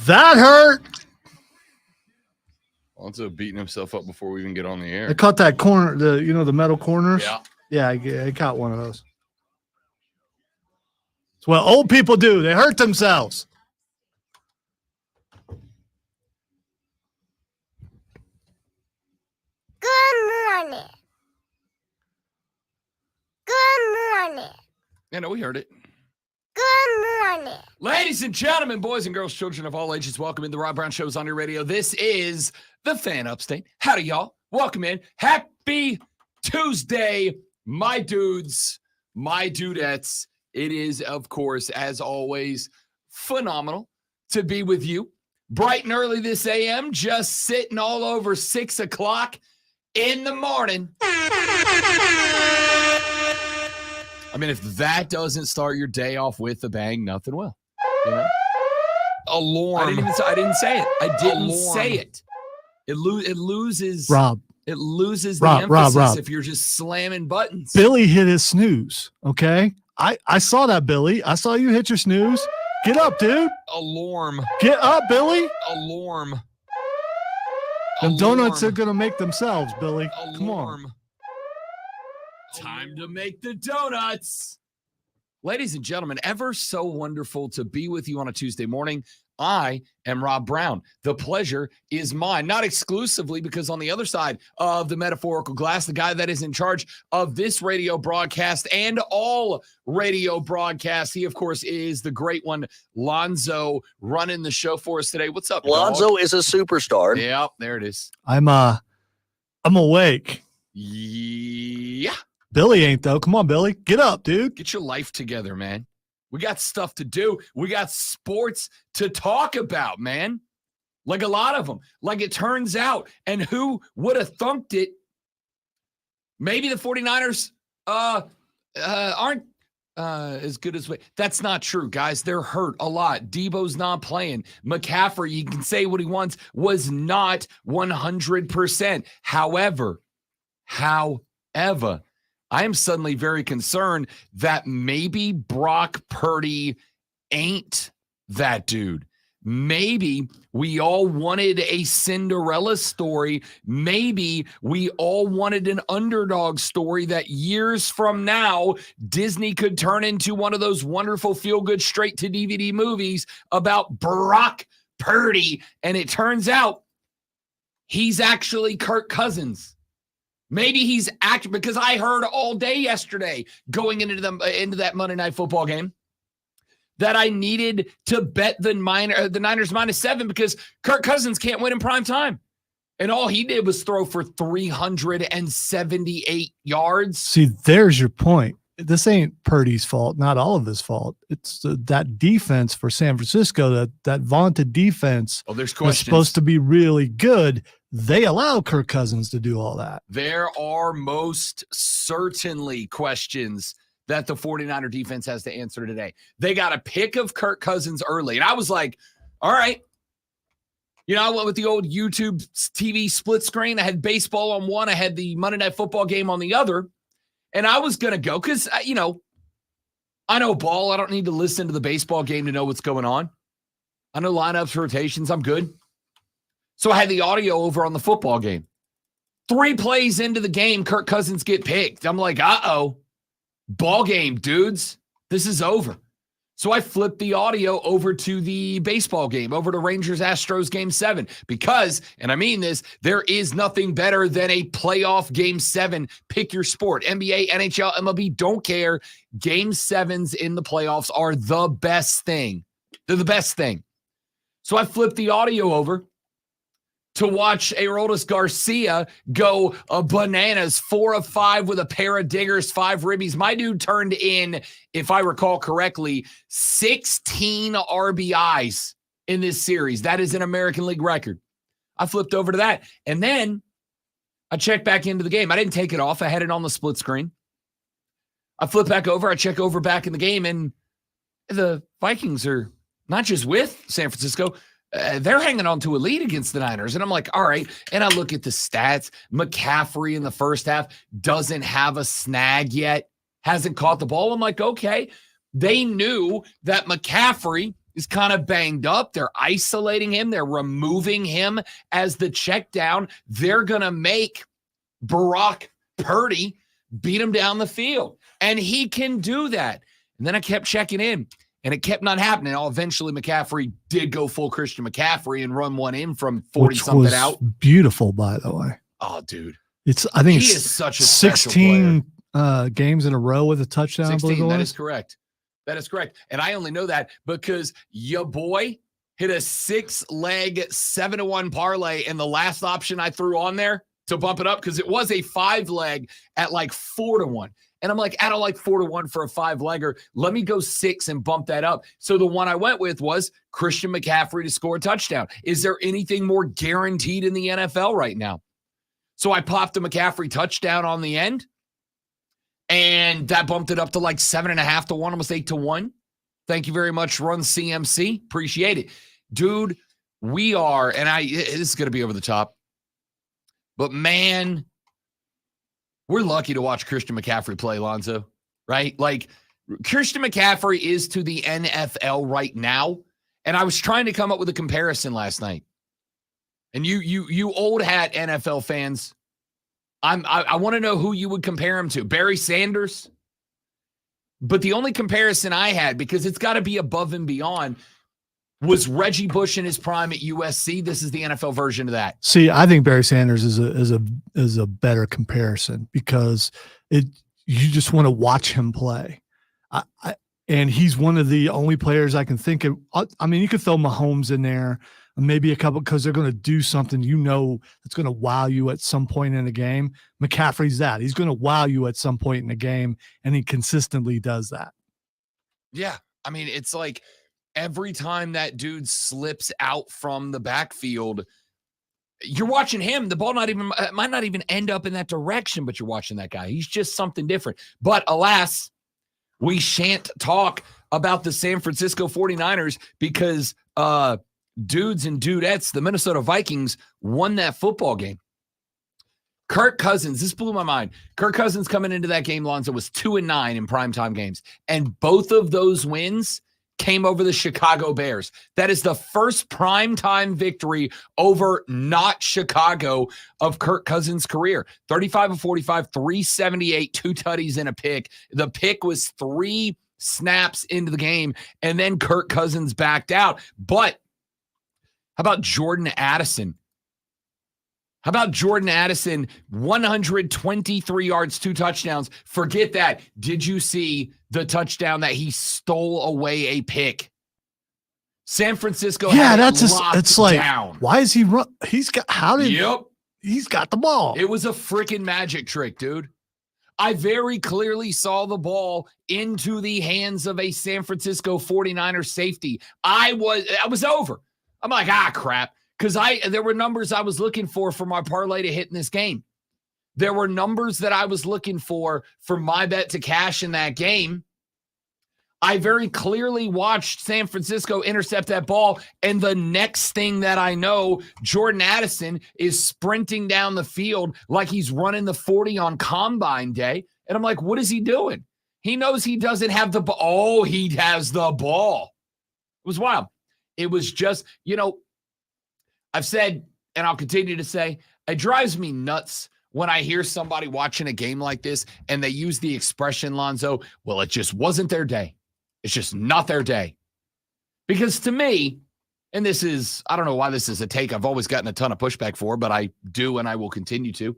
That hurt. Also beating himself up before we even get on the air. I caught that corner, the metal corners. Yeah. Yeah, I caught one of those. It's what old people do. They hurt themselves. Good morning. Good morning. Yeah, no, we heard it. Good morning. Ladies and gentlemen, boys and girls, children of all ages, welcome in. The Rob Brown Show's on your radio. This is the Fan Upstate. Howdy, y'all. Welcome in. Happy Tuesday, my dudes, my dudettes. It is, of course, as always, phenomenal to be with you. Bright and early this AM, just sitting all over 6 o'clock in the morning. I mean, if that doesn't start your day off with a bang, nothing will. You know? Alarm. I didn't say it. I didn't say it. It loses. Rob, It loses the Rob, emphasis if you're just slamming buttons. Billy hit his snooze. Okay. I saw that, Billy. I saw you hit your snooze. Get up, dude. Alarm. Get up, Billy. Alarm. Them donuts are going to make themselves, Billy. Come on. Time to make the donuts. Ladies and gentlemen, ever so wonderful to be with you on a Tuesday morning. I am Rob Brown. The pleasure is mine, not exclusively because on the other side of the metaphorical glass, the guy that is in charge of this radio broadcast and all radio broadcasts, he, of course, is the great one, Lonzo, running the show for us today. What's up, Lonzo dog? is a superstar. Yep, there it is. I'm awake. Yeah. Billy ain't, though. Come on, Billy. Get up, dude. Get your life together, man. We got stuff to do. We got sports to talk about, man. Like a lot of them. Like it turns out. And who would have thunked it? Maybe the 49ers aren't as good as we. That's not true, guys. They're hurt a lot. Debo's not playing. McCaffrey, he can say what he wants, was not 100%. However, I am suddenly very concerned that maybe Brock Purdy ain't that dude. Maybe we all wanted a Cinderella story. Maybe we all wanted an underdog story that years from now, Disney could turn into one of those wonderful feel-good straight-to-DVD movies about Brock Purdy. And it turns out he's actually Kirk Cousins. Maybe he's acting, because I heard all day yesterday going into that Monday Night Football game that I needed to bet the Niners -7 because Kirk Cousins can't win in prime time. And all he did was throw for 378 yards. See, there's your point. This ain't Purdy's fault, not all of his fault. It's that defense for San Francisco, that vaunted defense. Oh, there's was questions. supposed to be really good. They allow Kirk Cousins to do all that. There are most certainly questions that the 49er defense has to answer today. They got a pick of Kirk Cousins early. And I was like, all right. You know, I went with the old YouTube TV split screen. I had baseball on one. I had the Monday Night Football game on the other. And I was going to go because, I know ball. I don't need to listen to the baseball game to know what's going on. I know lineups, rotations. I'm good. So I had the audio over on the football game. 3 plays into the game, Kirk Cousins get picked. I'm like, uh-oh. Ball game, dudes. This is over. So I flipped the audio over to the baseball game, over to Rangers-Astros Game 7. Because, and I mean this, there is nothing better than a playoff Game 7. Pick your sport. NBA, NHL, MLB, don't care. Game 7s in the playoffs are the best thing. They're the best thing. So I flipped the audio over to watch Aroldis Garcia go bananas, 4 of 5 with a pair of dingers, 5 ribbies. My dude turned in, if I recall correctly, 16 RBIs in this series. That is an American League record. I flipped over to that. And then I checked back into the game. I didn't take it off. I had it on the split screen. I flipped back over. I check over back in the game, and the Vikings are not just with San Francisco, they're hanging on to a lead against the Niners. And I'm like, all right. And I look at the stats. McCaffrey in the first half doesn't have a snag yet, hasn't caught the ball. I'm like, okay. They knew that McCaffrey is kind of banged up. They're isolating him. They're removing him as the check down. They're going to make Brock Purdy beat him down the field. And he can do that. And then I kept checking in. And it kept not happening. Eventually, McCaffrey did go full Christian McCaffrey and run one in from 40-something out. Beautiful, by the way. Oh, dude. I think he it's is such a 16 games in a row with a touchdown. 16, that is correct. That is correct. And I only know that because your boy hit a 6-leg 7-1 parlay, and the last option I threw on there to bump it up, because it was a 5-leg at like 4-1. And I'm like, I don't like 4-1 for a 5-legger. Let me go 6 and bump that up. So the one I went with was Christian McCaffrey to score a touchdown. Is there anything more guaranteed in the NFL right now? So I popped the McCaffrey touchdown on the end, and that bumped it up to like 7.5 to 1, almost 8 to 1. Thank you very much, Run CMC. Appreciate it. Dude, we are, and this is going to be over the top. But, man, we're lucky to watch Christian McCaffrey play, Lonzo, right? Like, Christian McCaffrey is to the NFL right now, and I was trying to come up with a comparison last night. And you old hat NFL fans, I want to know who you would compare him to. Barry Sanders? But the only comparison I had, because it's got to be above and beyond, was Reggie Bush in his prime at USC. This is the NFL version of that. See, I think Barry Sanders is a better comparison because you just want to watch him play. And he's one of the only players I can think of. I mean, you could throw Mahomes in there, maybe a couple, because they're going to do something that's going to wow you at some point in the game. McCaffrey's that. He's going to wow you at some point in the game, and he consistently does that. Yeah. I mean, it's like every time that dude slips out from the backfield, you're watching him. The ball might not even end up in that direction, but you're watching that guy. He's just something different. But alas, we shan't talk about the San Francisco 49ers because dudes and dudettes, the Minnesota Vikings, won that football game. Kirk Cousins, this blew my mind. Kirk Cousins coming into that game, Lonzo, was 2-9 in primetime games. And both of those wins came over the Chicago Bears. That is the first primetime victory over not Chicago of Kirk Cousins' career. 35 of 45, 378, 2 tutties and a pick. The pick was 3 snaps into the game, and then Kirk Cousins backed out. But how about Jordan Addison? 123 yards, 2 touchdowns. Forget that. Did you see the touchdown that he stole away a pick? San Francisco. Yeah, it's like, down. Why is he run? He's got the ball. It was a freaking magic trick, dude. I very clearly saw the ball into the hands of a San Francisco 49ers safety. I was over. I'm like, crap. Because there were numbers I was looking for my parlay to hit in this game. There were numbers that I was looking for my bet to cash in that game. I very clearly watched San Francisco intercept that ball, and the next thing that I know, Jordan Addison is sprinting down the field like he's running the 40 on Combine Day. And I'm like, what is he doing? He knows he doesn't have the ball. Oh, he has the ball. It was wild. It was just, I've said, and I'll continue to say, it drives me nuts when I hear somebody watching a game like this and they use the expression, Lonzo, well, it just wasn't their day. It's just not their day. Because to me, and this is, I don't know why this is a take I've always gotten a ton of pushback for, but I do and I will continue to.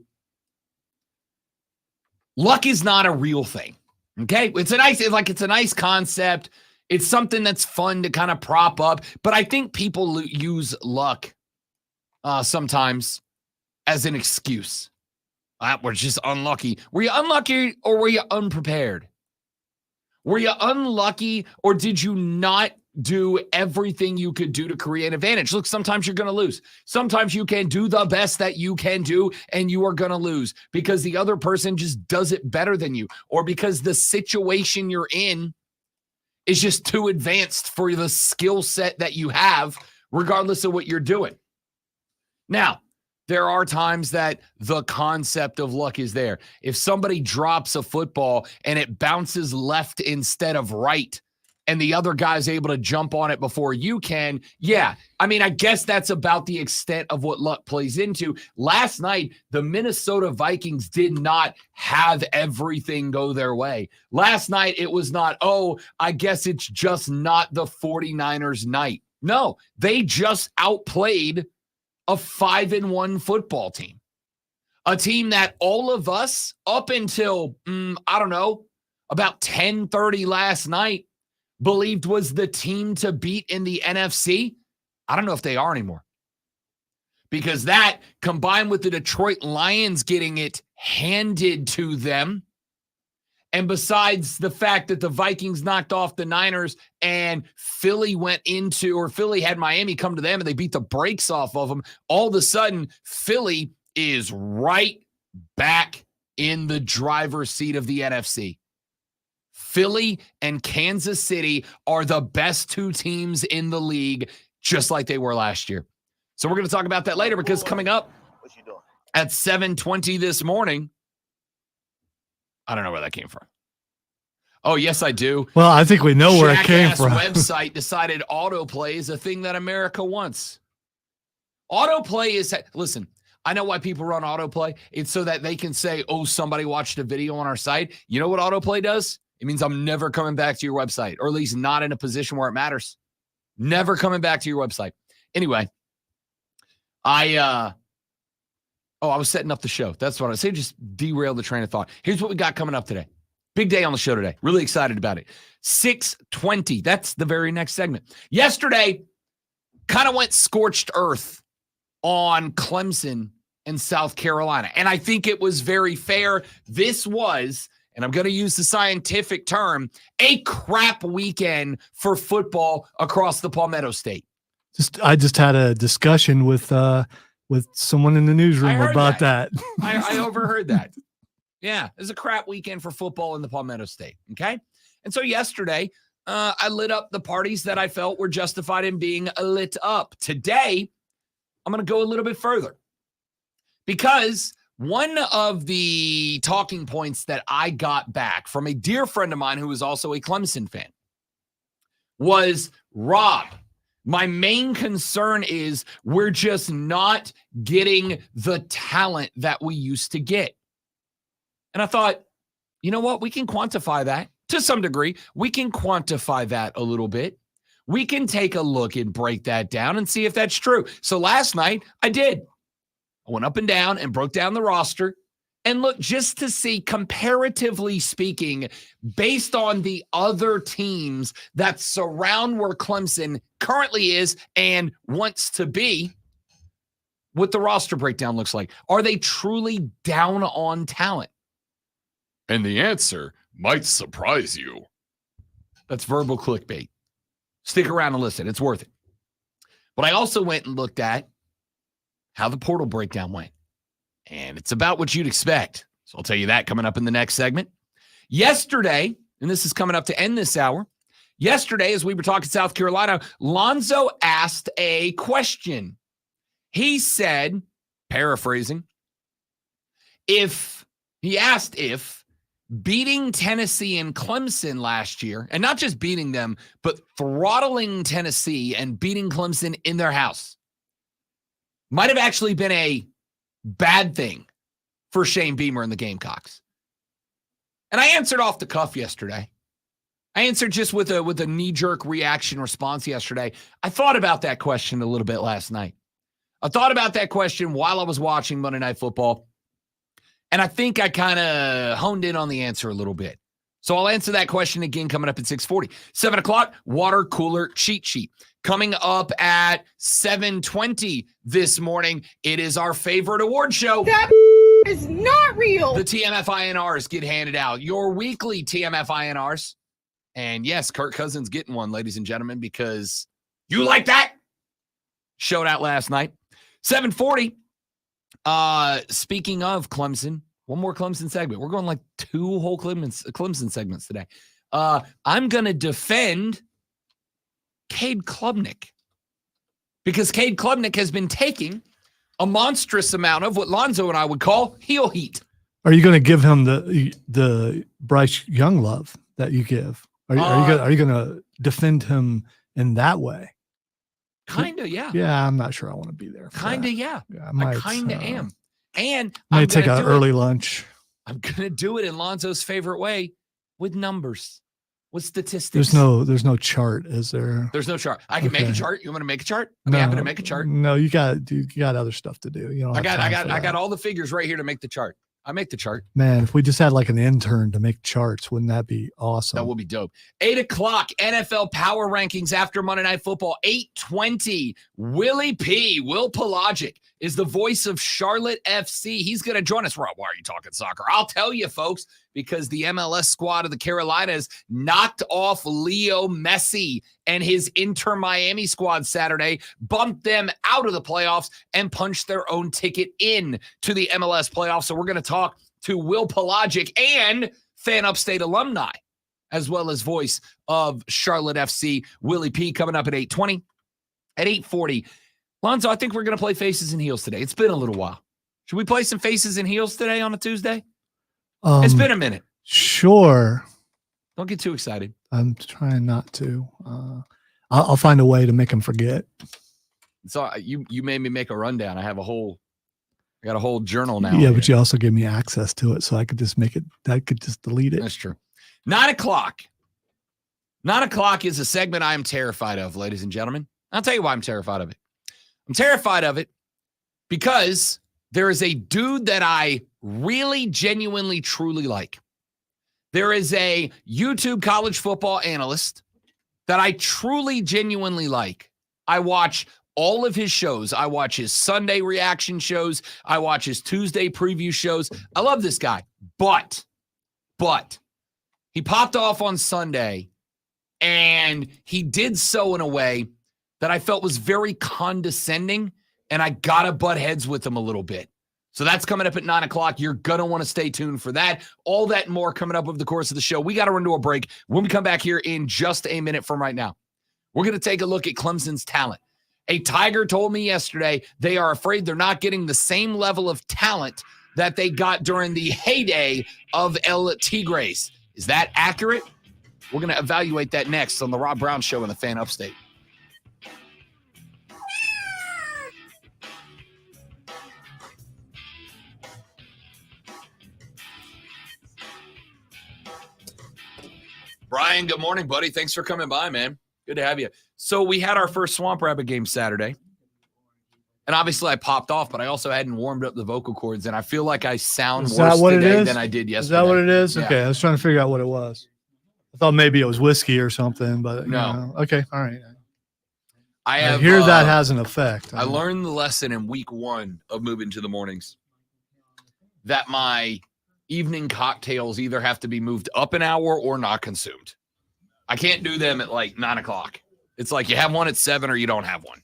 Luck is not a real thing. Okay? It's a nice concept. It's something that's fun to kind of prop up, but I think people use luck sometimes as an excuse. We're just unlucky. Were you unlucky or were you unprepared? Were you unlucky or did you not do everything you could do to create an advantage? Look, sometimes you're going to lose. Sometimes you can do the best that you can do and you are going to lose because the other person just does it better than you or because the situation you're in is just too advanced for the skill set that you have, regardless of what you're doing. Now, there are times that the concept of luck is there. If somebody drops a football and it bounces left instead of right, and the other guy's able to jump on it before you can, yeah. I mean, I guess that's about the extent of what luck plays into. Last night, the Minnesota Vikings did not have everything go their way. Last night, it was not, I guess it's just not the 49ers night. No, they just outplayed a 5-1 football team. A team that all of us, up until, about 10:30 last night, believed was the team to beat in the NFC. I don't know if they are anymore. Because that, combined with the Detroit Lions getting it handed to them, and besides the fact that the Vikings knocked off the Niners and Philly had Miami come to them and they beat the brakes off of them, all of a sudden, Philly is right back in the driver's seat of the NFC. Philly and Kansas City are the best 2 teams in the league, just like they were last year. So we're going to talk about that later because coming up, at 7:20 this morning. I don't know where that came from. Oh, yes, I do. Well, I think we know where it came Jackass from. website decided autoplay is a thing that America wants. Autoplay is, listen, I know why people run autoplay. It's so that they can say, oh, somebody watched a video on our site. You know what autoplay does? It means I'm never coming back to your website, or at least not in a position where it matters. Never coming back to your website. Anyway, I was setting up the show. That's what I say. Just derail the train of thought. Here's what we got coming up today. Big day on the show today. Really excited about it. 6:20. That's the very next segment. Yesterday, kind of went scorched earth on Clemson and South Carolina. And I think it was very fair. This was, and I'm going to use the scientific term, a crap weekend for football across the Palmetto State. I just had a discussion with someone in the newsroom about that. I overheard that. Yeah, it was a crap weekend for football in the Palmetto State. Okay. And so yesterday, I lit up the parties that I felt were justified in being lit up. Today, I'm going to go a little bit further, because one of the talking points that I got back from a dear friend of mine who is also a Clemson fan was, Rob, my main concern is we're just not getting the talent that we used to get. And I thought, you know what? We can quantify that to some degree. We can quantify that a little bit. We can take a look and break that down and see if that's true. So last night I did. I went up and down and broke down the roster and looked just to see, comparatively speaking, based on the other teams that surround where Clemson currently is and wants to be, what the roster breakdown looks like. Are they truly down on talent? And the answer might surprise you. That's verbal clickbait. Stick around and listen. It's worth it. But I also went and looked at how the portal breakdown went. And it's about what you'd expect. So I'll tell you that coming up in the next segment. Yesterday, and this is coming up to end this hour, yesterday, as we were talking South Carolina, Lonzo asked a question. He said, paraphrasing, if beating Tennessee and Clemson last year, and not just beating them, but throttling Tennessee and beating Clemson in their house, might have actually been a bad thing for Shane Beamer and the Gamecocks. And I answered off the cuff yesterday. I answered just with a knee-jerk reaction response yesterday. I thought about that question a little bit last night. I thought about that question while I was watching Monday Night Football. And I think I kind of honed in on the answer a little bit. So I'll answer that question again coming up at 6:40. 7 o'clock, water cooler cheat sheet. Coming up at 7:20 this morning, it is our favorite award show. That is not real. The TMF INRs get handed out. Your weekly TMF INRs. And yes, Kirk Cousins getting one, ladies and gentlemen, because you like that? Showed out last night. 7:40. Speaking of Clemson, one more Clemson segment. We're going like 2 whole Clemson segments today. I'm going to defend Cade Klubnik, because Cade Klubnik has been taking a monstrous amount of what Lonzo and I would call heel heat. Are you going to give him the Bryce Young love that you give? Are you going to defend him in that way? Kind of, yeah. Yeah, I'm not sure I want to be there. Kind of, yeah. I kind of am. And might take an early lunch. I'm going to do it in Lonzo's favorite way, with numbers, with statistics. There's no chart, is there? There's no chart. I can make a chart. You want to make a chart? I'm happy to make a chart. No, you got other stuff to do. You know, I got all the figures right here to make the chart. I make the chart. Man, if we just had like an intern to make charts, wouldn't that be awesome? That would be dope. 8 o'clock, NFL Power Rankings after Monday Night Football. 8:20, Will Palaszczuk is the voice of Charlotte FC. He's going to join us. Why are you talking soccer? I'll tell you, folks, because the MLS squad of the Carolinas knocked off Leo Messi and his Inter Miami squad Saturday, bumped them out of the playoffs, and punched their own ticket in to the MLS playoffs. So we're going to talk to Will Palaszczuk and Fan Upstate alumni, as well as voice of Charlotte FC, Willie P, coming up at 8:20. At 8:40, Lonzo, I think we're going to play faces and heels today. It's been a little while. Should we play some Faces and Heels today on a Tuesday? Um, It's been a minute. Sure. Don't get too excited. I'm trying not to. I'll find a way to make them forget. So you made me make a rundown. I got a whole journal now. Yeah, but you also gave me access to it, so I could just delete it. That's true. 9 o'clock. 9 o'clock is a segment I am terrified of, ladies and gentlemen. I'll tell you why I'm terrified of it. I'm terrified of it because there is a dude that I really, genuinely, truly like. There is a YouTube college football analyst that I truly, genuinely like. I watch all of his shows. I watch his Sunday reaction shows. I watch his Tuesday preview shows. I love this guy. But he popped off on Sunday, and he did so in a way that I felt was very condescending, and I got to butt heads with him a little bit. So that's coming up at 9 o'clock. You're going to want to stay tuned for that. All that and more coming up over the course of the show. We got to run to a break. When we come back here in just a minute from right now, we're going to take a look at Clemson's talent. A Tiger told me yesterday they are afraid they're not getting the same level of talent that they got during the heyday of El Tigres. Is that accurate? We're going to evaluate that next on the Rob Brown Show in the Fan Upstate. Brian, good morning, buddy. Thanks for coming by, man. Good to have you. So we had our first Swamp Rabbit game Saturday. And obviously I popped off, but I also hadn't warmed up the vocal cords, and I feel like I sound worse today than I did yesterday. Is that what it is? Yeah. Okay, I was trying to figure out what it was. I thought maybe it was whiskey or something, but No. Okay, all right. I hear that has an effect. I learned the lesson in week 1 of moving to the mornings that my evening cocktails either have to be moved up an hour or not consumed. I can't do them at like 9 o'clock. It's like you have one at 7 or you don't have one.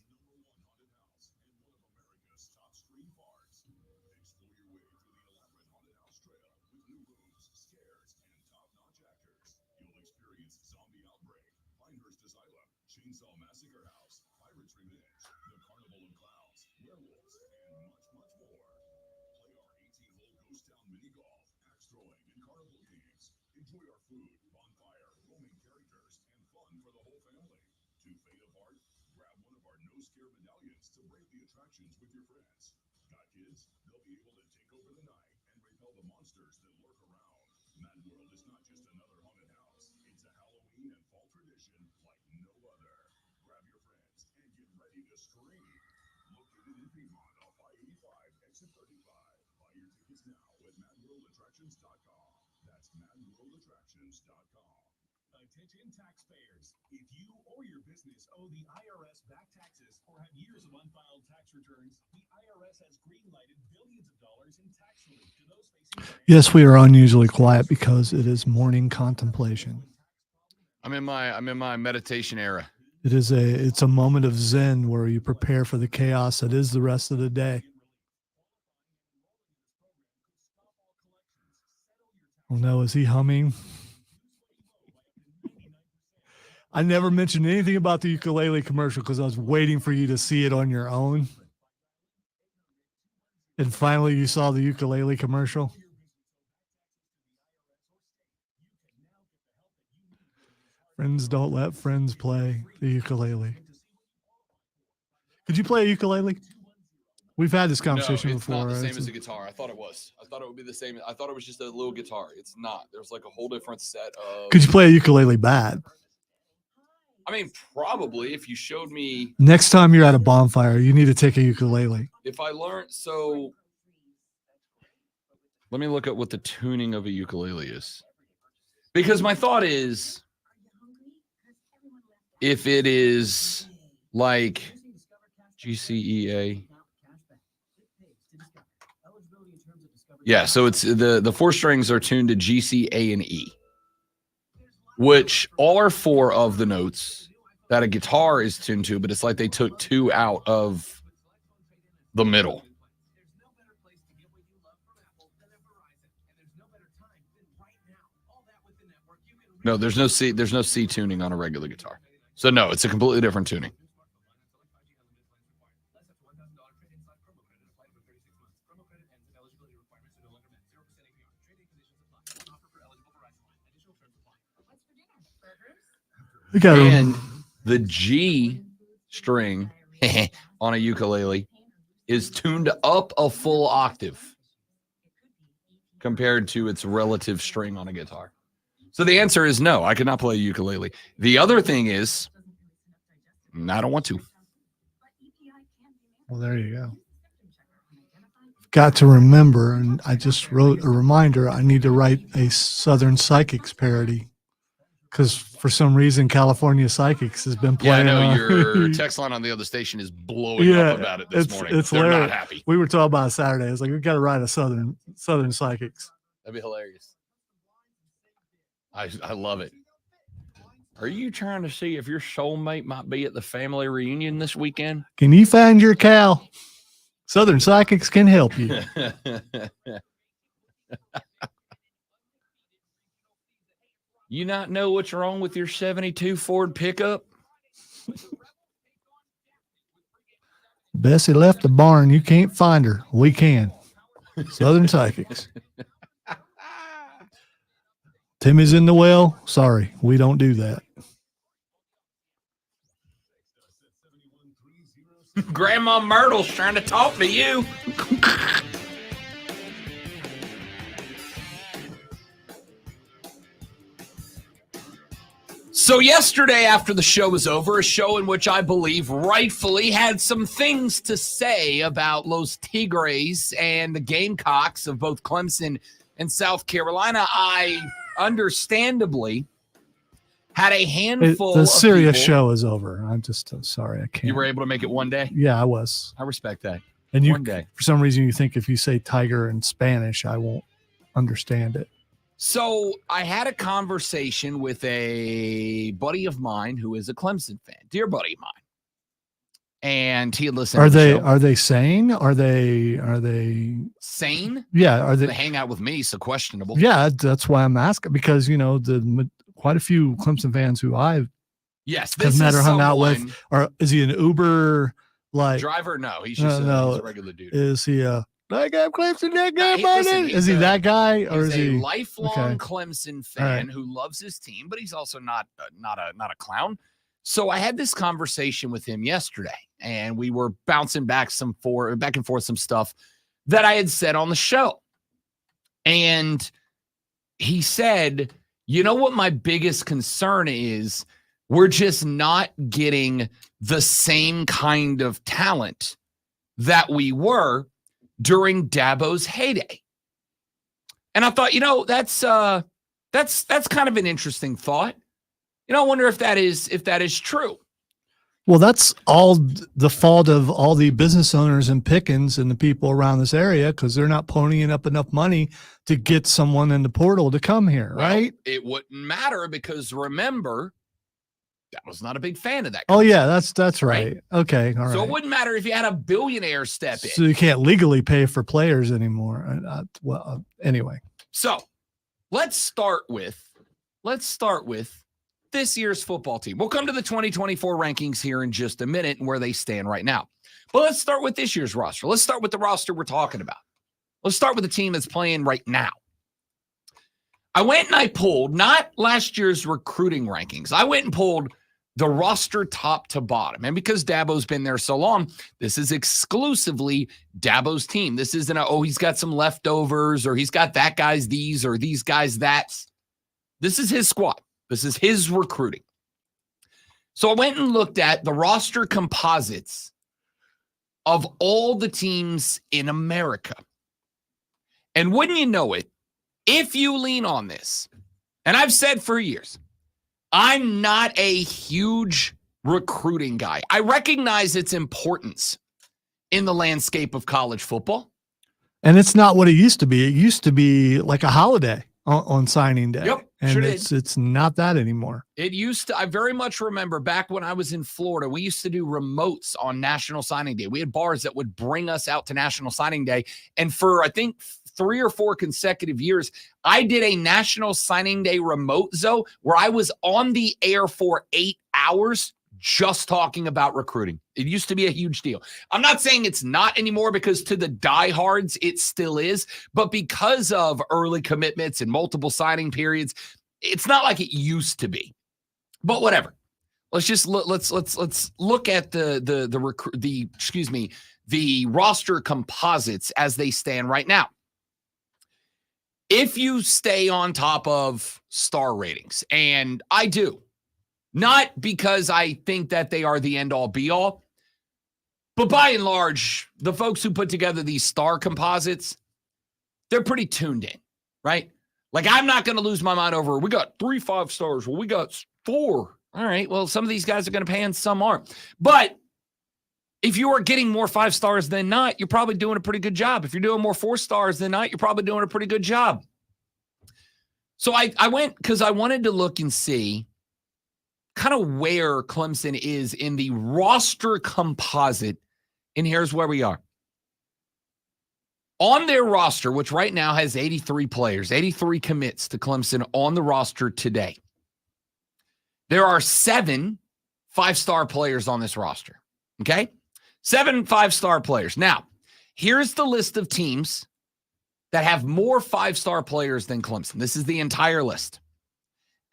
Attention taxpayers. If you or your business owe the IRS back taxes or have years of unfiled tax returns, the IRS has green-lighted billions of dollars in tax relief to those facing... Yes, we are unusually quiet because it is morning contemplation. I'm in my meditation era. It's a moment of zen where you prepare for the chaos that is the rest of the day. Oh no, is he humming? I never mentioned anything about the ukulele commercial because I was waiting for you to see it on your own. And finally you saw the ukulele commercial. Friends don't let friends play the ukulele. Could you play a ukulele? We've had this conversation before. No, it's not the same as a guitar. I thought it was. I thought it would be the same. I thought it was just a little guitar. It's not. There's like a whole different set of... Could you play a ukulele bad? I mean, probably if you showed me. Next time you're at a bonfire, you need to take a ukulele. If I learned, so let me look at what the tuning of a ukulele is. Because my thought is, if it is like GCEA. Yeah, so it's the 4 strings are tuned to G, C, A, and E, which all are 4 of the notes that a guitar is tuned to, but it's like they took 2 out of the middle. No, there's no C tuning on a regular guitar. So no, it's a completely different tuning. We got And the G string on a ukulele is tuned up a full octave compared to its relative string on a guitar. So the answer is no, I cannot play a ukulele. The other thing is, I don't want to. Well, there you go. Got to remember, and I just wrote a reminder, I need to write a Southern Psychics parody because for some reason California Psychics has been Yeah, I playing. know on- your text line on the other station is blowing up about it this morning. It's They're hilarious. not happy. We were talking about it Saturday. It's like we got to write a Southern Psychics. That'd be hilarious. I love it. Are you trying to see if your soulmate might be at the family reunion this weekend? Can you find your cow? Southern Psychics can help you. You not know what's wrong with your 72 Ford pickup? Bessie left the barn. You can't find her. We can. Southern Psychics. Timmy's in the well. Sorry, we don't do that. Grandma Myrtle's trying to talk to you. So yesterday after the show was over, a show in which I believe rightfully had some things to say about Los Tigres and the Gamecocks of both Clemson and South Carolina, I understandably had a handful The of serious people. show is over. I'm just sorry. I can't. You were able to make it one day? Yeah, I was. I respect that. And you, One day. for some reason, you think if you say tiger in Spanish, I won't understand it. So I had a conversation with a buddy of mine who is a Clemson fan, dear buddy of mine. And he had listened Are to the they show. are they sane? Are they Sane? yeah, are They they hang out with me, so questionable. yeah, that's why I'm asking because quite a few Clemson fans who I Yes, have this met is or hung out with someone- are is he an Uber like driver? No, he's just No, he's a regular dude. is he a that guy Clemson that guy listen, is he that guy or He's is he a lifelong okay. Clemson All right. fan who loves his team, but he's also not a clown. So I had this conversation with him yesterday, and we were bouncing back and forth some stuff that I had said on the show. And he said, "You know what my biggest concern is? We're just not getting the same kind of talent that we were during Dabo's heyday." And I thought, that's kind of an interesting thought. I wonder if that is true. Well, that's all the fault of all the business owners in Pickens and the people around this area because they're not ponying up enough money to get someone in the portal to come here, Well, right? It wouldn't matter because remember, that was not a big fan of that. Oh concept. yeah, that's right. Okay, all right. So it wouldn't matter if you had a billionaire step in. So you can't legally pay for players anymore. Anyway. So let's start with this year's football team. We'll come to the 2024 rankings here in just a minute and where they stand right now. But let's start with this year's roster. Let's start with the roster we're talking about. Let's start with the team that's playing right now. I went and I pulled not last year's recruiting rankings. I went and pulled the roster top to bottom. And because Dabo's been there so long, this is exclusively Dabo's team. This isn't he's got some leftovers or he's got that guy's these or these guys that's. This is his squad. This is his recruiting. So I went and looked at the roster composites of all the teams in America. And wouldn't you know it, if you lean on this, and I've said for years, I'm not a huge recruiting guy. I recognize its importance in the landscape of college football. And it's not what it used to be. It used to be like a holiday on signing day. Yep, and sure it's not that anymore. It used to, I very much remember back when I was in Florida, we used to do remotes on National Signing Day. We had bars that would bring us out to National Signing Day. And for, I think, 3 or 4 consecutive years, I did a National Signing Day remote, Zoe, where I was on the air for 8 hours just talking about recruiting. It used to be a huge deal. I'm not saying it's not anymore because to the diehards, it still is. But because of early commitments and multiple signing periods, it's not like it used to be. But whatever. Let's just let's look at the roster composites as they stand right now. If you stay on top of star ratings, and I do, not because I think that they are the end all be all, but by and large, the folks who put together these star composites, they're pretty tuned in, right? Like, I'm not going to lose my mind over, we got 3 5 stars. Well, we got 4. All right. Well, some of these guys are going to pay and some aren't. But if you are getting more 5 stars than not, you're probably doing a pretty good job. If you're doing more 4 stars than not, you're probably doing a pretty good job. So I went because I wanted to look and see kind of where Clemson is in the roster composite. And here's where we are. On their roster, which right now has 83 players, 83 commits to Clemson on the roster today, there are 7 5-star players on this roster, okay? 7 5-star players. Now, here's the list of teams that have more 5-star players than Clemson. This is the entire list.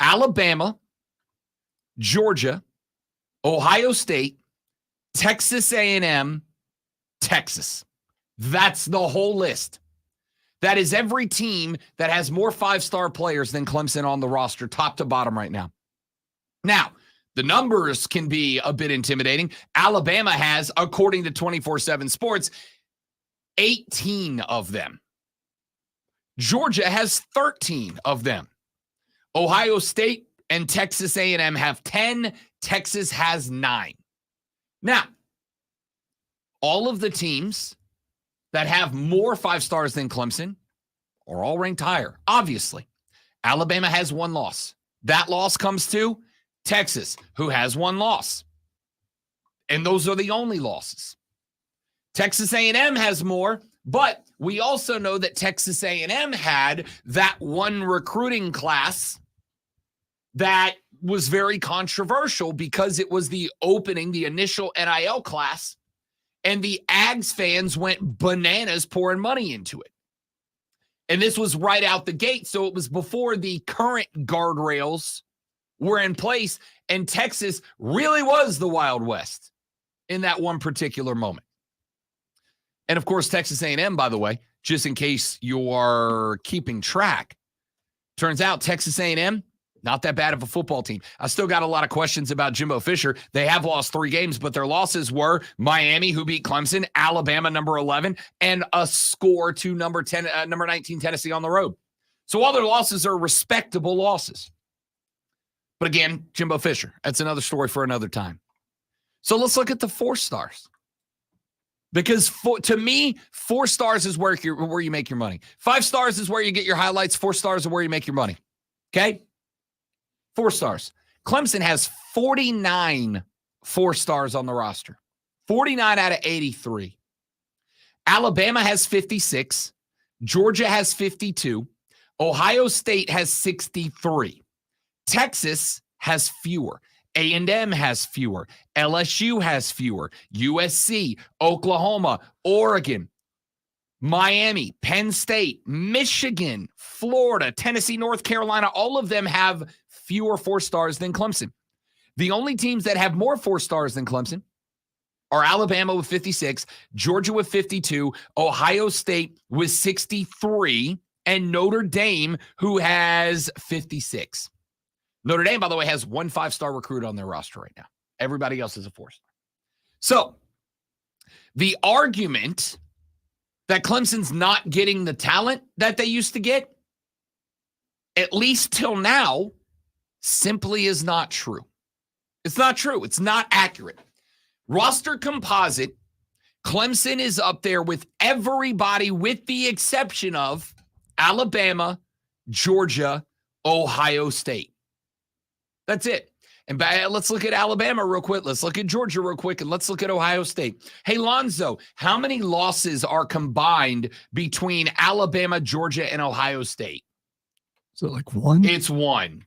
Alabama, Georgia, Ohio State, Texas A&M, Texas. That's the whole list. That is every team that has more 5-star players than Clemson on the roster, top to bottom right now. Now, the numbers can be a bit intimidating. Alabama has, according to 24/7 Sports, 18 of them. Georgia has 13 of them. Ohio State and Texas A&M have 10. Texas has 9. Now, all of the teams that have more 5 stars than Clemson are all ranked higher, obviously. Alabama has 1 loss. That loss comes to Texas, who has 1 loss. And those are the only losses. Texas A&M has more, but we also know that Texas A&M had that one recruiting class that was very controversial because it was the initial NIL class, and the Ags fans went bananas pouring money into it. And this was right out the gate, so it was before the current guardrails were in place, and Texas really was the Wild West in that one particular moment. And of course, Texas A&M, by the way, just in case you are keeping track, turns out Texas A&M, not that bad of a football team. I still got a lot of questions about Jimbo Fisher. They have lost 3 games, but their losses were Miami, who beat Clemson, Alabama, number 11, and a score to number 19 Tennessee on the road. So all their losses are respectable losses. But again, Jimbo Fisher, that's another story for another time. So let's look at the 4 stars. Because to me, 4 stars is where you make your money. 5 stars is where you get your highlights. 4 stars are where you make your money. Okay? 4 stars. Clemson has 49 4 stars on the roster. 49 out of 83. Alabama has 56. Georgia has 52. Ohio State has 63. Texas has fewer. A&M has fewer. LSU has fewer. USC, Oklahoma, Oregon, Miami, Penn State, Michigan, Florida, Tennessee, North Carolina, all of them have fewer 4 stars than Clemson. The only teams that have more 4 stars than Clemson are Alabama with 56, Georgia with 52, Ohio State with 63, and Notre Dame, who has 56. Notre Dame, by the way, has 1 5-star recruit on their roster right now. Everybody else is a 4-star. So the argument that Clemson's not getting the talent that they used to get, at least till now, simply is not true. It's not true. It's not accurate. Roster composite, Clemson is up there with everybody with the exception of Alabama, Georgia, Ohio State. That's it. And let's look at Alabama real quick. Let's look at Georgia real quick. And let's look at Ohio State. Hey, Lonzo, how many losses are combined between Alabama, Georgia, and Ohio State? Is it like 1? It's 1.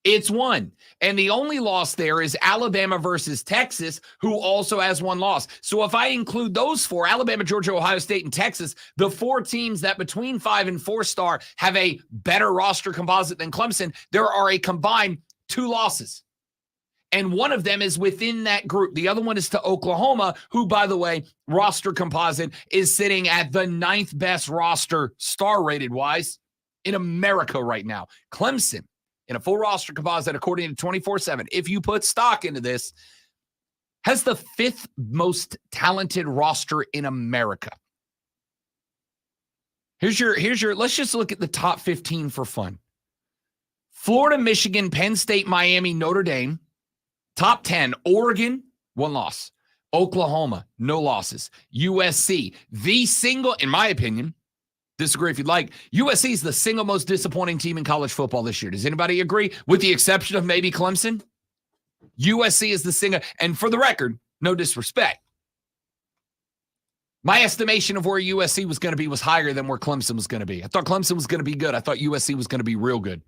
It's 1. And the only loss there is Alabama versus Texas, who also has 1 loss. So if I include those 4, Alabama, Georgia, Ohio State, and Texas, the 4 teams that between 5 and 4-star have a better roster composite than Clemson, there are a combined 2 losses. And one of them is within that group. The other one is to Oklahoma, who, by the way, roster composite is sitting at the 9th best roster star rated wise in America right now. Clemson, in a full roster composite, according to 24/7, if you put stock into this, has the 5th most talented roster in America. Here's your, let's just look at the top 15 for fun. Florida, Michigan, Penn State, Miami, Notre Dame. Top 10, Oregon, 1 loss. Oklahoma, no losses. USC, the single, in my opinion, disagree if you'd like, USC is the single most disappointing team in college football this year. Does anybody agree? With the exception of maybe Clemson? USC is the single, and for the record, no disrespect. My estimation of where USC was going to be was higher than where Clemson was going to be. I thought Clemson was going to be good. I thought USC was going to be real good.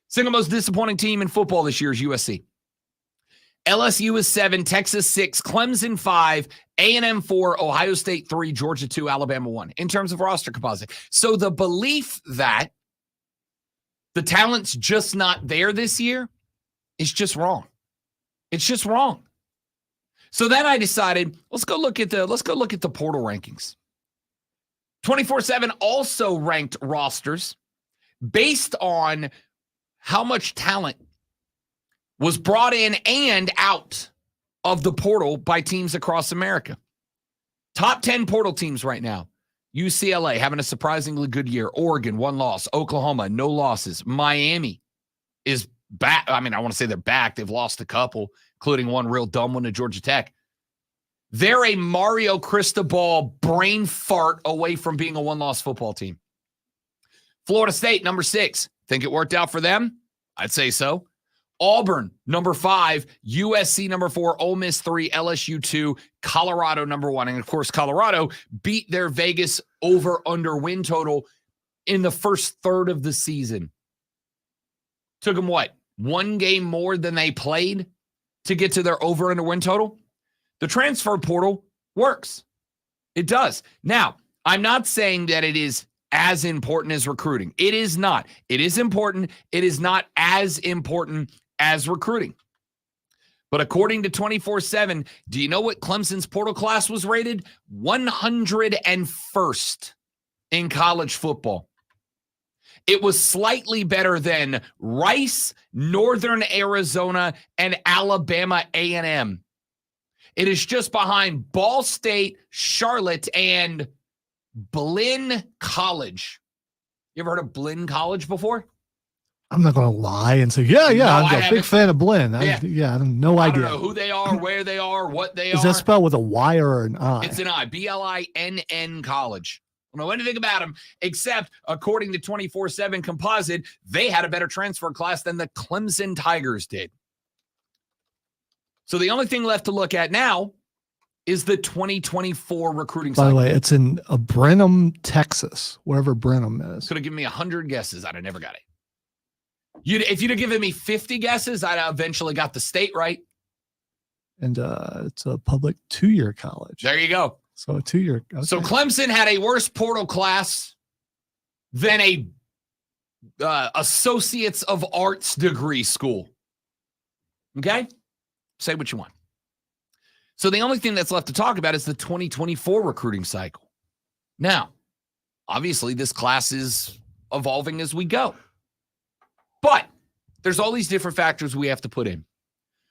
Single most disappointing team in football this year is USC. LSU is 7, Texas 6, Clemson 5, A&M 4, Ohio State 3, Georgia 2, Alabama 1 in terms of roster composite. So the belief that the talent's just not there this year is just wrong. It's just wrong. So then I decided, let's go look at the portal rankings. 24/7 also ranked rosters based on how much talent was brought in and out of the portal by teams across America. Top 10 portal teams right now. UCLA having a surprisingly good year. Oregon, 1 loss. Oklahoma, no losses. Miami is back. I mean, I want to say they're back. They've lost a couple, including one real dumb one to Georgia Tech. They're a Mario Cristobal brain fart away from being a 1-loss football team. Florida State, number 6. Think it worked out for them? I'd say so. Auburn, number 5, USC, number 4, Ole Miss 3, LSU 2, Colorado, number 1. And, of course, Colorado beat their Vegas over-under win total in the first third of the season. Took them, 1 game more than they played to get to their over-under win total? The transfer portal works. It does. Now, I'm not saying that it is as important as recruiting. It is not. It is important. It is not as important as recruiting. But according to 24/7, do you know what Clemson's portal class was rated? 101st in college football. It was slightly better than Rice, Northern Arizona, and Alabama A&M. It is just behind Ball State, Charlotte, and Blinn College. You ever heard of Blinn College before? I'm not going to lie and say, yeah, No, I'm a big fan of Blinn. Yeah. I have no idea. I don't know who they are, where they are, what they Is are. that spelled with a Y or an I? It's an I. Blinn College. I don't know anything about them, except according to 24/7 Composite, they had a better transfer class than the Clemson Tigers did. So the only thing left to look at now is the 2024 recruiting By the cycle. way, it's in Brenham, Texas, wherever Brenham is. Could have given me 100 guesses. I'd have never got it. If you'd have given me 50 guesses, I'd have eventually got the state right. And it's a public 2-year college. There you go. So a 2-year. Okay. So Clemson had a worse portal class than a Associates of Arts degree school. Okay? Say what you want. So the only thing that's left to talk about is the 2024 recruiting cycle. Now, obviously, this class is evolving as we go. But there's all these different factors we have to put in.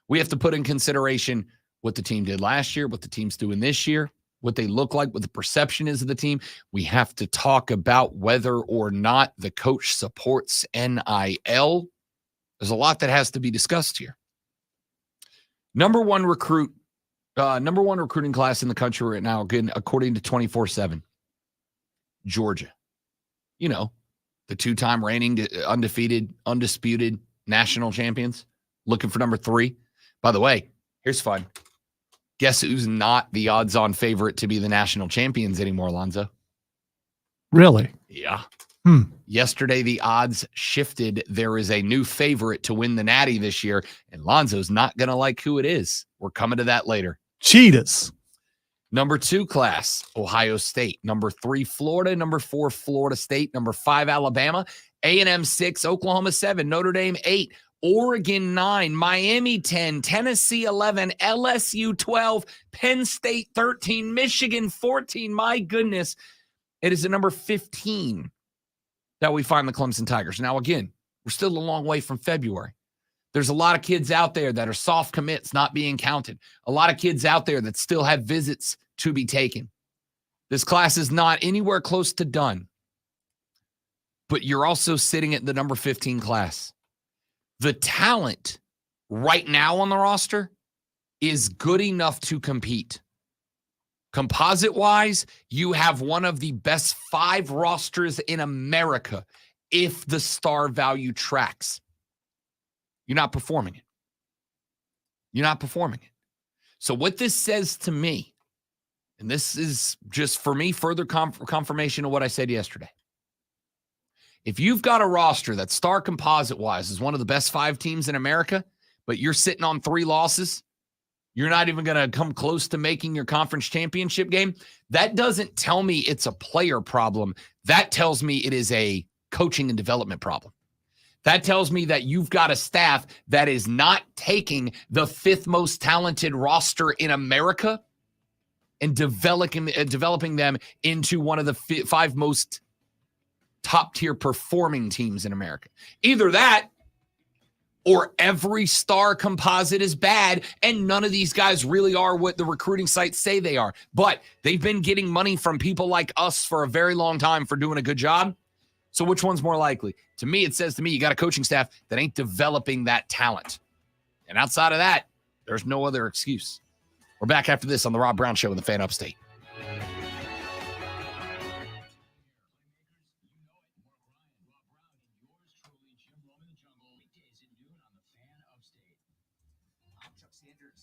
We have to put in consideration what the team did last year, what the team's doing this year, what they look like, what the perception is of the team. We have to talk about whether or not the coach supports NIL. There's a lot that has to be discussed here. Number one recruiting class in the country right now, again, according to 24/7, Georgia. You know, the 2-time reigning undisputed national champions, looking for number 3. By the way, here's fun. Guess who's not the odds-on favorite to be the national champions anymore, Lonzo? Really? Yeah. Yesterday, the odds shifted. There is a new favorite to win the Natty this year, and Lonzo's not going to like who it is. We're coming to that later. Cheetahs. Number 2 class, Ohio State. Number 3, Florida. Number 4, Florida State. Number 5, Alabama. A&M 6, Oklahoma 7, Notre Dame 8, Oregon 9, Miami 10, Tennessee 11, LSU 12, Penn State 13, Michigan 14. My goodness, it is at number 15 that we find the Clemson Tigers. Now, again, we're still a long way from February. There's a lot of kids out there that are soft commits not being counted. A lot of kids out there that still have visits to be taken. This class is not anywhere close to done. But you're also sitting at the number 15 class. The talent right now on the roster is good enough to compete. Composite-wise, you have one of the best 5 rosters in America if the star value tracks. You're not performing it. You're not performing it. So what this says to me, and this is just for me further confirmation of what I said yesterday. If you've got a roster that star composite-wise is one of the best 5 teams in America, but you're sitting on 3 losses, you're not even going to come close to making your conference championship game, that doesn't tell me it's a player problem. That tells me it is a coaching and development problem. That tells me that you've got a staff that is not taking the 5th most talented roster in America and developing them into one of the 5 most top-tier performing teams in America. Either that, or every star composite is bad, and none of these guys really are what the recruiting sites say they are. But they've been getting money from people like us for a very long time for doing a good job. So which one's more likely? To me, it says to me, you got a coaching staff that ain't developing that talent. And outside of that, there's no other excuse. We're back after this on the Rob Brown Show in the Fan Upstate.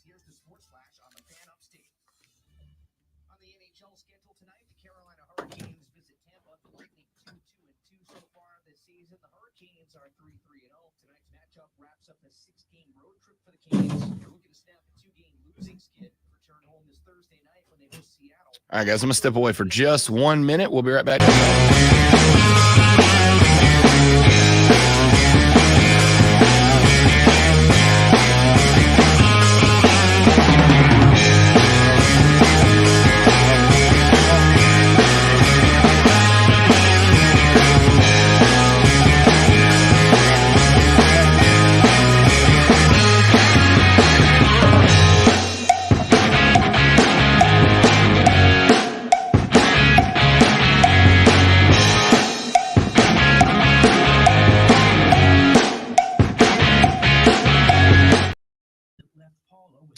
Here's the sports flash on the Fan Upstate. On the NHL schedule tonight, the Carolina Hurricanes visit Tampa. The Lightning 2-2-2 so far this season. The Hurricanes are 3-3-0. Tonight's matchup wraps up a 6-game road trip for the Canes. They're looking to snap a 2-game losing skid. Return home this Thursday night when they host Seattle. All right, guys, I'm going to step away for just 1 minute. We'll be right back.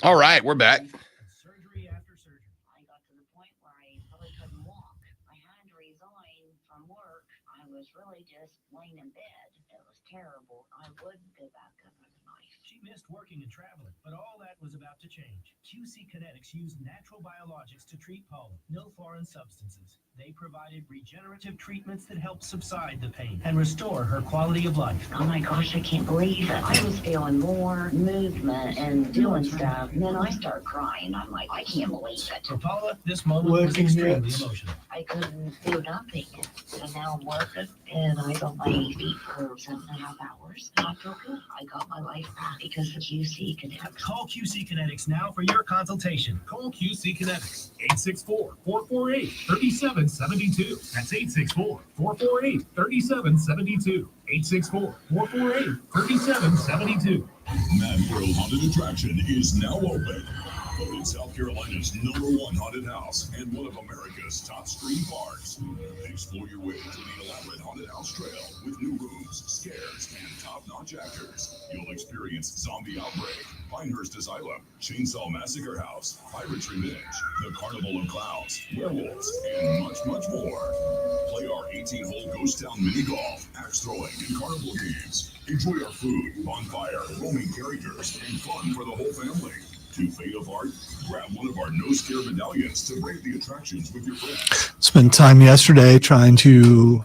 All right, we're back. Surgery after surgery. I got to the point where I probably couldn't walk. I had to resign from work. I was really just laying in bed. It was terrible. I wouldn't go back under the knife. She missed working and traveling, but all that was about to change. QC Kinetics used natural biologics to treat pollen, no foreign substances. They provided regenerative treatments that helped subside the pain and restore her quality of life. Oh my gosh, I can't believe it. I was feeling more movement and doing stuff. And then I start crying. I'm like, I can't believe it. For Paula, this moment was Working extremely it. emotional. I couldn't do nothing. And now I'm working and I was on my feet for 7.5 hours. And I feel good. I got my life back because of QC Kinetics. Call QC Kinetics now for your consultation. Call QC Kinetics, 864-448-3772. That's 864-448-3772. 864-448-3772. Mad World Haunted Attraction is now open. Voted South Carolina's #1 haunted house and one of America's top stream parks. Explore your way to the elaborate haunted house trail with new rooms, scares, and top-notch actors. You'll experience Zombie Outbreak, Pinehurst Asylum, Chainsaw Massacre House, Pirates Revenge, the Carnival of Clowns, Werewolves, and much, much more. Play our 18-hole Ghost Town mini golf, axe throwing, and carnival games. Enjoy our food, bonfire, roaming characters, and fun for the whole family. To fade apart, grab one of our No Scare medallions to break the attractions with your friends. Spent time yesterday trying to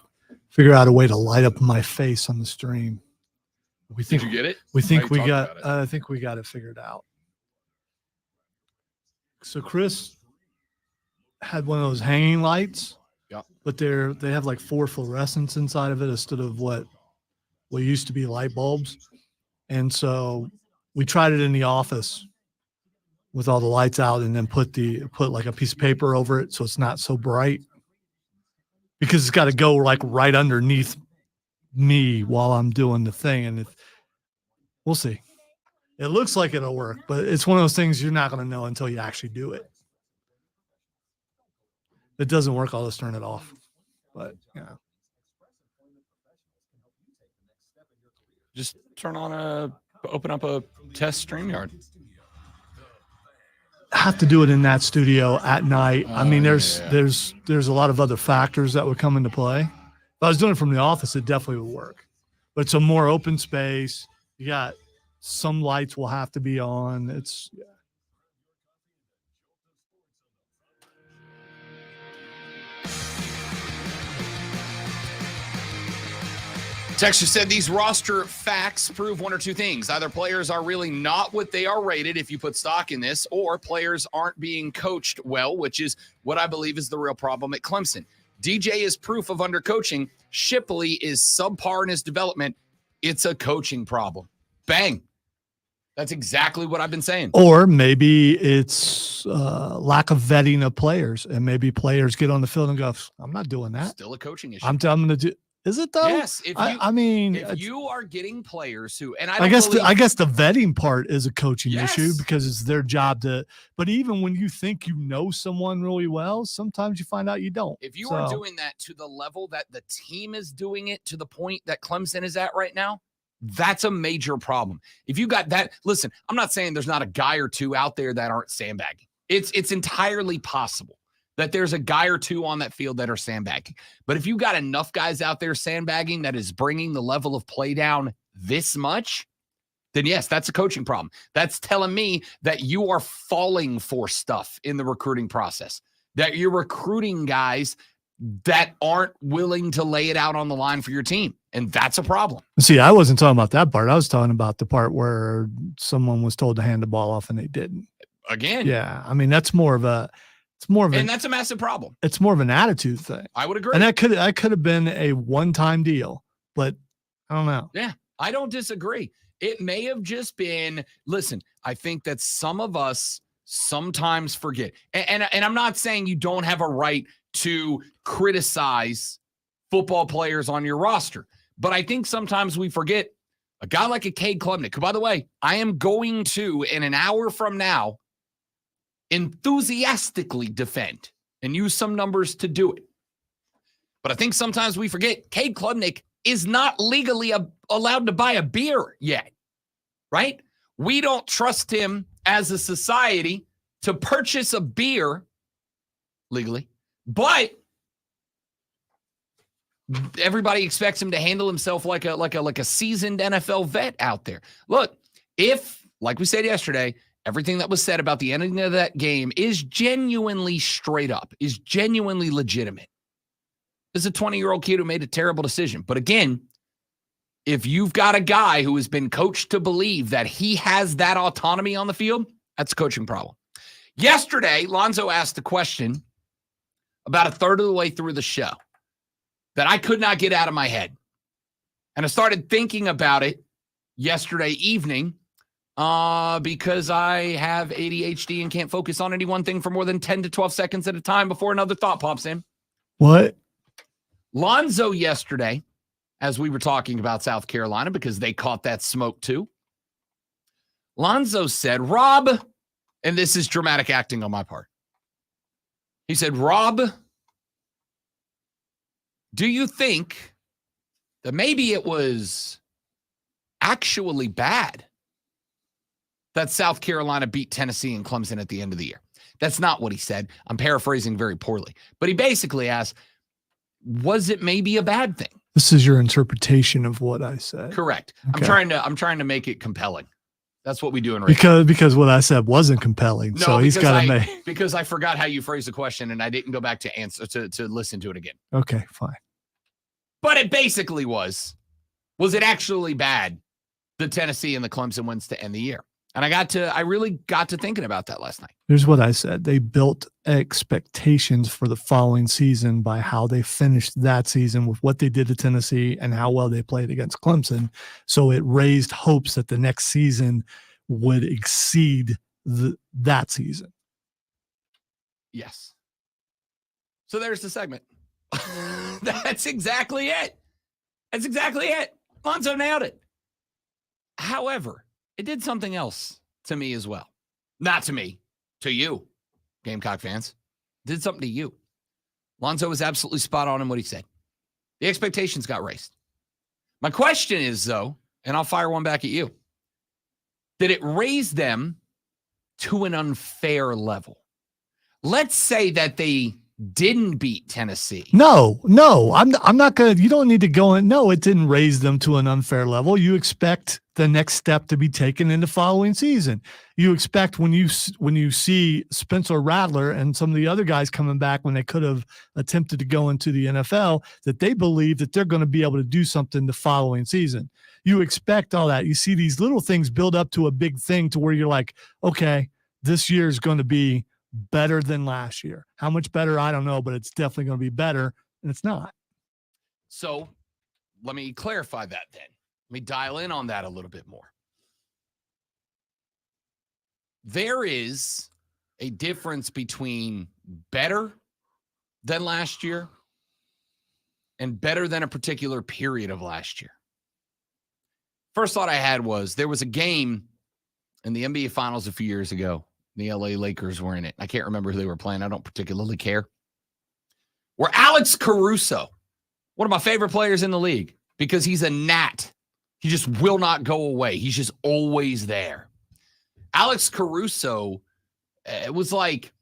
figure out a way to light up my face on the stream. We think Did you get it? we think Now we you got talked about I think we got it figured out. So Chris had one of those hanging lights. Yeah. But they have like 4 fluorescents inside of it instead of what used to be light bulbs. And so we tried it in the office with all the lights out, and then put like a piece of paper over it so it's not so bright, because it's got to go like right underneath me while I'm doing the thing. And we'll see. It looks like it'll work, but it's one of those things you're not going to know until you actually do it. If it doesn't work, I'll just turn it off. But yeah. Just open up a test StreamYard. Have to do it in that studio at night. I mean, there's a lot of other factors that would come into play. If I was doing it from the office, it definitely would work. But it's a more open space. You got some lights will have to be on. Texture said these roster facts prove one or two things. Either players are really not what they are rated if you put stock in this, or players aren't being coached well, which is what I believe is the real problem at Clemson. DJ is proof of undercoaching. Shipley is subpar in his development. It's a coaching problem. Bang. That's exactly what I've been saying. Or maybe it's lack of vetting of players, and maybe players get on the field and go, I'm not doing that. Still a coaching issue. I'm going to do. Is it though? Yes. If you are getting players who, and I guess the vetting part is a coaching Yes. issue, because it's their job to. But even when you think you know someone really well, sometimes you find out you don't. If you are doing that to the level that the team is doing it, to the point that Clemson is at right now, that's a major problem. If you got that, listen, I'm not saying there's not a guy or two out there that aren't sandbagging. It's entirely possible that there's a guy or two on that field that are sandbagging. But if you got enough guys out there sandbagging that is bringing the level of play down this much, then yes, that's a coaching problem. That's telling me that you are falling for stuff in the recruiting process, that you're recruiting guys that aren't willing to lay it out on the line for your team. And that's a problem. See, I wasn't talking about that part. I was talking about the part where someone was told to hand the ball off and they didn't. Again. Yeah. I mean, that's and that's a massive problem. It's more of an attitude thing. I would agree. And that could have been a one-time deal, but I don't know. Yeah, I don't disagree. It may have just been, listen, I think that some of us sometimes forget. And I'm not saying you don't have a right to criticize football players on your roster, but I think sometimes we forget a guy like a Cade Klubnik, who, by the way, I am going to, in an hour from now, enthusiastically defend and use some numbers to do it. But I think sometimes we forget Cade Klubnik is not legally allowed to buy a beer yet, right? We don't trust him as a society to purchase a beer legally, but everybody expects him to handle himself like a seasoned NFL vet out there. Look, if, like we said yesterday, everything that was said about the ending of that game is genuinely straight up, is genuinely legitimate. This is a 20-year-old kid who made a terrible decision. But again, if you've got a guy who has been coached to believe that he has that autonomy on the field, that's a coaching problem. Yesterday, Lonzo asked a question about a third of the way through the show that I could not get out of my head. And I started thinking about it yesterday evening because I have ADHD and can't focus on any one thing for more than 10 to 12 seconds at a time before another thought pops in. What? Lonzo yesterday, as we were talking about South Carolina, because they caught that smoke too, Lonzo said, Rob, and this is dramatic acting on my part. He said, Rob, do you think that maybe it was actually bad that South Carolina beat Tennessee and Clemson at the end of the year? That's not what he said. I'm paraphrasing very poorly. But he basically asked, was it maybe a bad thing? This is your interpretation of what I said. Correct. Okay. I'm trying to make it compelling. That's what we do in radio. Because what I said wasn't compelling. No, so he's got to make. Because I forgot how you phrased the question and I didn't go back to answer to listen to it again. Okay, fine. But it basically was it actually bad, the Tennessee and the Clemson wins to end the year? And I really got to thinking about that last night. Here's what I said. They built expectations for the following season by how they finished that season with what they did to Tennessee and how well they played against Clemson. So it raised hopes that the next season would exceed that season. Yes. So there's the segment. That's exactly it. That's exactly it. Lonzo nailed it. However, it did something else to me as well. Not to me, to you, Gamecock fans. It did something to you. Lonzo was absolutely spot on in what he said. The expectations got raised. My question is, though, and I'll fire one back at you, did it raise them to an unfair level? Let's say that they didn't beat Tennessee. No, I'm not going to, you don't need to go in. No, it didn't raise them to an unfair level. You expect the next step to be taken in the following season. You expect when you see Spencer Rattler and some of the other guys coming back when they could have attempted to go into the NFL, that they believe that they're going to be able to do something the following season. You expect all that. You see these little things build up to a big thing to where you're like, okay, this year is going to be better than last year. How much better? I don't know, but it's definitely going to be better, and it's not. So let me clarify that then. Let me dial in on that a little bit more. There is a difference between better than last year and better than a particular period of last year. First thought I had was there was a game in the NBA Finals a few years ago. The LA Lakers were in it. I can't remember who they were playing. I don't particularly care. Where Alex Caruso, one of my favorite players in the league, because he's a gnat. He just will not go away. He's just always there. Alex Caruso, it was like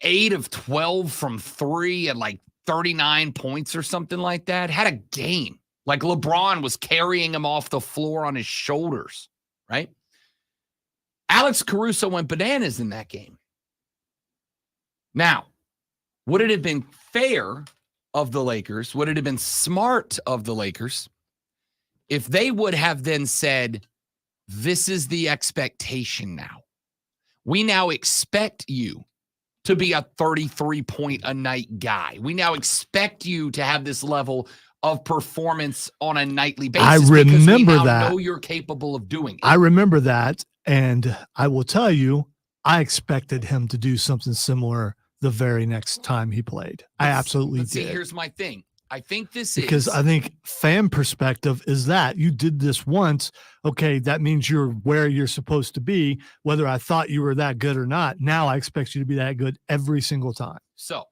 8 of 12 from 3 and like 39 points or something like that. Had a game. Like LeBron was carrying him off the floor on his shoulders, right? Alex Caruso went bananas in that game. Now, would it have been fair of the Lakers? Would it have been smart of the Lakers if they would have then said, this is the expectation now. We now expect you to be a 33-point-a-night guy. We now expect you to have this level of performance on a nightly basis. I remember because we now that. know you're capable of doing it. I remember that. And I will tell you, I expected him to do something similar the very next time he played. I absolutely did. See, here's my thing. I think because I think fan perspective is that you did this once. Okay, that means you're where you're supposed to be, whether I thought you were that good or not. Now I expect you to be that good every single time. So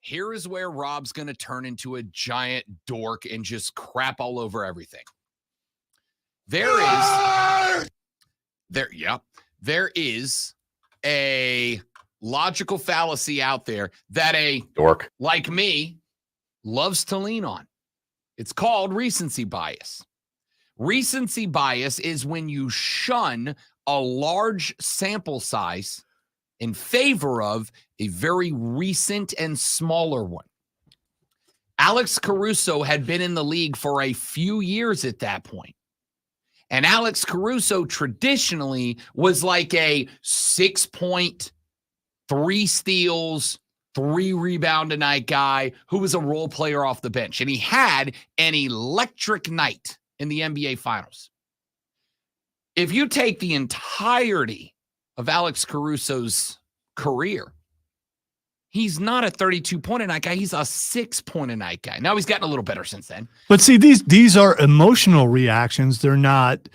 here is where Rob's going to turn into a giant dork and just crap all over everything. There is a logical fallacy out there that a dork like me loves to lean on. It's called recency bias. Recency bias is when you shun a large sample size in favor of a very recent and smaller one. Alex Caruso had been in the league for a few years at that point. And Alex Caruso traditionally was like a 6-point, 3 steals, 3 rebound a night guy who was a role player off the bench. And he had an electric night in the NBA Finals. If you take the entirety of Alex Caruso's career, he's not a 32-point-a-night guy. He's a 6-point-a-night guy. Now he's gotten a little better since then. But see, these are emotional reactions. They're not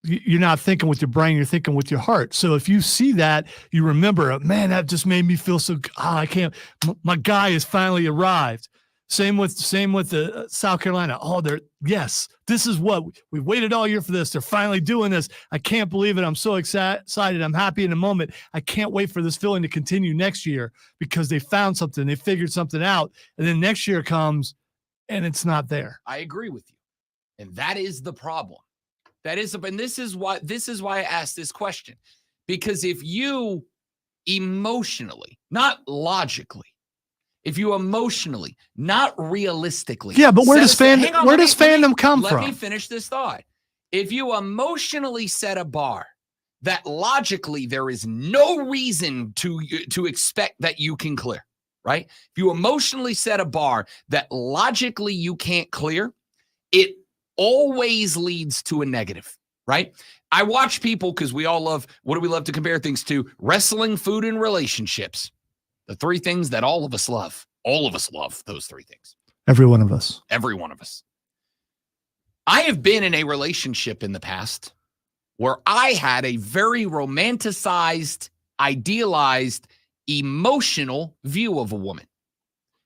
you're not thinking with your brain, you're thinking with your heart. So if you see that, you remember, man, that just made me feel so I can't, my guy has finally arrived. Same with the South Carolina. Yes, this is what we waited all year for this. They're finally doing this. I can't believe it. I'm so excited. I'm happy in the moment. I can't wait for this feeling to continue next year because they found something. They figured something out. And then next year comes and it's not there. I agree with you. And that is the problem. And this is why I asked this question. Because if you emotionally, not logically, if you emotionally, not realistically. Yeah, but where does fandom come from? Let me finish this thought. If you emotionally set a bar that logically there is no reason to expect that you can clear, right? If you emotionally set a bar that logically you can't clear, it always leads to a negative, right? I watch people because we all love, what do we love to compare things to? Wrestling, food, and relationships. The three things that all of us love. All of us love those three things. Every one of us. Every one of us. I have been in a relationship in the past where I had a very romanticized, idealized, emotional view of a woman.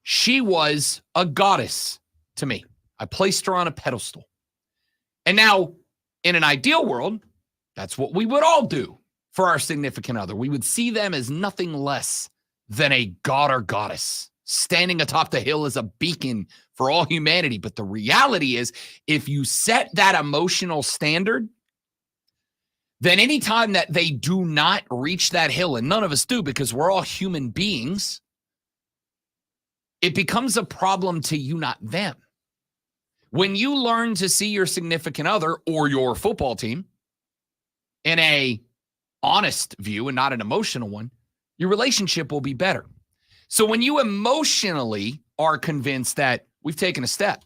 She was a goddess to me. I placed her on a pedestal. And now, in an ideal world, that's what we would all do for our significant other. We would see them as nothing less than a god or goddess standing atop the hill as a beacon for all humanity. But the reality is, if you set that emotional standard, then anytime that they do not reach that hill, and none of us do because we're all human beings, it becomes a problem to you, not them. When you learn to see your significant other or your football team in a honest view and not an emotional one, your relationship will be better. So when you emotionally are convinced that we've taken a step,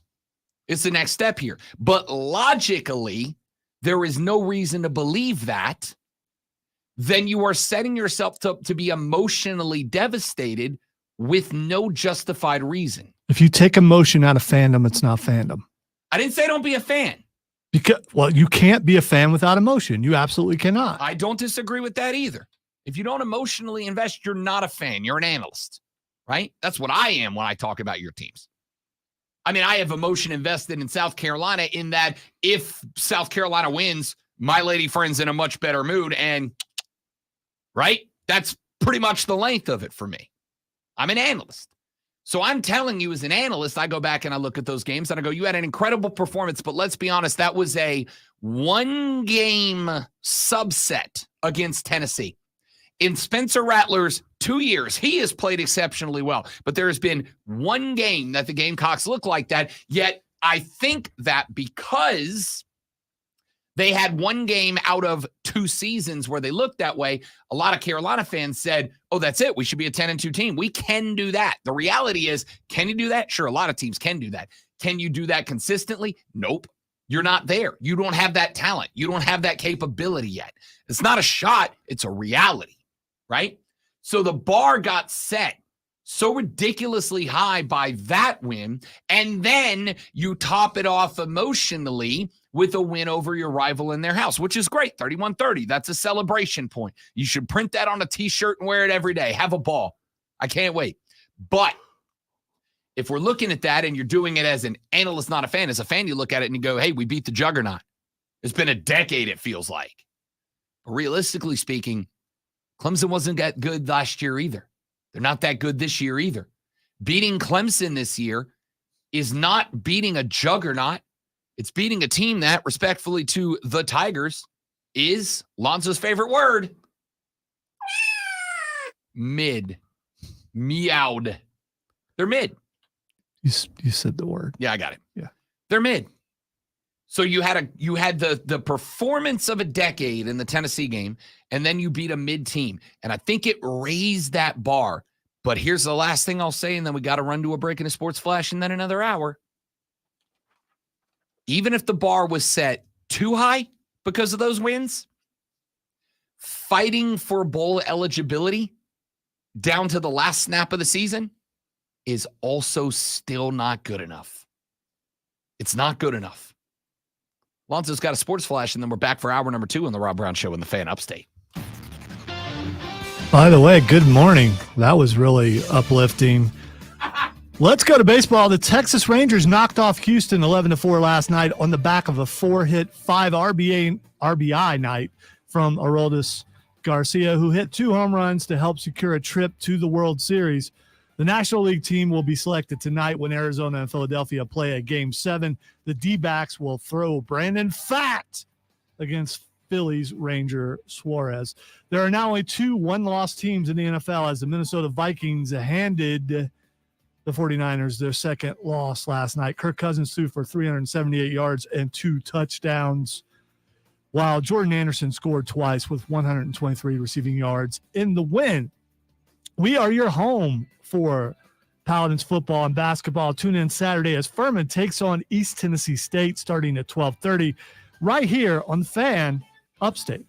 it's the next step here, but logically, there is no reason to believe that, then you are setting yourself up to be emotionally devastated with no justified reason. If you take emotion out of fandom, it's not fandom. I didn't say don't be a fan. Because, well, you can't be a fan without emotion. You absolutely cannot. I don't disagree with that either. If you don't emotionally invest, you're not a fan. You're an analyst, right? That's what I am when I talk about your teams. I mean, I have emotion invested in South Carolina in that if South Carolina wins, my lady friend's in a much better mood. And, right? That's pretty much the length of it for me. I'm an analyst. So I'm telling you as an analyst, I go back and I look at those games and I go, you had an incredible performance, but let's be honest, that was a one-game subset against Tennessee. In Spencer Rattler's 2 years, he has played exceptionally well, but there has been one game that the Gamecocks look like that, yet I think that because they had one game out of 2 seasons where they looked that way, a lot of Carolina fans said, oh, that's it. We should be a 10-2 team. We can do that. The reality is, can you do that? Sure, a lot of teams can do that. Can you do that consistently? Nope. You're not there. You don't have that talent. You don't have that capability yet. It's not a shot. It's a reality, right? So the bar got set so ridiculously high by that win, and then you top it off emotionally with a win over your rival in their house, which is great, 31-30. That's a celebration point. You should print that on a T-shirt and wear it every day. Have a ball. I can't wait. But if we're looking at that and you're doing it as an analyst, not a fan, as a fan, you look at it and you go, hey, we beat the juggernaut. It's been a decade, it feels like. But realistically speaking, Clemson wasn't that good last year either. They're not that good this year either. Beating Clemson this year is not beating a juggernaut. It's beating a team that, respectfully to the Tigers, is Lonzo's favorite word. Mid. Meowed. They're mid. You said the word. Yeah, I got it. Yeah. They're mid. So you had the performance of a decade in the Tennessee game, and then you beat a mid team. And I think it raised that bar. But here's the last thing I'll say, and then we got to run to a break in a sports flash and then another hour. Even if the bar was set too high because of those wins, fighting for bowl eligibility down to the last snap of the season is also still not good enough. It's not good enough. Lonzo's got a sports flash, and then we're back for hour number 2 on the Rob Brown Show in the Fan Upstate. By the way, good morning. That was really uplifting. Let's go to baseball. The Texas Rangers knocked off Houston 11-4 last night on the back of a 4-hit, 5 RBI night from Aroldis Garcia, who hit 2 home runs to help secure a trip to the World Series. The National League team will be selected tonight when Arizona and Philadelphia play a Game 7. The D-backs will throw Brandon Pfaadt against Phillies Ranger Suarez. There are now only 2 one-loss teams in the NFL as the Minnesota Vikings handed the 49ers their second loss last night. Kirk Cousins threw for 378 yards and 2 touchdowns. while Jordan Anderson scored twice with 123 receiving yards in the win. We are your home for Paladins football and basketball. Tune in Saturday as Furman takes on East Tennessee State starting at 12:30 right here on the Fan Upstate.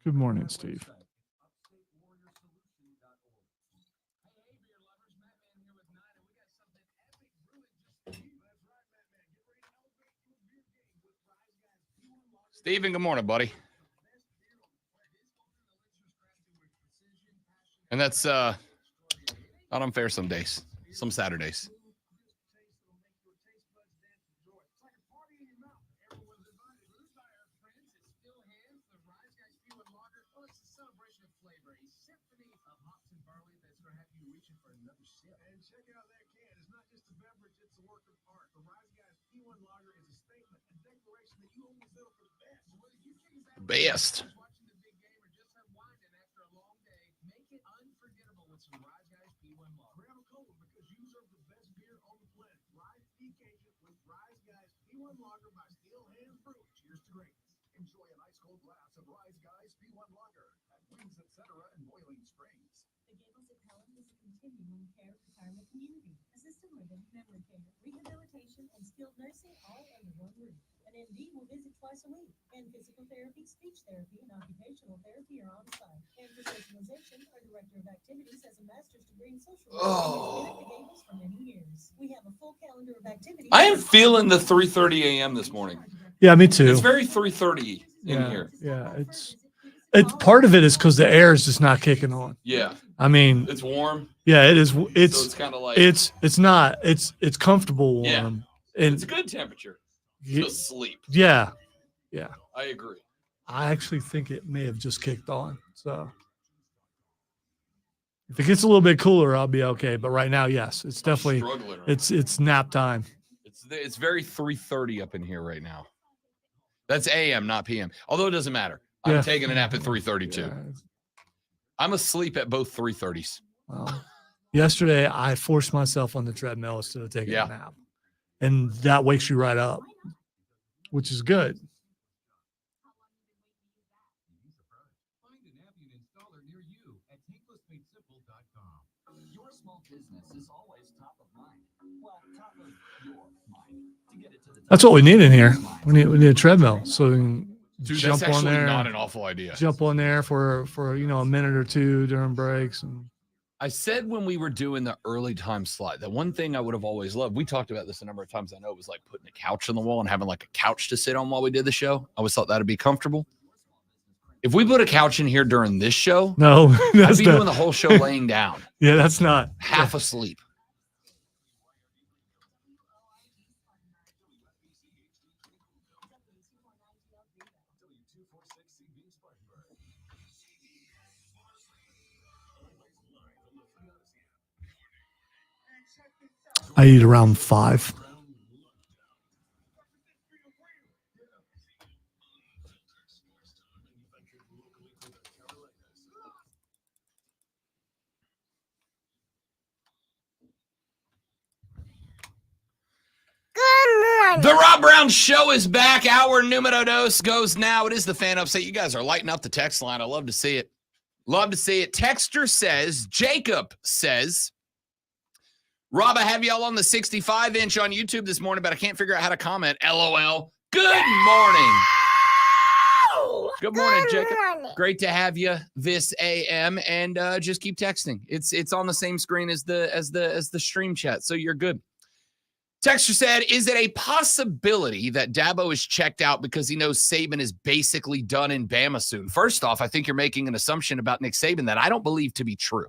Good morning, Steve. Steven, good morning, buddy. And that's not unfair some days, some Saturdays. And check out that can. It's not just a beverage, it's a work of art. The Rise Guys P1 Lager is a statement, a declaration that you only settle for the best. Best. Watching the big game or just unwinding after a long day, make it unforgettable with some Rise Guys P1 Lager. Grab a cold because you serve the best beer on the planet. Rise the occasion with Rise Guys P1 Lager by Steel Hand Brewing. Cheers to greatness. Enjoy an ice cold glass of Rise Guys P1 Lager at Wings, etc. in Boiling Springs. The Gables at Pelham is a continuum care retirement community, assisted living, memory care, rehabilitation, and skilled nursing all under one roof. An MD will visit twice a week, and physical therapy, speech therapy, and occupational therapy are on site. And for socialization, our director of activities has a master's degree in social work and has been at the Gables for many years. We have a full calendar of activities. I am feeling the 3:30 a.m. this morning. Yeah, me too. It's very 3:30 in here. Yeah, it's part of it is because the air is just not kicking on. Yeah, I mean, it's warm. yeah, it is. So It's it's kind of like it's not. It's comfortable warm. Yeah. And it's a good temperature. Ye- To sleep. yeah, I agree. I actually think it may have just kicked on. So if it gets a little bit cooler, I'll be okay. But right now, yes, it's definitely Struggling. Right it's nap time. It's very 3:30 up in here right now. That's AM, not PM. Although it doesn't matter. I'm Yeah. taking a nap at 3:32. Yeah. I'm asleep at both 3:30s. Well, yesterday I forced myself on the treadmill instead of taking Yeah. a nap, and that wakes you right up, which is good. Find an Appian installer near you at tanklessmadesimple.com. Your small business is always top of mind. Well, top of your mind. To get it to the top That's what we need in here. We need a treadmill so we can Dude, jump that's on actually there. not an awful idea. Jump on there for a minute or two during breaks. And I said when we were doing the early time slot that one thing I would have always loved, we talked about this a number of times. I know it was like putting a couch on the wall and having like a couch to sit on while we did the show. I always thought that'd be comfortable. If we put a couch in here during this show, no, I'd that's be not, doing the whole show laying down, yeah, that's not. half asleep. I eat around 5. Good morning. The Rob Brown Show is back. Our numero dos goes now. It is the Fan Upstate. You guys are lighting up the text line. I love to see it. Love to see it. Texter says, Jacob says, Rob, I have y'all on the 65-inch on YouTube this morning, but I can't figure out how to comment. LOL. Good morning. Good morning, Good Jacob. morning. Great to have you this AM, and just keep texting. It's on the same screen as the stream chat, so you're good. Texter said, is it a possibility that Dabo is checked out because he knows Saban is basically done in Bama soon? First off, I think you're making an assumption about Nick Saban that I don't believe to be true.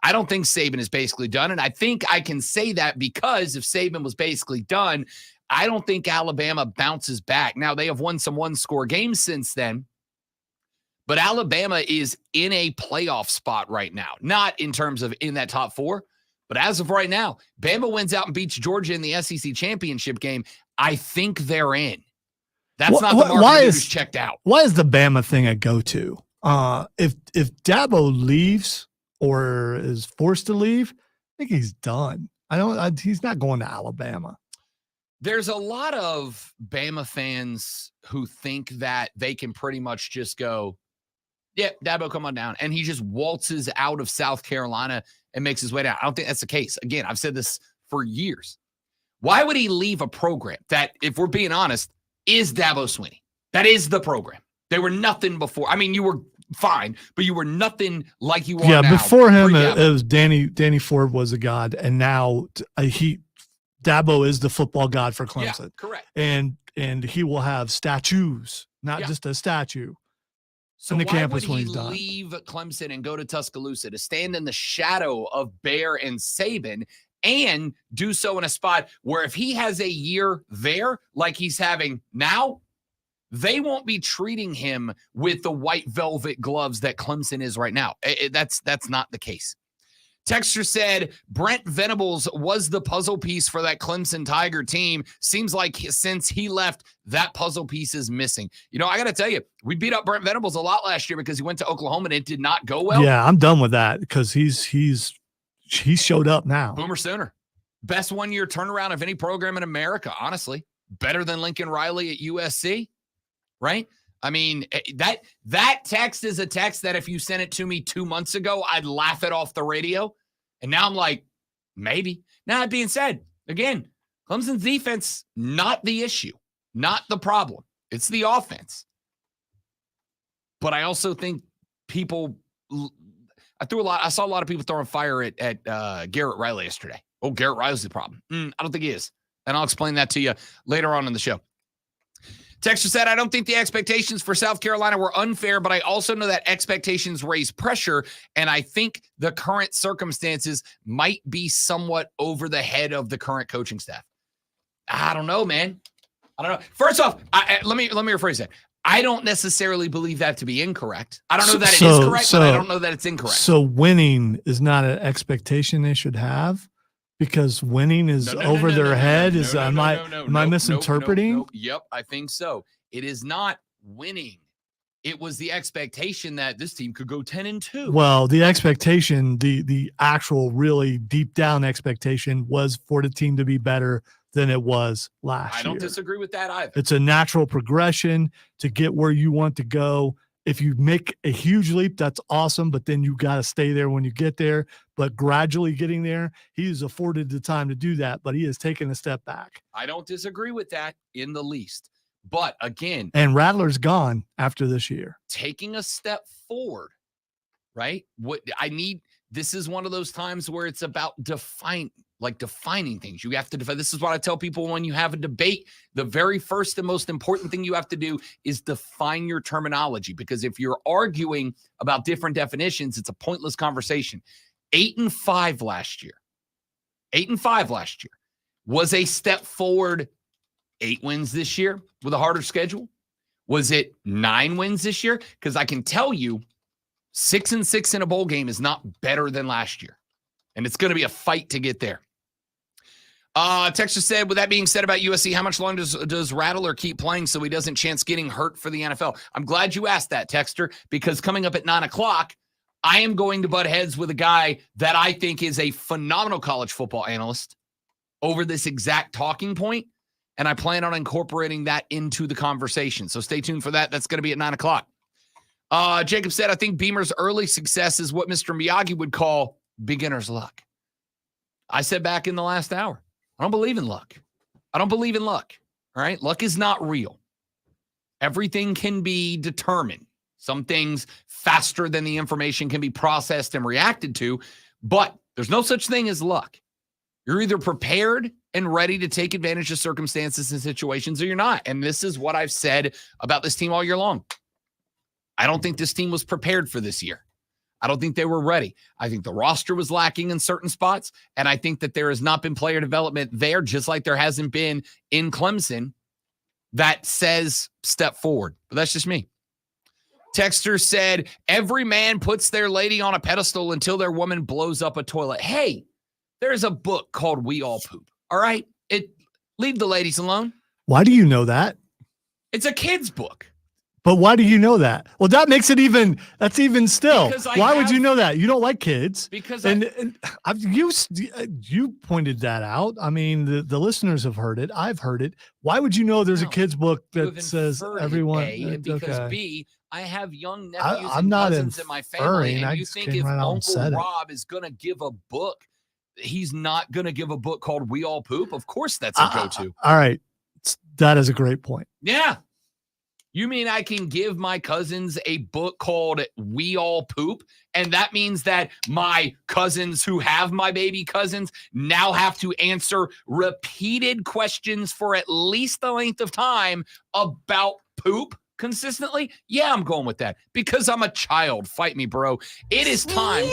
I don't think Saban is basically done, and I think I can say that because if Saban was basically done, I don't think Alabama bounces back. Now, they have won some one-score games since then, but Alabama is in a playoff spot right now, not in terms of in that top four. But as of right now, Bama wins out and beats Georgia in the SEC championship game. I think they're in. That's not the market who's checked out. Why is the Bama thing a go-to? If Dabo leaves or is forced to leave, I think he's done. He's not going to Alabama. There's a lot of Bama fans who think that they can pretty much just go, yeah, Dabo, come on down. And he just waltzes out of South Carolina and makes his way down. I don't think that's the case. Again, I've said this for years. Why would he leave a program that, if we're being honest, is Dabo Swinney? That is the program. They were nothing before. I mean, you were fine, but you were nothing like you are now. Yeah, before him, it was Danny Ford was a god, and now Dabo is the football god for Clemson. Yeah, correct. And he will have statues, not just a statue. So the why campus would when he he's done. leave Clemson and go to Tuscaloosa to stand in the shadow of Bear and Saban and do so in a spot where if he has a year there like he's having now, they won't be treating him with the white velvet gloves that Clemson is right now. That's not the case. Texter said Brent Venables was the puzzle piece for that Clemson Tiger team. Seems like since he left, that puzzle piece is missing. You know, I got to tell you, we beat up Brent Venables a lot last year because he went to Oklahoma and it did not go well. Yeah, I'm done with that because he's showed up now. Boomer Sooner. Best one-year turnaround of any program in America, honestly. Better than Lincoln Riley at USC, right? I mean, that text is a text that if you sent it to me 2 months ago, I'd laugh it off the radio. And now I'm like, maybe. Now, that being said, again, Clemson's defense, not the issue, not the problem. It's the offense. But I also think I saw a lot of people throwing fire at Garrett Riley yesterday. Oh, Garrett Riley's the problem. I don't think he is. And I'll explain that to you later on in the show. Texter said, I don't think the expectations for South Carolina were unfair, but I also know that expectations raise pressure, and I think the current circumstances might be somewhat over the head of the current coaching staff. I don't know, man. I don't know. First off, let me rephrase that. I don't necessarily believe that to be incorrect. I don't know that it is correct, but I don't know that it's incorrect. So winning is not an expectation they should have? Because winning is over their head? Am I misinterpreting? No. Yep, I think so. It is not winning. It was the expectation that this team could go 10-2. Well, the expectation, the actual really deep down expectation was for the team to be better than it was last year. I don't disagree with that either. It's a natural progression to get where you want to go. If you make a huge leap, that's awesome, but then you got to stay there when you get there. But gradually getting there, he is afforded the time to do that, but he has taken a step back. I don't disagree with that in the least. But again, and Rattler's gone after this year. Taking a step forward, right? This is one of those times where it's about defining things. You have to define. This is what I tell people when you have a debate. The very first and most important thing you have to do is define your terminology, because if you're arguing about different definitions, it's a pointless conversation. 8-5 last year. 8-5 last year was a step forward. 8 wins this year with a harder schedule. Was it 9 wins this year? Because I can tell you 6-6 in a bowl game is not better than last year. And it's going to be a fight to get there. Texas said, with that being said about USC, how much longer does Rattler keep playing so he doesn't chance getting hurt for the NFL? I'm glad you asked that, Texter, because coming up at 9 o'clock, I am going to butt heads with a guy that I think is a phenomenal college football analyst over this exact talking point, and I plan on incorporating that into the conversation. So stay tuned for that. That's going to be at 9 o'clock. Jacob said, I think Beamer's early success is what Mr. Miyagi would call beginner's luck. I said back in the last hour, I don't believe in luck. I don't believe in luck. All right. Luck is not real. Everything can be determined. Some things faster than the information can be processed and reacted to, but there's no such thing as luck. You're either prepared and ready to take advantage of circumstances and situations, or you're not. And this is what I've said about this team all year long. I don't think this team was prepared for this year. I don't think they were ready. I think the roster was lacking in certain spots, and I think that there has not been player development there, just like there hasn't been in Clemson, that says step forward. But that's just me. Texter said, every man puts their lady on a pedestal until their woman blows up a toilet. Hey, there's a book called We All Poop. All right? Leave the ladies alone. Why do you know that? It's a kid's book. But why do you know that? Well, that makes it that's even still. Because Why would you know that? You don't like kids. Because you pointed that out. I mean, the listeners have heard it. I've heard it. Why would you know there's a kid's book that says everyone? A, because okay. B, I have young nephews I'm and not cousins in my family, and I you just think came if right out and Uncle said it. Rob is going to give a book, he's not going to give a book called We All Poop? Of course that's a go-to. All right. That is a great point. Yeah. You mean I can give my cousins a book called We All Poop? And that means that my cousins who have my baby cousins now have to answer repeated questions for at least the length of time about poop consistently? Yeah, I'm going with that because I'm a child. Fight me, bro. It is time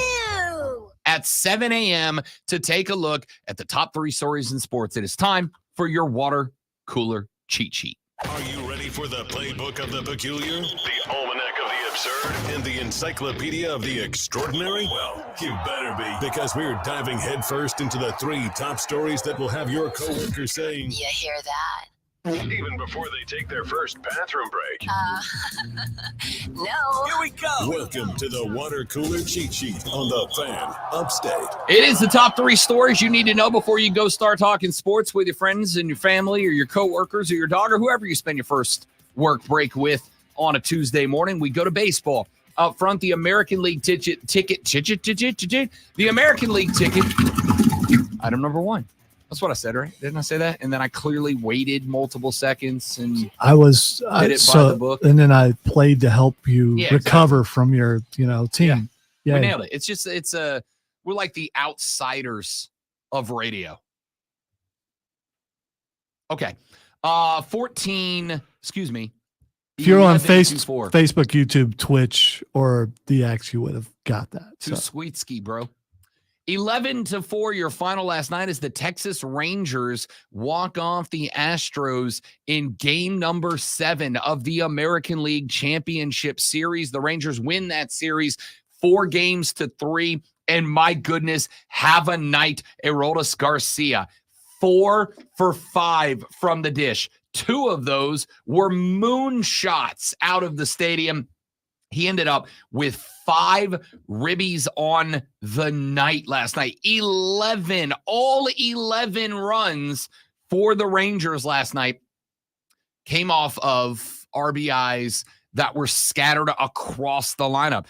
at 7 a.m. to take a look at the top 3 stories in sports. It is time for your water cooler cheat sheet. Are you ready for the playbook of the peculiar, the almanac of the absurd, and the encyclopedia of the extraordinary? Well, you better be, because we're diving headfirst into the 3 top stories that will have your coworkers saying, "You hear that?" even before they take their first bathroom break. No. Here we go. Welcome to the water cooler cheat sheet on the Fan Upstate. It is the top 3 stories you need to know before you go start talking sports with your friends and your family or your coworkers or your dog or whoever you spend your first work break with on a Tuesday morning. We go to baseball. Up front, the American League ticket. The American League ticket. Item number 1. That's what I said, right? Didn't I say that? And then I clearly waited multiple seconds and did it by the book. And then I played to help you recover from your, team. Yeah. We nailed it. We're like the outsiders of radio. Okay. 14, excuse me. If you're on Facebook, YouTube, Twitch, or the X, you would have got that. Too sweet ski, bro. 11-4, your final last night as the Texas Rangers walk off the Astros in game number 7 of the American League Championship Series. The Rangers win that series 4-3. And my goodness, have a night, Aroldis Garcia. 4 for 5 from the dish. 2 of those were moonshots out of the stadium. He ended up with 5 ribbies on the night last night. 11 runs for the Rangers last night came off of RBIs that were scattered across the lineup.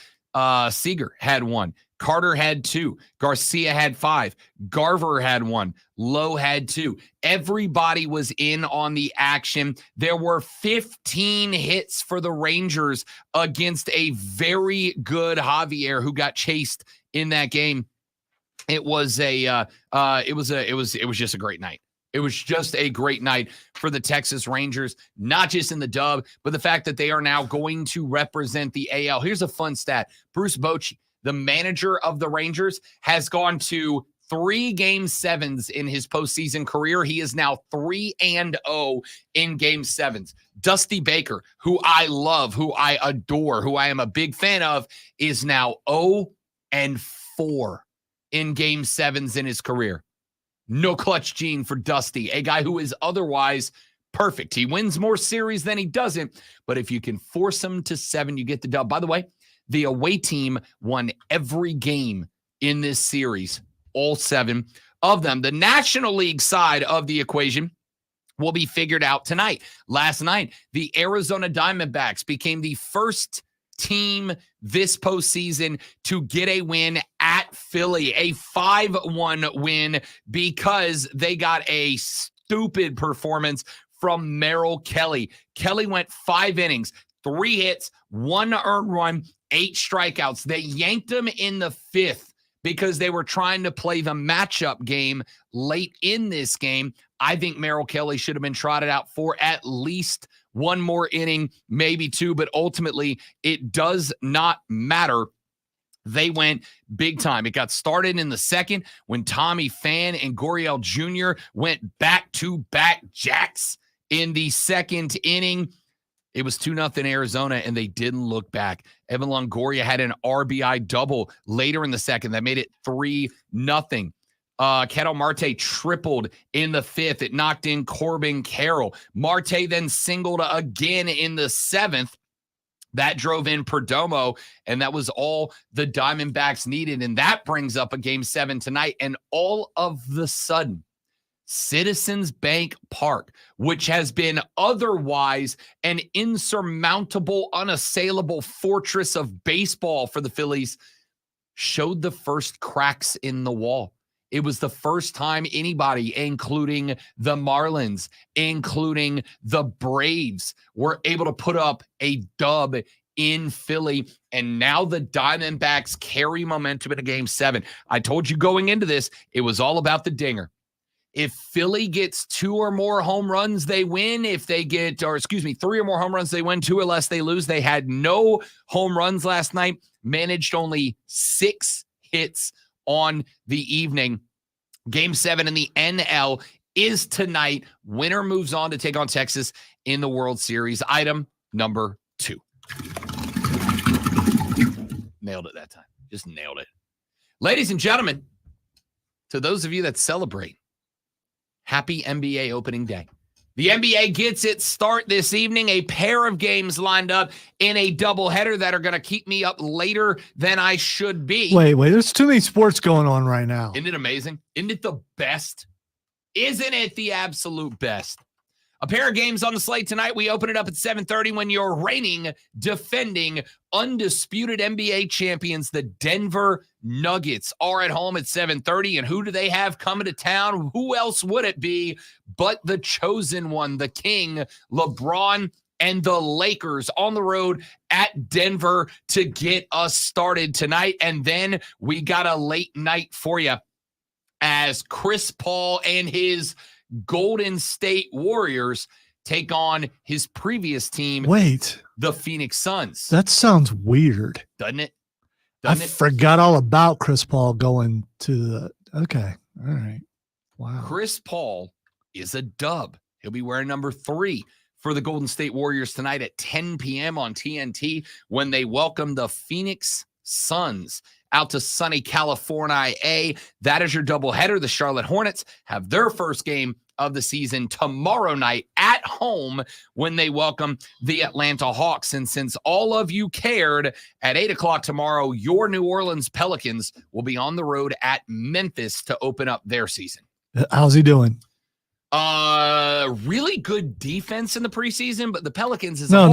Seager had 1. Carter had 2. Garcia had 5. Garver had 1. Lowe had 2. Everybody was in on the action. There were 15 hits for the Rangers against a very good Javier who got chased in that game. It was just a great night. It was just a great night for the Texas Rangers, not just in the dub, but the fact that they are now going to represent the AL. Here's a fun stat. Bruce Bochy, the manager of the Rangers, has gone to 3 Game 7s in his postseason career. He is now 3-0 in Game 7s. Dusty Baker, who I love, who I adore, who I am a big fan of, is now 0-4 in Game 7s in his career. No clutch gene for Dusty, a guy who is otherwise perfect. He wins more series than he doesn't, but if you can force him to 7, you get the dub. By the way, the away team won every game in this series, all 7 of them. The National League side of the equation will be figured out tonight. Last night, the Arizona Diamondbacks became the first team this postseason to get a win at Philly, a 5-1 win because they got a stupid performance from Merrill Kelly. Kelly went 5 innings, 3 hits, 1 earned run, 8 strikeouts. They yanked him in the 5th because they were trying to play the matchup game late in this game. I think Merrill Kelly should have been trotted out for at least 1 more inning, maybe 2, but ultimately it does not matter. They went big time. It got started in the 2nd when Tommy Pham and Gurriel Jr. went back-to-back jacks in the 2nd inning. It was 2-0 Arizona, and they didn't look back. Evan Longoria had an RBI double later in the 2nd that made it 3-0. Ketel Marte tripled in the 5th. It knocked in Corbin Carroll. Marte then singled again in the 7th. That drove in Perdomo, and that was all the Diamondbacks needed. And that brings up a Game 7 tonight. And all of the sudden, Citizens Bank Park, which has been otherwise an insurmountable, unassailable fortress of baseball for the Phillies, showed the first cracks in the wall. It was the first time anybody, including the Marlins, including the Braves, were able to put up a dub in Philly. And now the Diamondbacks carry momentum in a Game 7. I told you going into this, it was all about the dinger. If Philly gets 2 or more home runs, they win. If they get, 3 or more home runs, they win. 2 or less, they lose. They had no home runs last night, managed only 6 hits on the evening. Game 7 in the NL is tonight. Winner moves on to take on Texas in the World Series. Item number 2. Nailed it that time. Just nailed it. Ladies and gentlemen, to those of you that celebrate, happy NBA opening day. The NBA gets its start this evening. A pair of games lined up in a doubleheader that are going to keep me up later than I should be. Wait. There's too many sports going on right now. Isn't it amazing? Isn't it the best? Isn't it the absolute best? A pair of games on the slate tonight. We open it up at 7:30 when your reigning, defending, undisputed NBA champions, the Denver Nuggets, are at home at 7:30. And who do they have coming to town? Who else would it be but the chosen one, the king, LeBron, and the Lakers on the road at Denver to get us started tonight. And then we got a late night for you as Chris Paul and his Golden State Warriors take on his previous team. Wait, the Phoenix Suns. that sounds weird. Doesn't it? I forgot all about Chris Paul going to the. Okay. All right. Wow. Chris Paul is a dub. He'll be wearing number 3 for the Golden State Warriors tonight at 10 p.m. on TNT when they welcome the Phoenix Suns out to sunny California. That is your doubleheader. The Charlotte Hornets have their first game of the season tomorrow night at home when they welcome the Atlanta Hawks. And since all of you cared, at 8 o'clock tomorrow, your New Orleans Pelicans will be on the road at Memphis to open up their season. How's he doing? Really good defense in the preseason, but the Pelicans is no,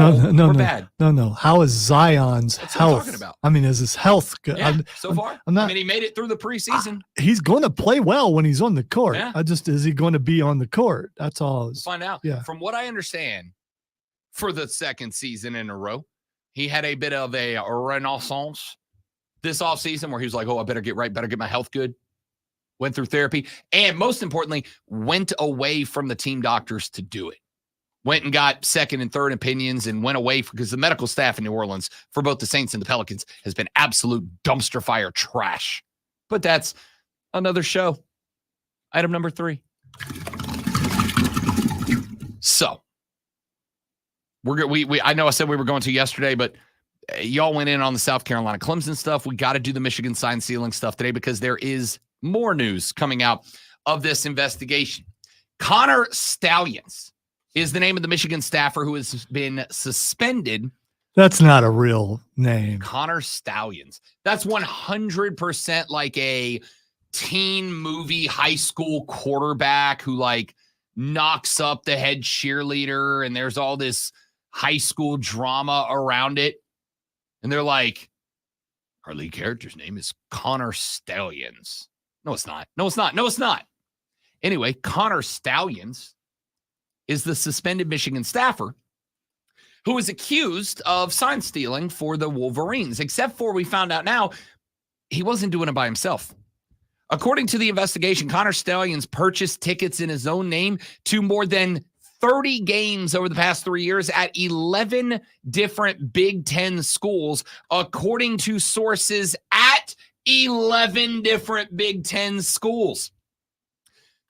bad. No. How is Zion's That's what I'm health? talking about. I mean, is his health good? Yeah, so far. I'm not. I mean, he made it through the preseason. He's going to play well when he's on the court. Yeah. Is he going to be on the court? That's all. Let's find out. Yeah. From what I understand, for the 2nd season in a row, he had a bit of a renaissance this offseason where he was like, oh, I better get right, better get my health good. Went through therapy, and most importantly, went away from the team doctors to do it. Went and got 2nd and 3rd opinions and went away because the medical staff in New Orleans for both the Saints and the Pelicans has been absolute dumpster fire trash. But that's another show. Item number 3. So, I know I said we were going to yesterday, but y'all went in on the South Carolina Clemson stuff. We got to do the Michigan sign sealing stuff today because there is more news coming out of this investigation. Connor Stallions is the name of the Michigan staffer who has been suspended. That's not a real name. Connor Stallions. That's 100% like a teen movie high school quarterback who like knocks up the head cheerleader and there's all this high school drama around it. And they're like, our lead character's name is Connor Stallions. No, it's not. No, it's not. No, it's not. Anyway, Connor Stallions is the suspended Michigan staffer who is accused of sign stealing for the Wolverines, except for we found out now he wasn't doing it by himself. According to the investigation, Connor Stalions purchased tickets in his own name to more than 30 games over the past 3 years at 11 different Big Ten schools, according to sources at 11 different Big Ten schools.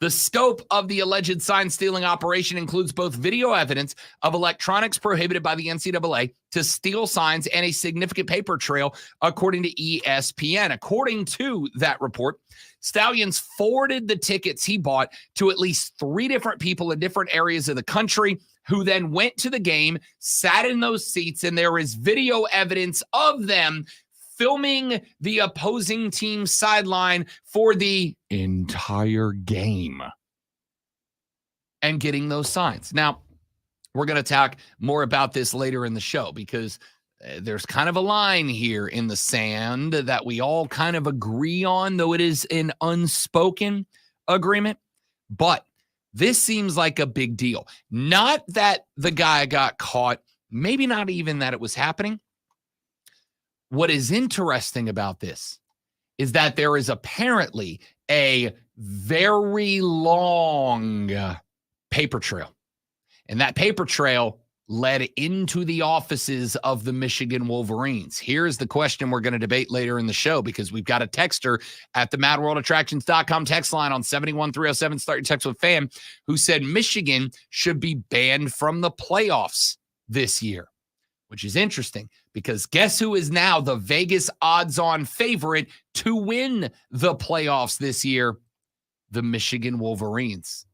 The scope of the alleged sign-stealing operation includes both video evidence of electronics prohibited by the NCAA to steal signs and a significant paper trail, according to ESPN. According to that report, Stalions forwarded the tickets he bought to at least 3 different people in different areas of the country, who then went to the game, sat in those seats, and there is video evidence of them filming the opposing team sideline for the entire game and getting those signs. Now, we're going to talk more about this later in the show because there's kind of a line here in the sand that we all kind of agree on, though it is an unspoken agreement. But this seems like a big deal. Not that the guy got caught, maybe not even that it was happening. What is interesting about this is that there is apparently a very long paper trail. And that paper trail led into the offices of the Michigan Wolverines. Here's the question we're going to debate later in the show, because we've got a texter at the MadWorldAttractions.com text line on 71307, start your text with FAM, who said Michigan should be banned from the playoffs this year, which is interesting because guess who is now the Vegas odds-on favorite to win the playoffs this year? The Michigan Wolverines.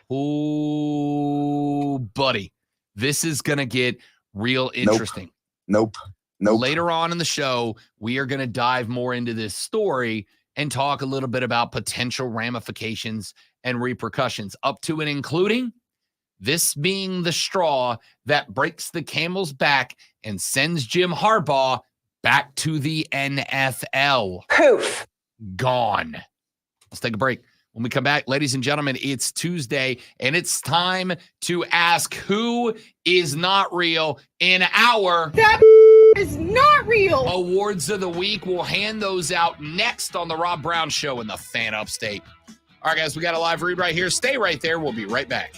Oh, buddy. This is going to get real interesting. Nope. Later on in the show, we are going to dive more into this story and talk a little bit about potential ramifications and repercussions, up to and including this being the straw that breaks the camel's back and sends Jim Harbaugh back to the NFL. Poof. Gone. Let's take a break. When we come back, ladies and gentlemen, it's Tuesday, and it's time to ask who is not real in our That is not real. Awards of the Week. We'll hand those out next on the Rob Brown Show in the Fan Upstate. All right, guys, we got a live read right here. Stay right there. We'll be right back.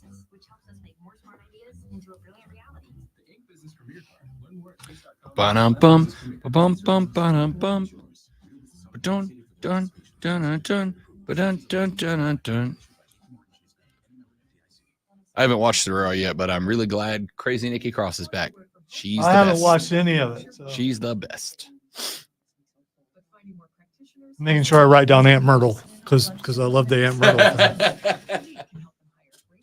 process, which helps us make more smart ideas into a brilliant reality. The Ink Business Premier Card. Learn more at ink.com. Ba-dum-bum, ba-bum-bum, ba-dum-bum. Ba-dun, dun, dun, dun, ba-dun, dun, dun, dun. I haven't watched the Raw yet, but I'm really glad Crazy Nikki Cross is back. She's I the haven't best. watched any of it. So. She's the best. Making sure I write down Aunt Myrtle because I love the Aunt Myrtle thing.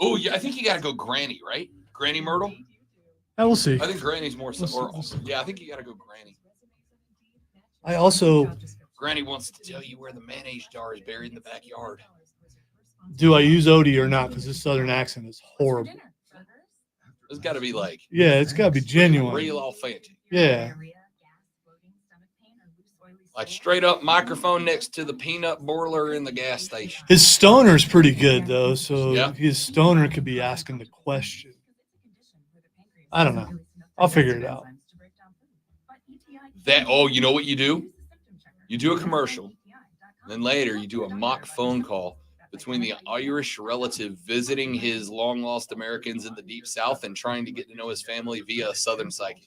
Oh, yeah, I think you got to go Granny, right? Granny Myrtle? I will see. I think Granny's more. We'll see. Yeah, I think you got to go Granny. I also Granny wants to tell you where the mayonnaise jar is buried in the backyard. do I use Odie or not because this Southern accent is horrible. It's got to be like Yeah, it's got to be genuine. real authentic. Yeah. Like straight up microphone next to the peanut boiler in the gas station. His stoner's pretty good though, so Yeah. his stoner could be asking the question. I don't know. I'll figure it out. You know what you do? You do a commercial. Then later you do a mock phone call between the Irish relative visiting his long-lost Americans in the Deep South and trying to get to know his family via a Southern psychic.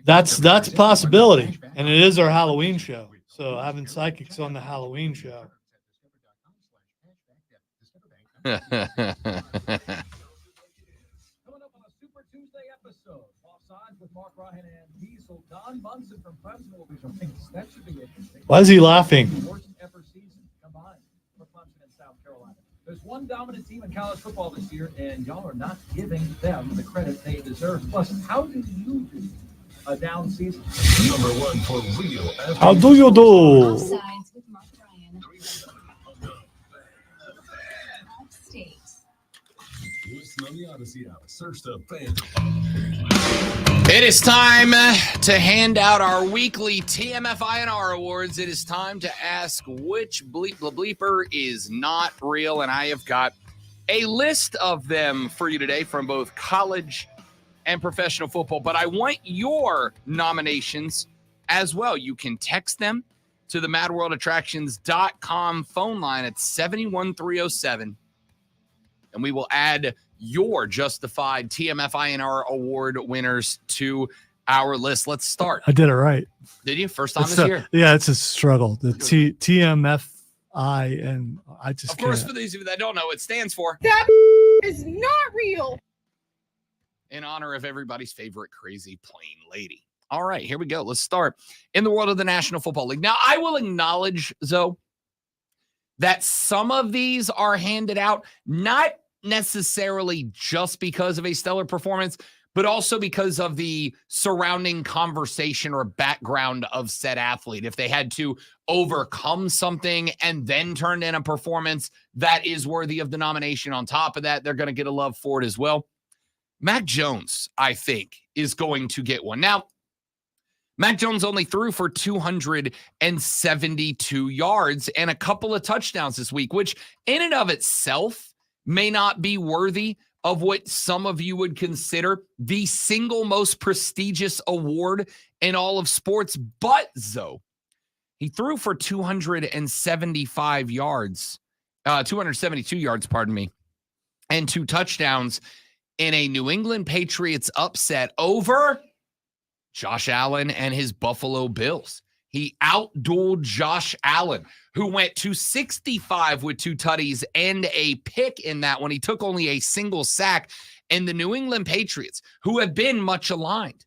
That's a possibility, and it is our Halloween show. So having psychics on the Halloween show. Coming up on a Super Tuesday episode, Offsides with Mark Ryan and Diesel. Don Bunsen from Clemson will be joining us. That should be interesting. Why is he laughing? The worst ever season combined for Clemson and South Carolina. There's one dominant team in college football this year, and y'all are not giving them the credit they deserve. Plus, how do you do a down season? Number one for real. How do you do? Offsides with Mark Ryan. Upstate. Listen on the Odyssey app. Search the fan. It is time to hand out our weekly TMFINR awards. It is time to ask which bleeper is not real, and I have got a list of them for you today from both college and professional football, but I want your nominations as well. You can text them to the madworldattractions.com phone line at 71307, and we will add your justified TMFINR award winners to our list. Let's start. I did it right. Did you? First time It's this a- year? Yeah, it's a struggle. The TMFI, and I just Of course, can't. for these of you that don't know, it stands for That is not real. in honor of everybody's favorite crazy plain lady. All right, here we go. Let's start in the world of the National Football League. Now, I will acknowledge, though, that some of these are handed out not necessarily just because of a stellar performance, but also because of the surrounding conversation or background of said athlete. If they had to overcome something and then turned in a performance that is worthy of the nomination on top of that, they're going to get a love for it as well. Mac Jones, I think, is going to get one. Now, Mac Jones only threw for 272 yards and a couple of touchdowns this week, which in and of itself may not be worthy of what some of you would consider the single most prestigious award in all of sports. But, though, he threw for 275 yards, 272 yards, pardon me, and 2 touchdowns in a New England Patriots upset over Josh Allen and his Buffalo Bills. He outdueled Josh Allen, who went 265 with 2 tutties and a pick in that one. He took only a single sack. And the New England Patriots, who have been much aligned,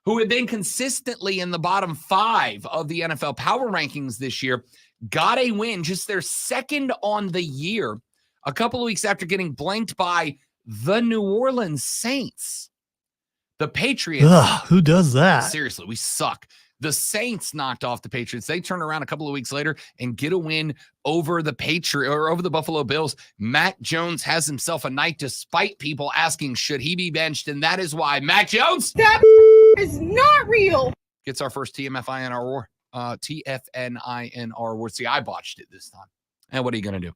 who have been consistently in the bottom 5 of the NFL power rankings this year, got a win, just their second on the year, a couple of weeks after getting blanked by the New Orleans Saints. The Patriots. Ugh, who does that? Seriously, we suck. The Saints knocked off the Patriots. They turn around a couple of weeks later and get a win over the over the Buffalo Bills. Mac Jones has himself a night despite people asking, should he be benched? And that is why Mac Jones That is not real. gets our first TMFINR award. TFNINR award. See, I botched it this time. And what are you going to do?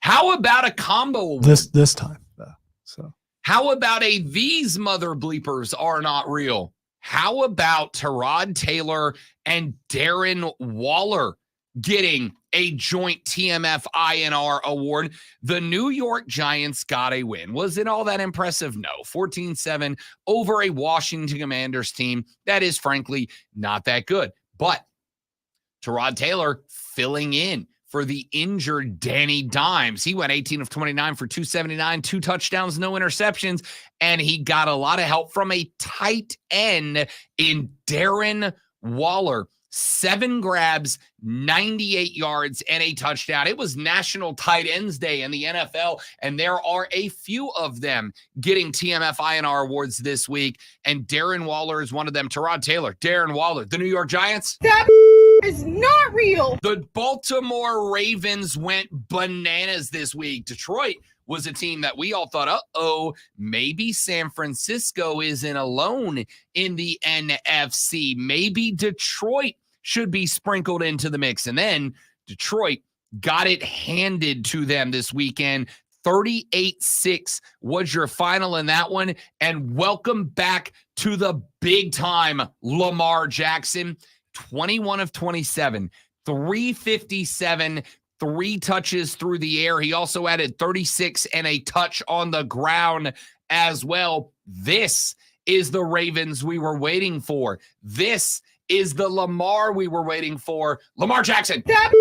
How about a combo award? This time, though. So How about a these mother bleepers are not real? How about Tyrod Taylor and Darren Waller getting a joint TMF INR award. The New York Giants got a win. Was it all that impressive? No. 14-7 over a Washington Commanders team that is frankly not that good. But Tyrod Taylor filling in for the injured Danny Dimes. He went 18 of 29 for 279, 2 touchdowns, no interceptions, and he got a lot of help from a tight end in Darren Waller. 7 grabs, 98 yards, and a touchdown. It was National Tight Ends Day in the NFL, and there are a few of them getting TMF INR awards this week, and Darren Waller is one of them. Tyrod Taylor, Darren Waller, the New York Giants. That is not real. The Baltimore Ravens went bananas this week. Detroit was a team that we all thought, maybe San Francisco isn't alone in the NFC. Maybe Detroit should be sprinkled into the mix. And then Detroit got it handed to them this weekend. 38-6 was your final in that one. And welcome back to the big time, Lamar Jackson. 21 of 27, 357, 3 touches through the air. He also added 36 and a touch on the ground as well. This is the Ravens we were waiting for. This is the Lamar we were waiting for. Lamar Jackson. That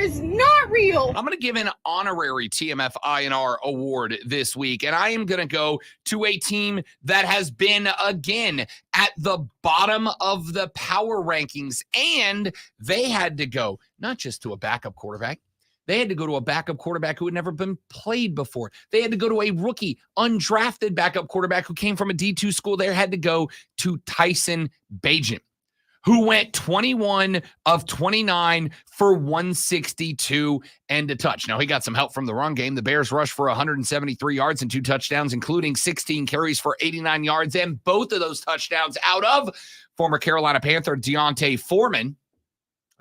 is not real. I'm going to give an honorary TMF INR award this week, and I am going to go to a team that has been, again, at the bottom of the power rankings, and they had to go not just to a backup quarterback. They had to go to a backup quarterback who had never been played before. They had to go to a rookie, undrafted backup quarterback who came from a D2 school. They had to go to Tyson Bagent, who went 21 of 29 for 162 and a touch. Now, he got some help from the run game. The Bears rushed for 173 yards and 2 touchdowns, including 16 carries for 89 yards, and both of those touchdowns out of former Carolina Panther Deontay Foreman,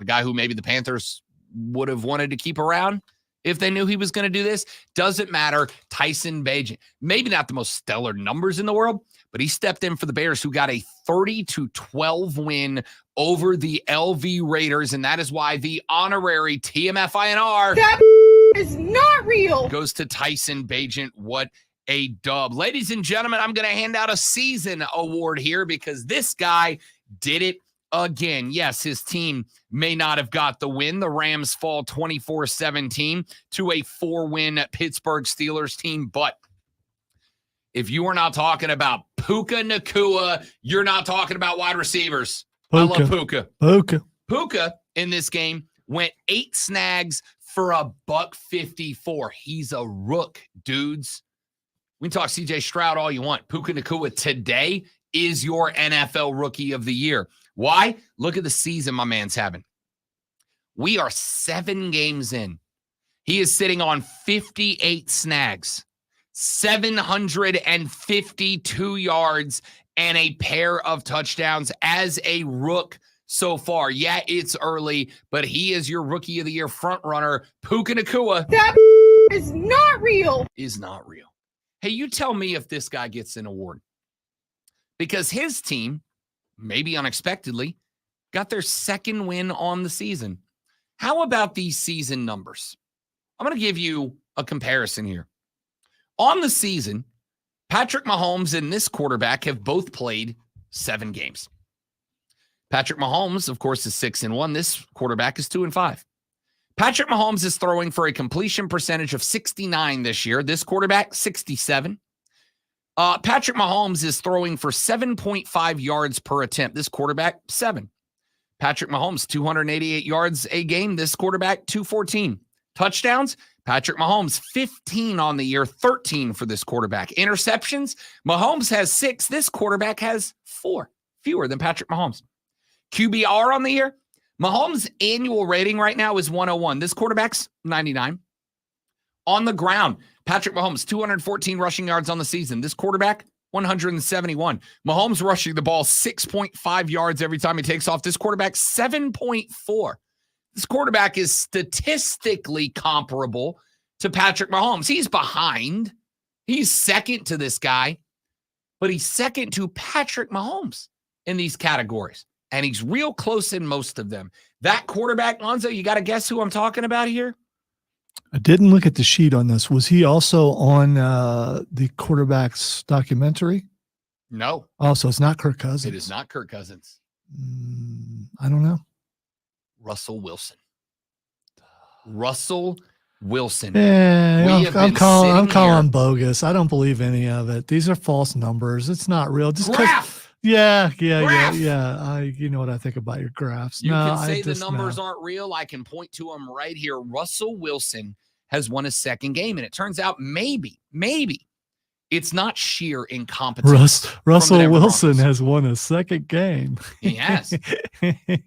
a guy who maybe the Panthers would have wanted to keep around if they knew he was going to do this. Doesn't matter. Tyson Bagent, maybe not the most stellar numbers in the world, but he stepped in for the Bears, who got a 30-12 win over the LV Raiders, and that is why the honorary TMF INR that is not real goes to Tyson Bagent. What a dub. Ladies and gentlemen, I'm going to hand out a season award here because this guy did it again. Yes, his team may not have got the win. The Rams fall 24-17 to a 4-win Pittsburgh Steelers team, but if you are not talking about Puka Nacua, you're not talking about wide receivers. I love Puka. Puka in this game went 8 snags for $154. He's a rook, dudes. We can talk CJ Stroud all you want. Puka Nacua today is your NFL Rookie of the Year. Why? Look at the season my man's having. We are 7 games in. He is sitting on 58 snags, 752 yards, and a pair of touchdowns as a rook so far. Yeah, it's early, but he is your Rookie of the Year front runner. Puka Nacua. That is not real. Is not real. Hey, you tell me if this guy gets an award. Because his team, maybe unexpectedly, got their 2nd win on the season. How about these season numbers? I'm going to give you a comparison here. On the season, Patrick Mahomes and this quarterback have both played 7 games. Patrick Mahomes, of course, is 6-1. This quarterback is 2-5. Patrick Mahomes is throwing for a completion percentage of 69 this year. This quarterback, 67. Patrick Mahomes is throwing for 7.5 yards per attempt. This quarterback, 7. Patrick Mahomes, 288 yards a game. This quarterback, 214. Touchdowns, Patrick Mahomes, 15 on the year, 13 for this quarterback. Interceptions, Mahomes has 6. This quarterback has 4, fewer than Patrick Mahomes. QBR on the year, Mahomes' annual rating right now is 101. This quarterback's 99. On the ground, Patrick Mahomes, 214 rushing yards on the season. This quarterback, 171. Mahomes rushing the ball 6.5 yards every time he takes off. This quarterback, 7.4. This quarterback is statistically comparable to Patrick Mahomes. He's behind. He's second to this guy, but he's second to Patrick Mahomes in these categories. and he's real close in most of them. That quarterback, Lonzo, you got to guess who I'm talking about here? I didn't look at the sheet on this. Was he also on the quarterback's documentary? No. Oh, so it's not Kirk Cousins. It is not Kirk Cousins. I don't know. Russell Wilson. Russell Wilson. Yeah, I'm calling bogus. I don't believe any of it. These are false numbers. It's not real. Just graph. Yeah. Graph. You know what I think about your graphs. You can say the numbers aren't real. I can point to them right here. Russell Wilson has won a second game, and it turns out maybe it's not sheer incompetence. Russell Wilson has won a second game. He has.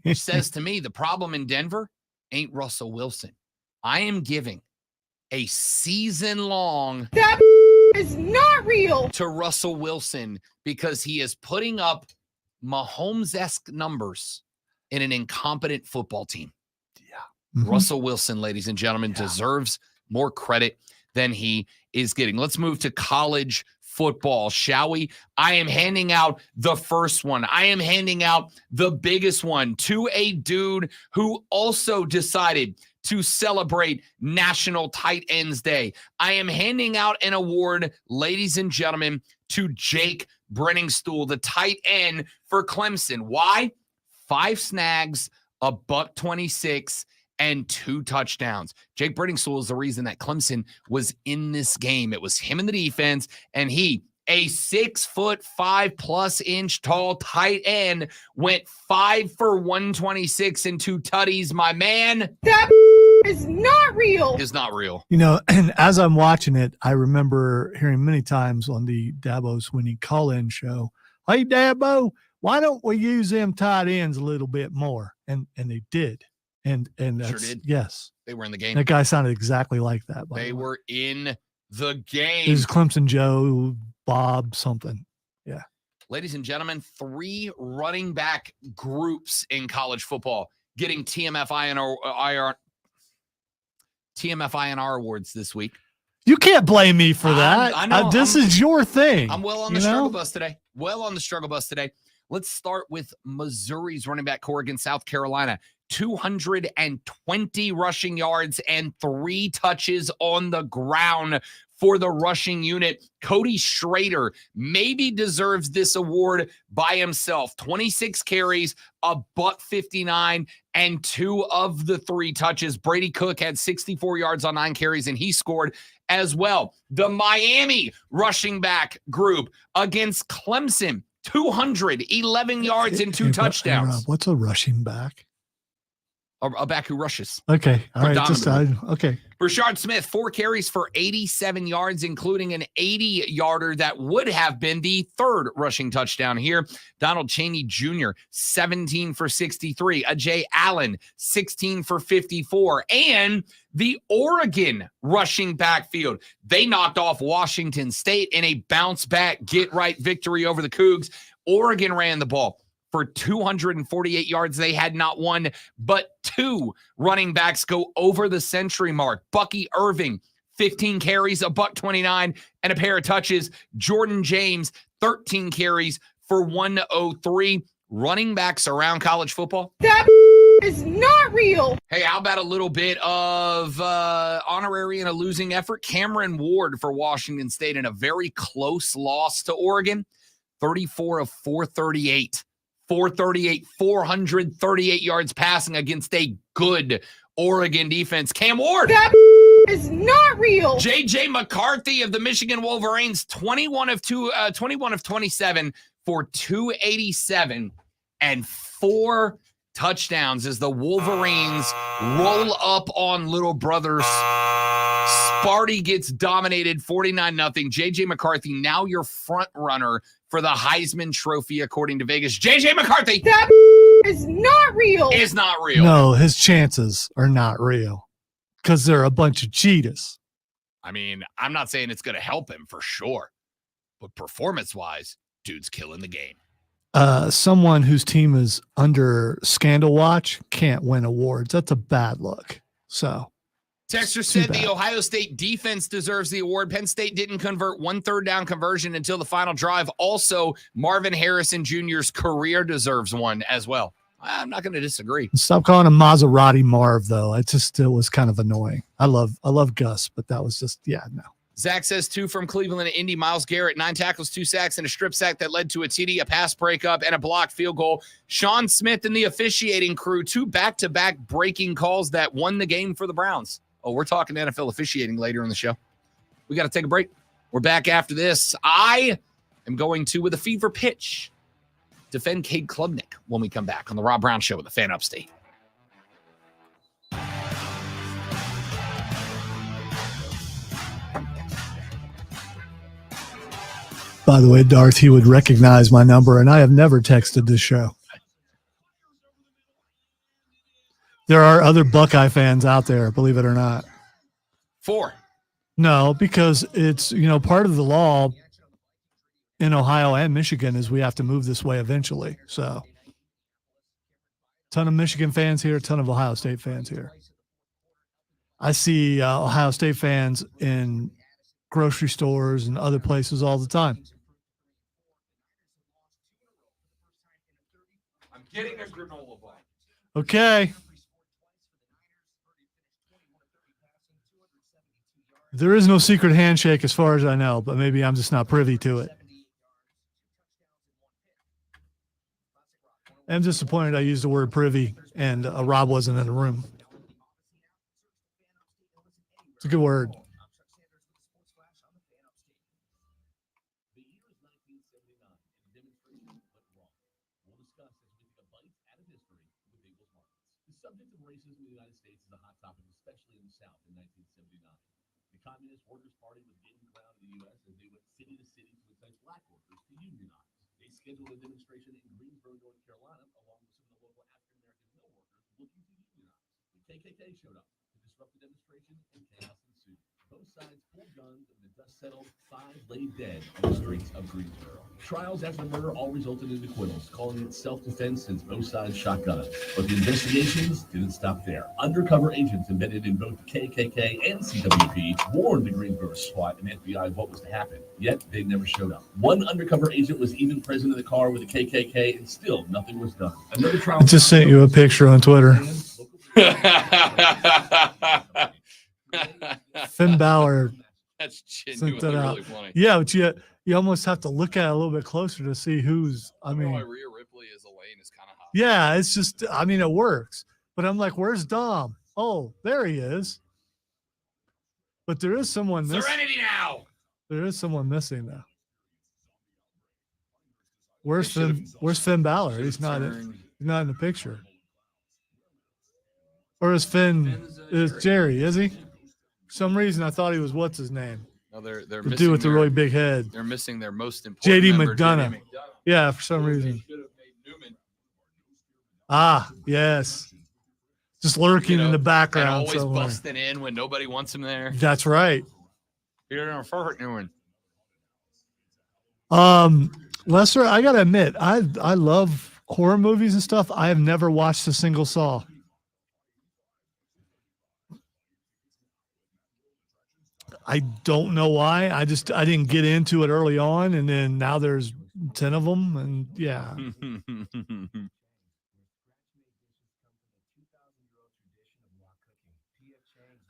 Which says to me, the problem in Denver ain't Russell Wilson. I am giving a season-long That is not real to Russell Wilson because he is putting up Mahomes-esque numbers in an incompetent football team. Yeah. Russell Wilson, ladies and gentlemen, deserves more credit than he is getting. Let's move to college football, shall we? I am handing out the first one. I am handing out the biggest one to a dude who also decided to celebrate National Tight Ends Day. I am handing out an award, ladies and gentlemen, to Jake Brenningstool, the tight end for Clemson. Why? 5 snags, a $126, and 2 touchdowns. Jake Brenningstool is the reason that Clemson was in this game. It was him in the defense, and he, a 6'5+" tall tight end, went 5 for 126 and 2 tutties. My man, that is not real. Is not real. You know, and as I'm watching it, I remember hearing many times on the Dabo Swinney call-in show, "Hey, Dabo, why don't we use them tight ends a little bit more?" And they did. And that's, sure did. Yes. They were in the game. That guy sounded exactly like that. They were in the game. It was Clemson Joe, Bob, something. Yeah. Ladies and gentlemen, 3 running back groups in college football getting TMFINR awards this week. You can't blame me for that. I know. This is your thing. I'm well on the struggle bus today. Let's start with Missouri's running back core against South Carolina. 220 rushing yards and 3 touches on the ground for the rushing unit. Cody Schrader maybe deserves this award by himself. 26 carries, a $159, and 2 of the 3 touches. Brady Cook had 64 yards on 9 carries, and he scored as well. The Miami rushing back group against Clemson, 211 yards and 2 touchdowns. Rob, what's a rushing back? A back who rushes. Okay. All right. Okay. Rashard Smith, 4 carries for 87 yards, including an 80-yarder that would have been the 3rd rushing touchdown here. Donald Chaney Jr., 17 for 63. Ajay Allen, 16 for 54. And the Oregon rushing backfield, they knocked off Washington State in a bounce-back, get-right victory over the Cougs. Oregon ran the ball for 248 yards. They had not 1, but 2 running backs go over the century mark. Bucky Irving, 15 carries, a $129, and a pair of touches. Jordan James, 13 carries for 103. Running backs around college football. That is not real. Hey, how about a little bit of honorary in a losing effort? Cameron Ward for Washington State in a very close loss to Oregon. 34 of 438. 438 yards passing against a good Oregon defense. Cam Ward. That is not real. J.J. McCarthy of the Michigan Wolverines, 21 of 27 for 287 and 4 touchdowns as the Wolverines roll up on little brothers. Sparty gets dominated 49-0. J.J. McCarthy, now your front runner for the Heisman Trophy, according to Vegas. J.J. McCarthy. That is not real. Is not real. No, his chances are not real because they're a bunch of cheetahs. I mean, I'm not saying it's going to help him for sure, but performance-wise, dude's killing the game. Someone whose team is under scandal watch can't win awards. That's a bad look. So Texter Too said bad. the Ohio State defense deserves the award. Penn State didn't convert 1 third down conversion until the final drive. Also, Marvin Harrison Jr.'s career deserves one as well. I'm not going to disagree. Stop calling him Maserati Marv, though. It was kind of annoying. I love Gus, but that was just, no. Zach says 2 from Cleveland and Indy. Myles Garrett, 9 tackles, 2 sacks, and a strip sack that led to a TD, a pass breakup, and a blocked field goal. Sean Smith and the officiating crew, 2 back-to-back breaking calls that won the game for the Browns. Oh, we're talking NFL officiating later in the show. We got to take a break. We're back after this. I am going to, with a fever pitch, defend Cade Klubnik when we come back on the Rob Brown Show with the Fan Upstate. By the way, Darth, he would recognize my number, and I have never texted this show. There are other Buckeye fans out there, believe it or not. 4. No, because it's, part of the law in Ohio and Michigan is we have to move this way eventually. So, ton of Michigan fans here, ton of Ohio State fans here. I see Ohio State fans in grocery stores and other places all the time. I'm getting a granola bar. Okay. There is no secret handshake as far as I know, but maybe I'm just not privy to it. I'm disappointed I used the word privy and Rob wasn't in the room. It's a good word. Subject of racism in the United States is a hot topic, especially in the South in 1979. The Communist Workers' Party was gaining ground in the U.S. as they went city to city to entice black workers to unionize. They scheduled a demonstration in Greensboro, North Carolina, along with some of the local African-American mill workers looking to unionize. The KKK showed up to disrupt the demonstration, and chaos ensued. Both sides pulled guns, and the dust settled. 5 lay dead on the streets of Greensboro. Trials after the murder all resulted in acquittals, calling it self-defense since both sides shot guns. But the investigations didn't stop there. Undercover agents embedded in both the KKK and CWP warned the Greensboro SWAT and FBI of what was to happen, yet they never showed up. One undercover agent was even present in the car with the KKK, and still nothing was done. Another trial. I just sent you a picture on Twitter. Finn Balor. That's sent genuinely that out. really funny. Yeah, but you almost have to look at it a little bit closer to see who's. I mean, why Rhea Ripley as Elaine is kind of hot. yeah, it's just. I mean, it works. But I'm like, where's Dom? Oh, there he is. But there is someone missing. Serenity now. There is someone missing though. Where's Finn Balor? He's not in the picture. Or is Finn? Is Jerry? Is he? For some reason, I thought he was what's his name? No, they're The missing dude with the really big head. They're missing their most important JD member, McDonough. JD Yeah, for some reason. Should have made Newman. Ah, yes. Just lurking in the And background always somewhere. busting in when nobody wants him there. That's right. You're in a perfect Newman. Lester, I gotta admit, I love horror movies and stuff. I have never watched a single Saw. I don't know why. I didn't get into it early on, and then now there's 10 of them, and yeah.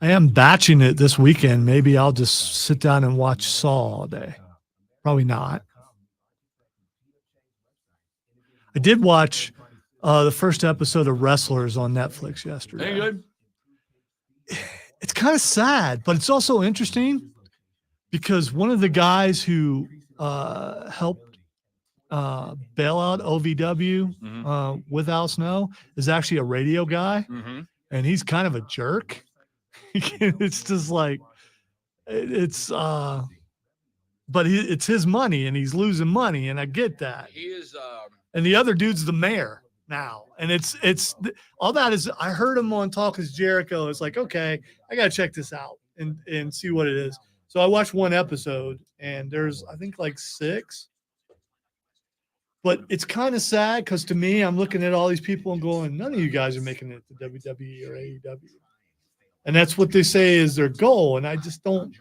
I am batching it this weekend. Maybe I'll just sit down and watch Saw all day. Probably not. I did watch the first episode of Wrestlers on Netflix yesterday. Ain't good. It's kind of sad, but it's also interesting because one of the guys who helped bail out OVW with Al Snow is actually a radio guy, and he's kind of a jerk. It's just like it's but it's his money and he's losing money, and I get that. He is And the other dude's the mayor now, and it's all that is. I heard him on Talk is Jericho. It's like, okay, I gotta check this out and see what it is. So I watched one episode, and there's I think like 6. But it's kind of sad because to me, I'm looking at all these people and going, none of you guys are making it to WWE or AEW. And that's what they say is their goal. And I just don't,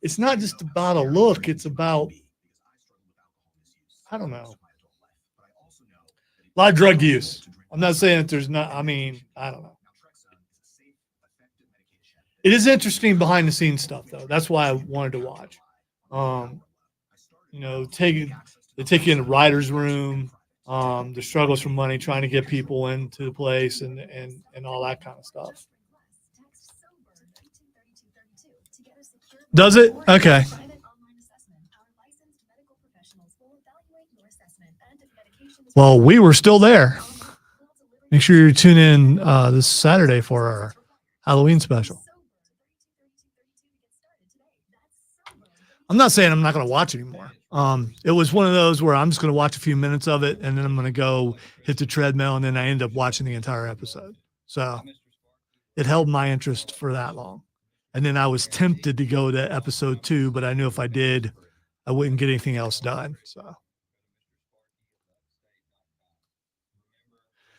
it's not just about a look. It's about, I don't know, a lot of drug use. I'm not saying that there's not, I don't know. It is interesting behind the scenes stuff, though. That's why I wanted to watch. They take you in the writer's room, the struggles for money, trying to get people into the place and all that kind of stuff. Does it? Okay. Well, we were still there. Make sure you tune in this Saturday for our Halloween special. I'm not saying I'm not going to watch anymore. It was one of those where I'm just going to watch a few minutes of it, and then I'm going to go hit the treadmill, and then I end up watching the entire episode. So it held my interest for that long. And then I was tempted to go to episode 2, but I knew if I did, I wouldn't get anything else done.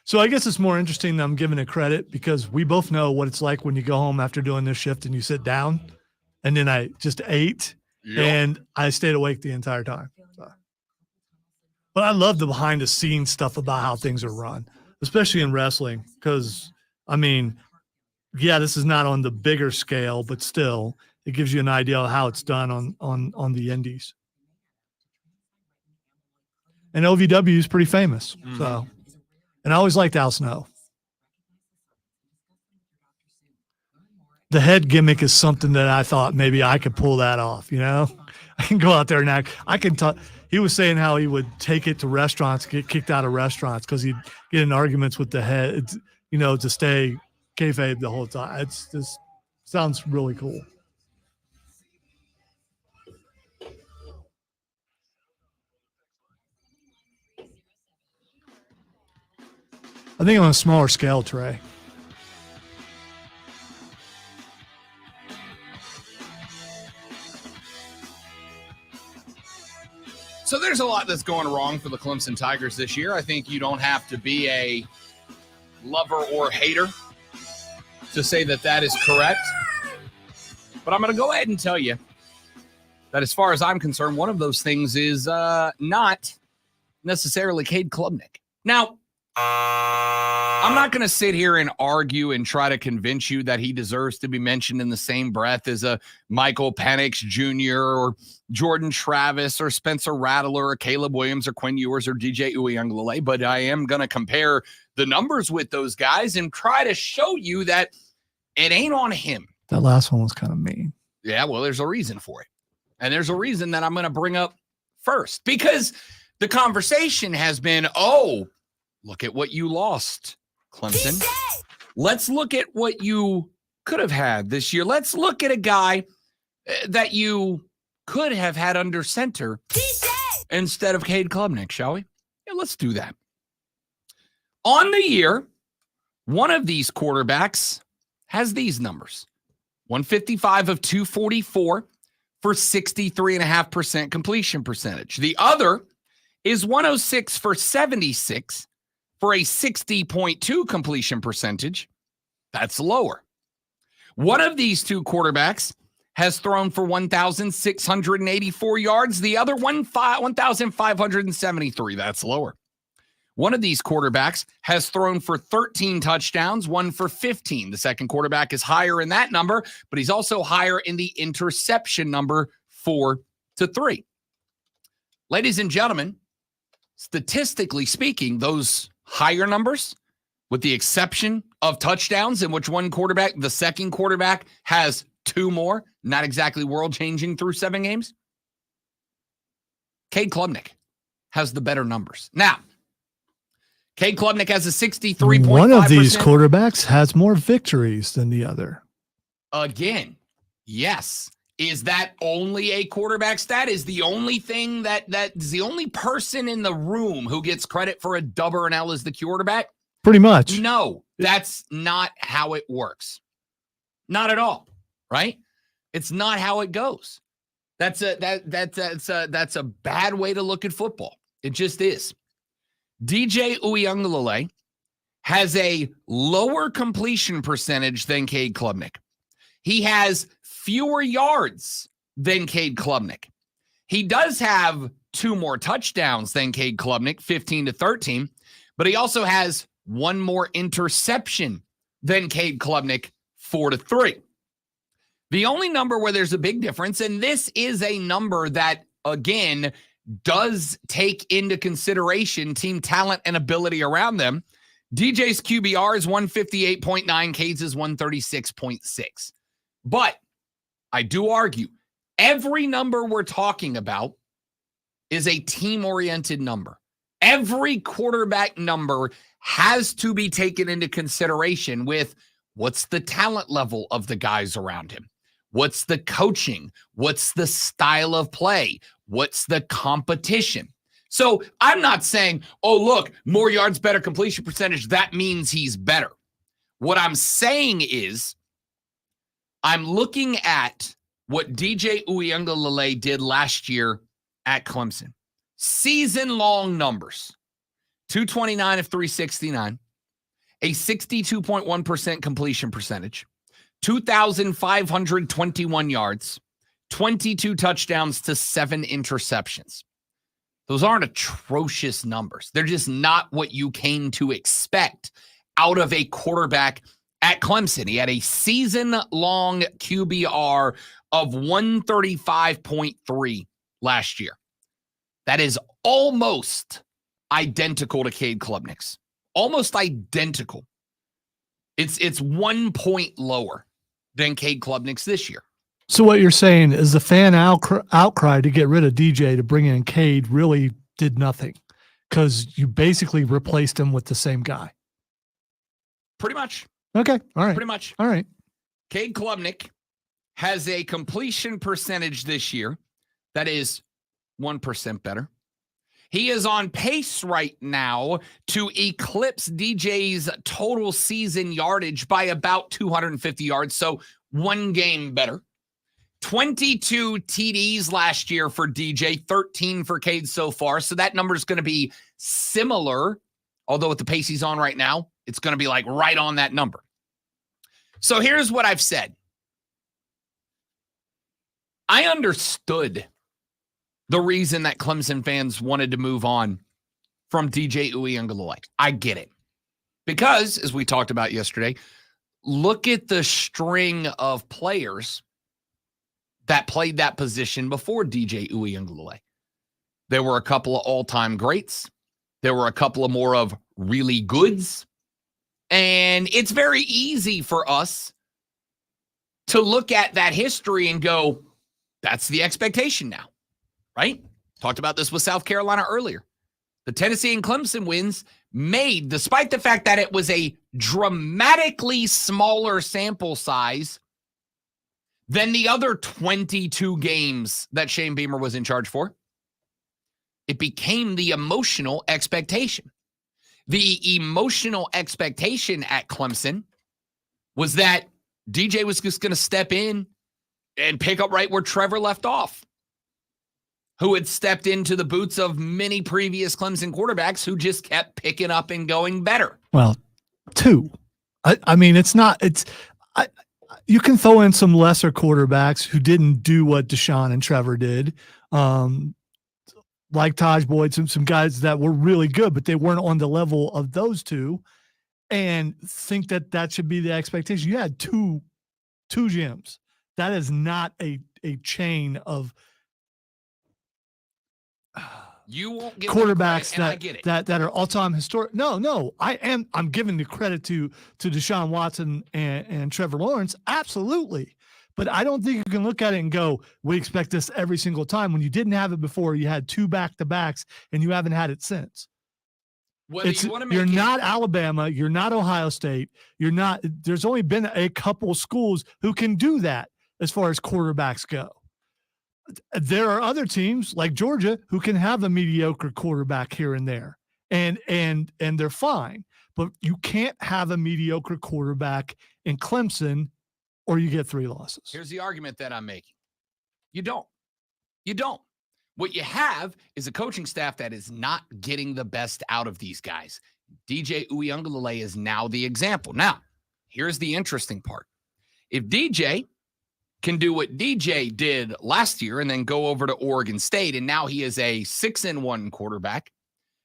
So I guess it's more interesting that I'm giving it credit because we both know what it's like when you go home after doing this shift and you sit down, and then I just ate. Yep. And I stayed awake the entire time. So. But I love the behind the scenes stuff about how things are run, especially in wrestling. Because, this is not on the bigger scale, but still, it gives you an idea of how it's done on the indies. And OVW is pretty famous. Mm-hmm. So, and I always liked Al Snow. The head gimmick is something that I thought maybe I could pull that off, I can go out there and act. I can talk. He was saying how he would take it to restaurants, get kicked out of restaurants because he'd get in arguments with the head, to stay kayfabe the whole time. It's just sounds really cool. I think on a smaller scale, Trey. So there's a lot that's going wrong for the Clemson Tigers this year. I think you don't have to be a lover or hater to say that is correct. But I'm going to go ahead and tell you that as far as I'm concerned, one of those things is not necessarily Cade Klubnik. Now, I'm not going to sit here and argue and try to convince you that he deserves to be mentioned in the same breath as a Michael Penix Jr. or Jordan Travis or Spencer Rattler or Caleb Williams or Quinn Ewers or DJ Uiagalelei, but I am going to compare the numbers with those guys and try to show you that it ain't on him. That last one was kind of mean. Yeah, well, there's a reason for it. And there's a reason that I'm going to bring up first because the conversation has been, look at what you lost, Clemson. Let's look at what you could have had this year. Let's look at a guy that you could have had under center instead of Cade Klubnik, shall we? Yeah, let's do that. On the year, one of these quarterbacks has these numbers. 155 of 244 for 63.5% completion percentage. The other is 106 for 76 for a 60.2 completion percentage. That's lower. One of these two quarterbacks has thrown for 1,684 yards. The other 1,573. That's lower. One of these quarterbacks has thrown for 13 touchdowns, one for 15. The second quarterback is higher in that number, but he's also higher in the interception number, 4 to 3. Ladies and gentlemen, statistically speaking, those higher numbers, with the exception of touchdowns in which one quarterback, the second quarterback, has 2 more, not exactly world-changing through 7 games. Cade Klubnik has the better numbers. Now, Cade Klubnik has a 63.5%. One of these quarterbacks has more victories than the other. Again, yes. Is that only a quarterback stat? Is the only thing that's the only person in the room who gets credit for a dub or an L is the quarterback? Pretty much. No, that's not how it works. Not at all, right? It's not how it goes. That's a bad way to look at football. It just is. DJ Uiagalelei has a lower completion percentage than Cade Klubnik. He has fewer yards than Cade Klubnik. He does have 2 more touchdowns than Cade Klubnik, 15-13, but he also has 1 more interception than Cade Klubnik, 4-3. The only number where there's a big difference, and this is a number that, again, does take into consideration team talent and ability around them. DJ's QBR is 158.9, Cade's is 136.6. But I do argue every number we're talking about is a team-oriented number. Every quarterback number has to be taken into consideration with what's the talent level of the guys around him? What's the coaching? What's the style of play? What's the competition? So I'm not saying, oh, look, more yards, better completion percentage. That means he's better. What I'm saying is I'm looking at what DJ Uiagalelei did last year at Clemson. Season-long numbers. 229 of 369, a 62.1% completion percentage, 2,521 yards, 22 touchdowns to 7 interceptions. Those aren't atrocious numbers. They're just not what you came to expect out of a quarterback at Clemson. He had a season-long QBR of 135.3 last year. That is almost identical to Cade Klubnik's. Almost identical. It's 1 point lower than Cade Klubnik's this year. So what you're saying is the fan outcry to get rid of DJ to bring in Cade really did nothing because you basically replaced him with the same guy. Pretty much. Okay. All right. Pretty much. All right. Cade Klubnik has a completion percentage this year that is 1% better. He is on pace right now to eclipse DJ's total season yardage by about 250 yards, so 1 game better. 22 TDs last year for DJ, 13 for Cade so far, so that number is going to be similar, although at the pace he's on right now, it's going to be like right on that number. So here's what I've said. I understood the reason that Clemson fans wanted to move on from DJ Uiagalelei. I get it. Because, as we talked about yesterday, look at the string of players that played that position before DJ Uiagalelei. There were a couple of all-time greats. There were a couple of more of really goods. And it's very easy for us to look at that history and go, that's the expectation now. Right? Talked about this with South Carolina earlier. The Tennessee and Clemson wins made, despite the fact that it was a dramatically smaller sample size than the other 22 games that Shane Beamer was in charge for, it became the emotional expectation. The emotional expectation at Clemson was that DJ was just going to step in and pick up right where Trevor left off, who had stepped into the boots of many previous Clemson quarterbacks who just kept picking up and going better. Well, 2. I mean, it's not, you can throw in some lesser quarterbacks who didn't do what Deshaun and Trevor did. Like Taj Boyd, some guys that were really good, but they weren't on the level of those 2, and think that should be the expectation. You had two gyms. That is not a chain of you won't get quarterbacks credit, that are all-time historic. No, I'm giving the credit to Deshaun Watson and Trevor Lawrence. Absolutely. But I don't think you can look at it and go, we expect this every single time. When you didn't have it before, you had 2 back-to-backs and you haven't had it since. You're not Alabama. You're not Ohio State. There's only been a couple schools who can do that as far as quarterbacks go. There are other teams like Georgia who can have a mediocre quarterback here and there, and they're fine. But you can't have a mediocre quarterback in Clemson, or you get 3 losses. Here's the argument that I'm making. You don't. What you have is a coaching staff that is not getting the best out of these guys. DJ Uiagalelei is now the example. Now, here's the interesting part. If DJ can do what DJ did last year and then go over to Oregon State, and now he is a 6-1 quarterback,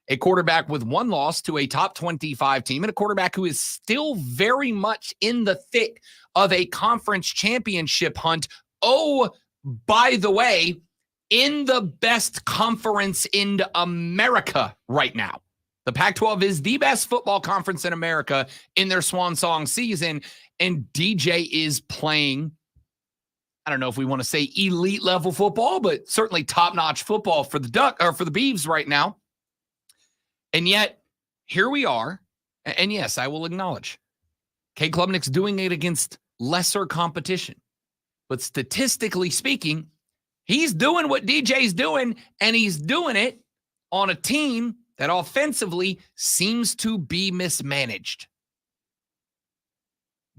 a quarterback with one loss to a top 25 team, and a quarterback who is still very much in the thick of a conference championship hunt. Oh, by the way, in the best conference in America right now. The Pac-12 is the best football conference in America in their swan song season, and DJ is playing, I don't know if we want to say elite level football, but certainly top-notch football for the Beavs right now. And yet, here we are. And yes, I will acknowledge, Cade Klubnik's doing it against lesser competition. But statistically speaking, he's doing what DJ's doing, and he's doing it on a team that offensively seems to be mismanaged.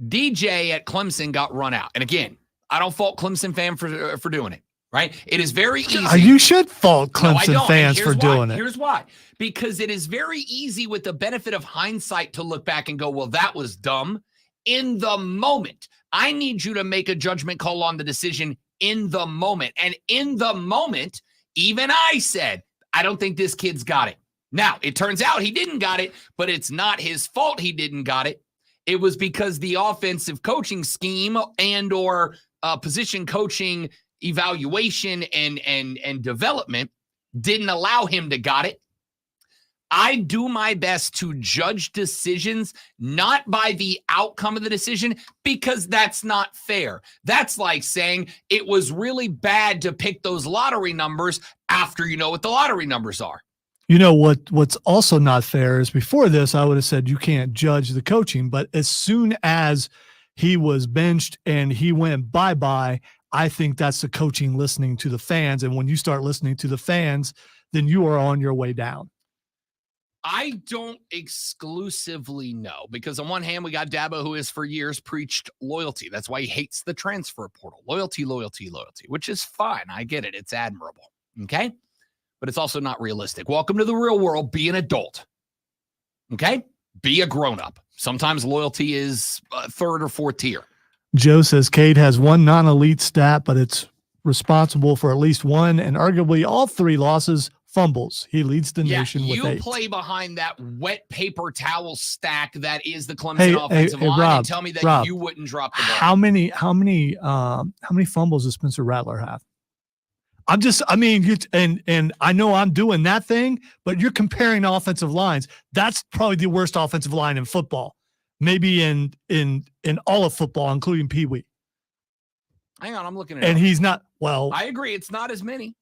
DJ at Clemson got run out. And again, I don't fault Clemson fan for doing it, right? It is very easy. You should fault Clemson fans for doing it. Here's why. Because it is very easy with the benefit of hindsight to look back and go, well, that was dumb. In the moment, I need you to make a judgment call on the decision in the moment. And in the moment, even I said, I don't think this kid's got it. Now, it turns out he didn't got it, but it's not his fault he didn't got it. It was because the offensive coaching scheme and or position coaching evaluation and development didn't allow him to got it. I do my best to judge decisions not by the outcome of the decision, because that's not fair. That's like saying it was really bad to pick those lottery numbers after you know what the lottery numbers are. You know what's also not fair is before this, I would have said you can't judge the coaching, but as soon as he was benched and he went bye-bye, I think that's the coaching listening to the fans. And when you start listening to the fans, then you are on your way down. I don't exclusively know, because on one hand, we got Dabo, who has for years preached loyalty. That's why he hates the transfer portal. Loyalty, loyalty, loyalty, which is fine. I get it. It's admirable. Okay? But it's also not realistic. Welcome to the real world. Be an adult. Okay? Be a grown-up. Sometimes loyalty is third or fourth tier. Joe says Cade has one non-elite stat, but it's responsible for at least one and arguably all three losses, fumbles. He leads the nation with 8. You play behind that wet paper towel stack that is the Clemson offensive line, Rob, and tell me that Rob, you wouldn't drop the ball. How many fumbles does Spencer Rattler have? And I know I'm doing that thing, but you're comparing offensive lines. That's probably the worst offensive line in football, maybe in all of football, including Pee Wee. Hang on, I'm looking at it. And he's not, well. I agree. It's not as many.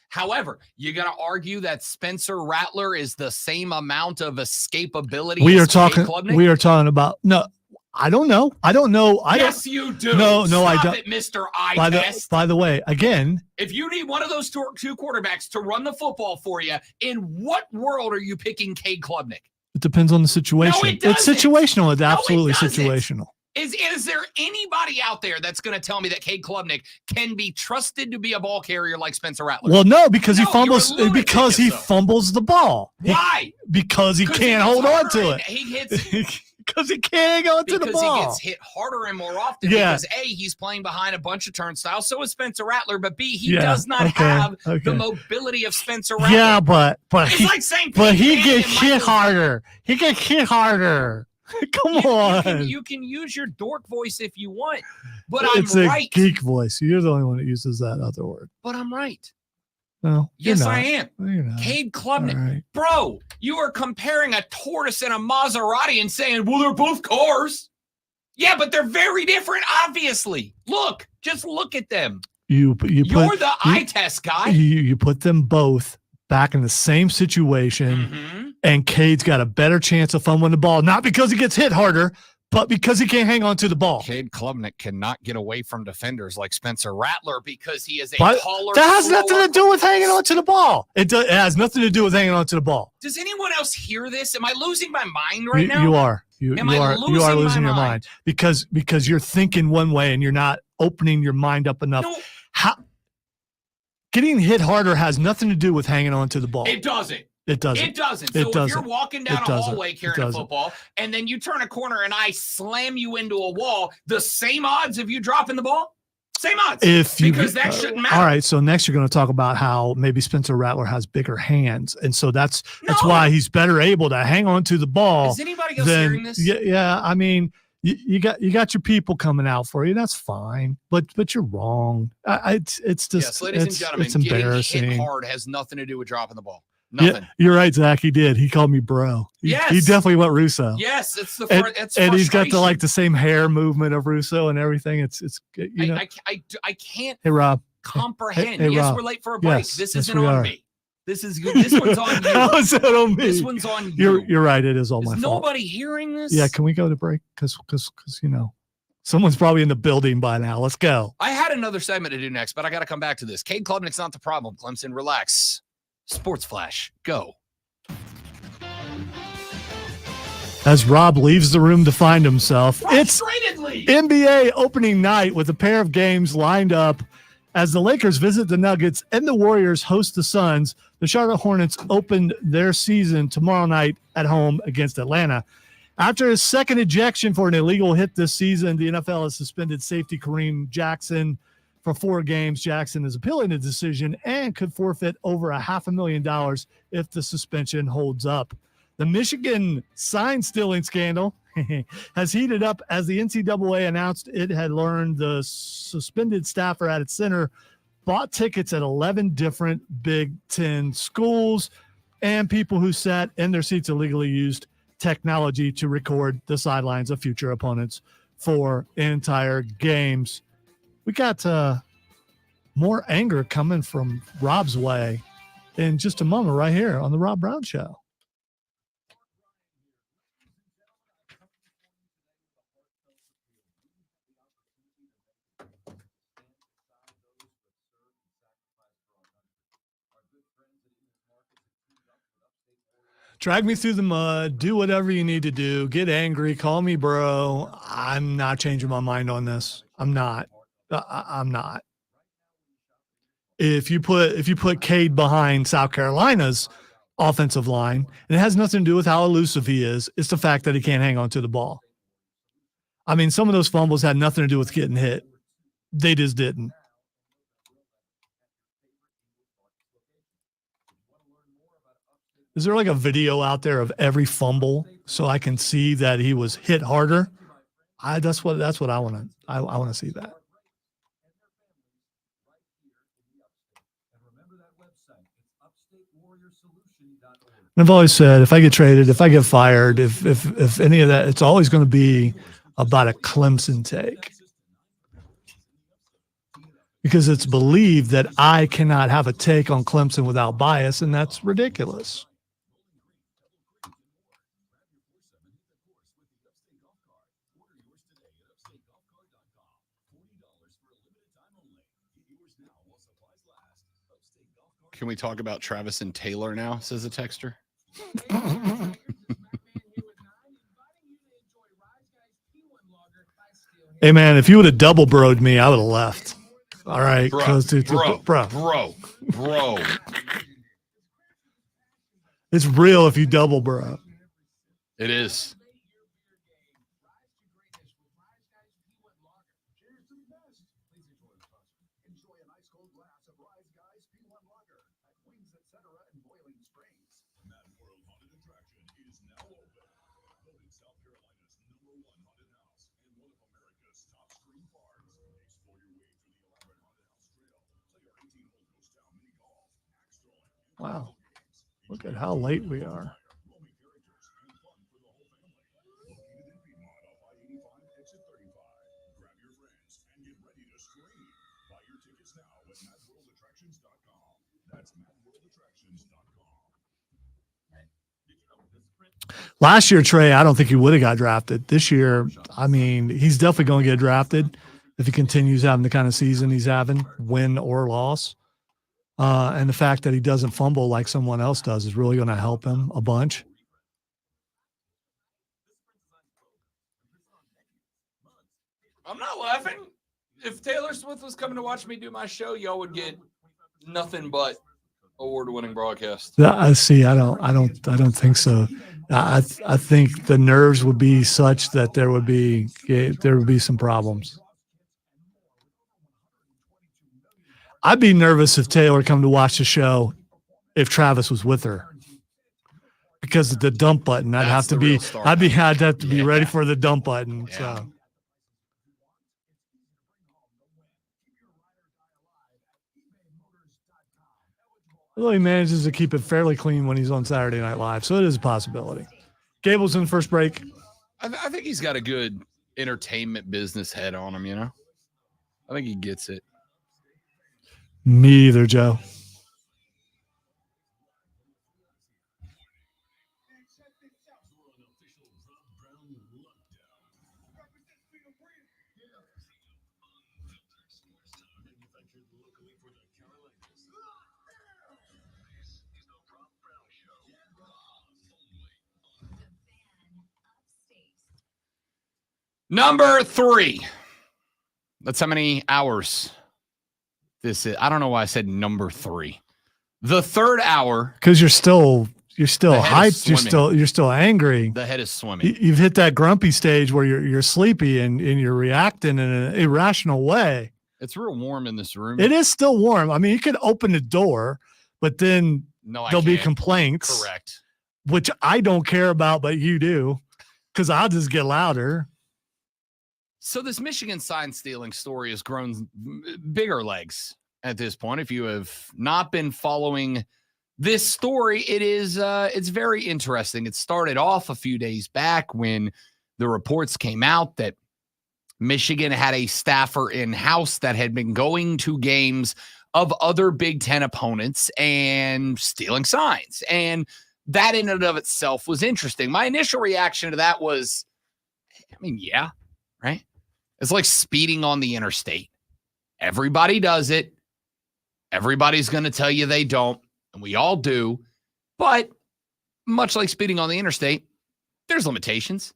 However, you got to argue that Spencer Rattler is the same amount of escapability. We as are Cade Klubnik? We are talking about, no, I don't know. Yes, you do. No, Stop I don't. It, Mr. Eye Test. By the way, again, if you need one of those two quarterbacks to run the football for you, in what world are you picking Cade Klubnik? it depends on the situation. No, it doesn't. It's situational. It's absolutely it doesn't. situational. Is there anybody out there that's going to tell me that Cade Klubnik can be trusted to be a ball carrier like Spencer Rattler? Well, no, because he fumbles. you're a lunatic Because he if so. fumbles the ball. Why? Because he can't hold on to it. He hits. Because he can't hang on to the Because ball. he gets hit harder and more often. Yeah. Because A, he's playing behind a bunch of turnstiles. So is Spencer Rattler. But B, he does not have the mobility of Spencer Rattler. Yeah, but it's like saying, he gets hit harder. He gets hit harder. Come on. You can use your dork voice if you want, but It's I'm a right. geek voice. You're the only one that uses that other word. But I'm right. No. Yes, you're I not. am. No, you're not. Cade Klubnik. All right. Bro, you are comparing a tortoise and a Maserati and saying, well, they're both cars. Yeah, but they're very different, obviously. Just look at them. You're the eye test guy. You put them both back in the same situation, and Cade's got a better chance of fumbling the ball, not because he gets hit harder, but because he can't hang on to the ball. Cade Klubnik cannot get away from defenders like Spencer Rattler because he is a But taller. that has slower- nothing to do with hanging on to the ball. It has nothing to do with hanging on to the ball. Does anyone else hear this? Am I losing my mind right now? You are. Am You I are losing losing my your mind because you're thinking one way and you're not opening your mind up enough. No, Getting hit harder has nothing to do with hanging on to the ball. it doesn't. It doesn't. It doesn't. It So if doesn't. you're walking down It a doesn't. hallway It carrying a doesn't. football, and then you turn a corner and I slam you into a wall, the same odds of you dropping the ball? Same odds. Because that shouldn't matter. All right. So next you're going to talk about how maybe Spencer Rattler has bigger hands. And so that's why he's better able to hang on to the ball. Is anybody else hearing this? Yeah. I mean, you got your people coming out for you. That's fine. But you're wrong. It's just, yes, ladies and gentlemen, it's embarrassing. getting hit hard has nothing to do with dropping the ball. Nothing. Yeah, you're right, Zach. He did. He called me bro. He definitely went Russo. Yes, it's the and he's got the same hair movement of Russo and everything. It's you know. I can't. Hey Rob. Comprehend. Hey, yes, Rob. we're late for a break. Yes, this yes, isn't we on are. me. This one's on you. How is that on me? This one's on you. You're right. It is all my Is fault. nobody hearing this? Yeah. Can we go to break? Because you know, someone's probably in the building by now. Let's go. I had another segment to do next, but I got to come back to this. Cade Klubnik's not the problem. Clemson, relax. Sports Flash, go. As Rob leaves the room to find himself, it's Frustratedly. NBA opening night with a pair of games lined up. As the Lakers visit the Nuggets and the Warriors host the Suns, the Charlotte Hornets opened their season tomorrow night at home against Atlanta. After his second ejection for an illegal hit this season, the NFL has suspended safety Kareem Jackson for 4 games. Jackson is appealing the decision and could forfeit over $500,000 if the suspension holds up. The Michigan sign stealing scandal has heated up as the NCAA announced it had learned the suspended staffer at its center bought tickets at 11 different Big Ten schools, and people who sat in their seats illegally used technology to record the sidelines of future opponents for entire games. We got more anger coming from Rob's way in just a moment right here on the Rob Brown Show. Drag me through the mud, do whatever you need to do, get angry, call me bro. I'm not changing my mind on this. I'm not. I'm not. If you put Cade behind South Carolina's offensive line, and it has nothing to do with how elusive he is, it's the fact that he can't hang on to the ball. I mean, some of those fumbles had nothing to do with getting hit. They just didn't. Is there like a video out there of every fumble so I can see that he was hit harder? That's what I want to. I want to see that. And I've always said, if I get traded, if I get fired, if any of that, it's always going to be about a Clemson take. Because it's believed that I cannot have a take on Clemson without bias, and that's ridiculous. Can we talk about Travis and Taylor now, says a texter? Hey, man, if you would have double broed me, I would have left. All right. Bro. It's real if you double bro. It is. Wow. Look at how late we are. Last year, Trey, I don't think he would have got drafted. This year, I mean, he's definitely going to get drafted if he continues having the kind of season he's having, win or loss. And the fact that he doesn't fumble like someone else does is really going to help him a bunch. I'm not laughing. If Taylor Swift was coming to watch me do my show, y'all would get nothing but Award-winning broadcast. I see. I don't think so. I think the nerves would be such that there would be some problems. I'd be nervous if Taylor come to watch the show if Travis was with her. Because of the dump button, I'd have to be ready for the dump button. Yeah. So although he manages to keep it fairly clean when he's on Saturday Night Live, so it is a possibility. Gable's in the first break. I think he's got a good entertainment business head on him, you know? I think he gets it. Me either, Joe. Number 3. That's how many hours this is. I don't know why I said number 3. The third hour. Because you're still hyped. swimming. You're still angry. The head is swimming. You've hit that grumpy stage where you're sleepy and you're reacting in an irrational way. It's real warm in this room. It is still warm. I mean, you could open the door, but then there'll be can't. complaints. Correct. Which I don't care about, but you do, because I'll just get louder. So this Michigan sign stealing story has grown bigger legs at this point. If you have not been following this story, it's very interesting. It started off a few days back when the reports came out that Michigan had a staffer in-house that had been going to games of other Big Ten opponents and stealing signs. And that in and of itself was interesting. My initial reaction to that was, yeah, right? It's like speeding on the interstate. Everybody does it. Everybody's going to tell you they don't, and we all do. But much like speeding on the interstate, there's limitations.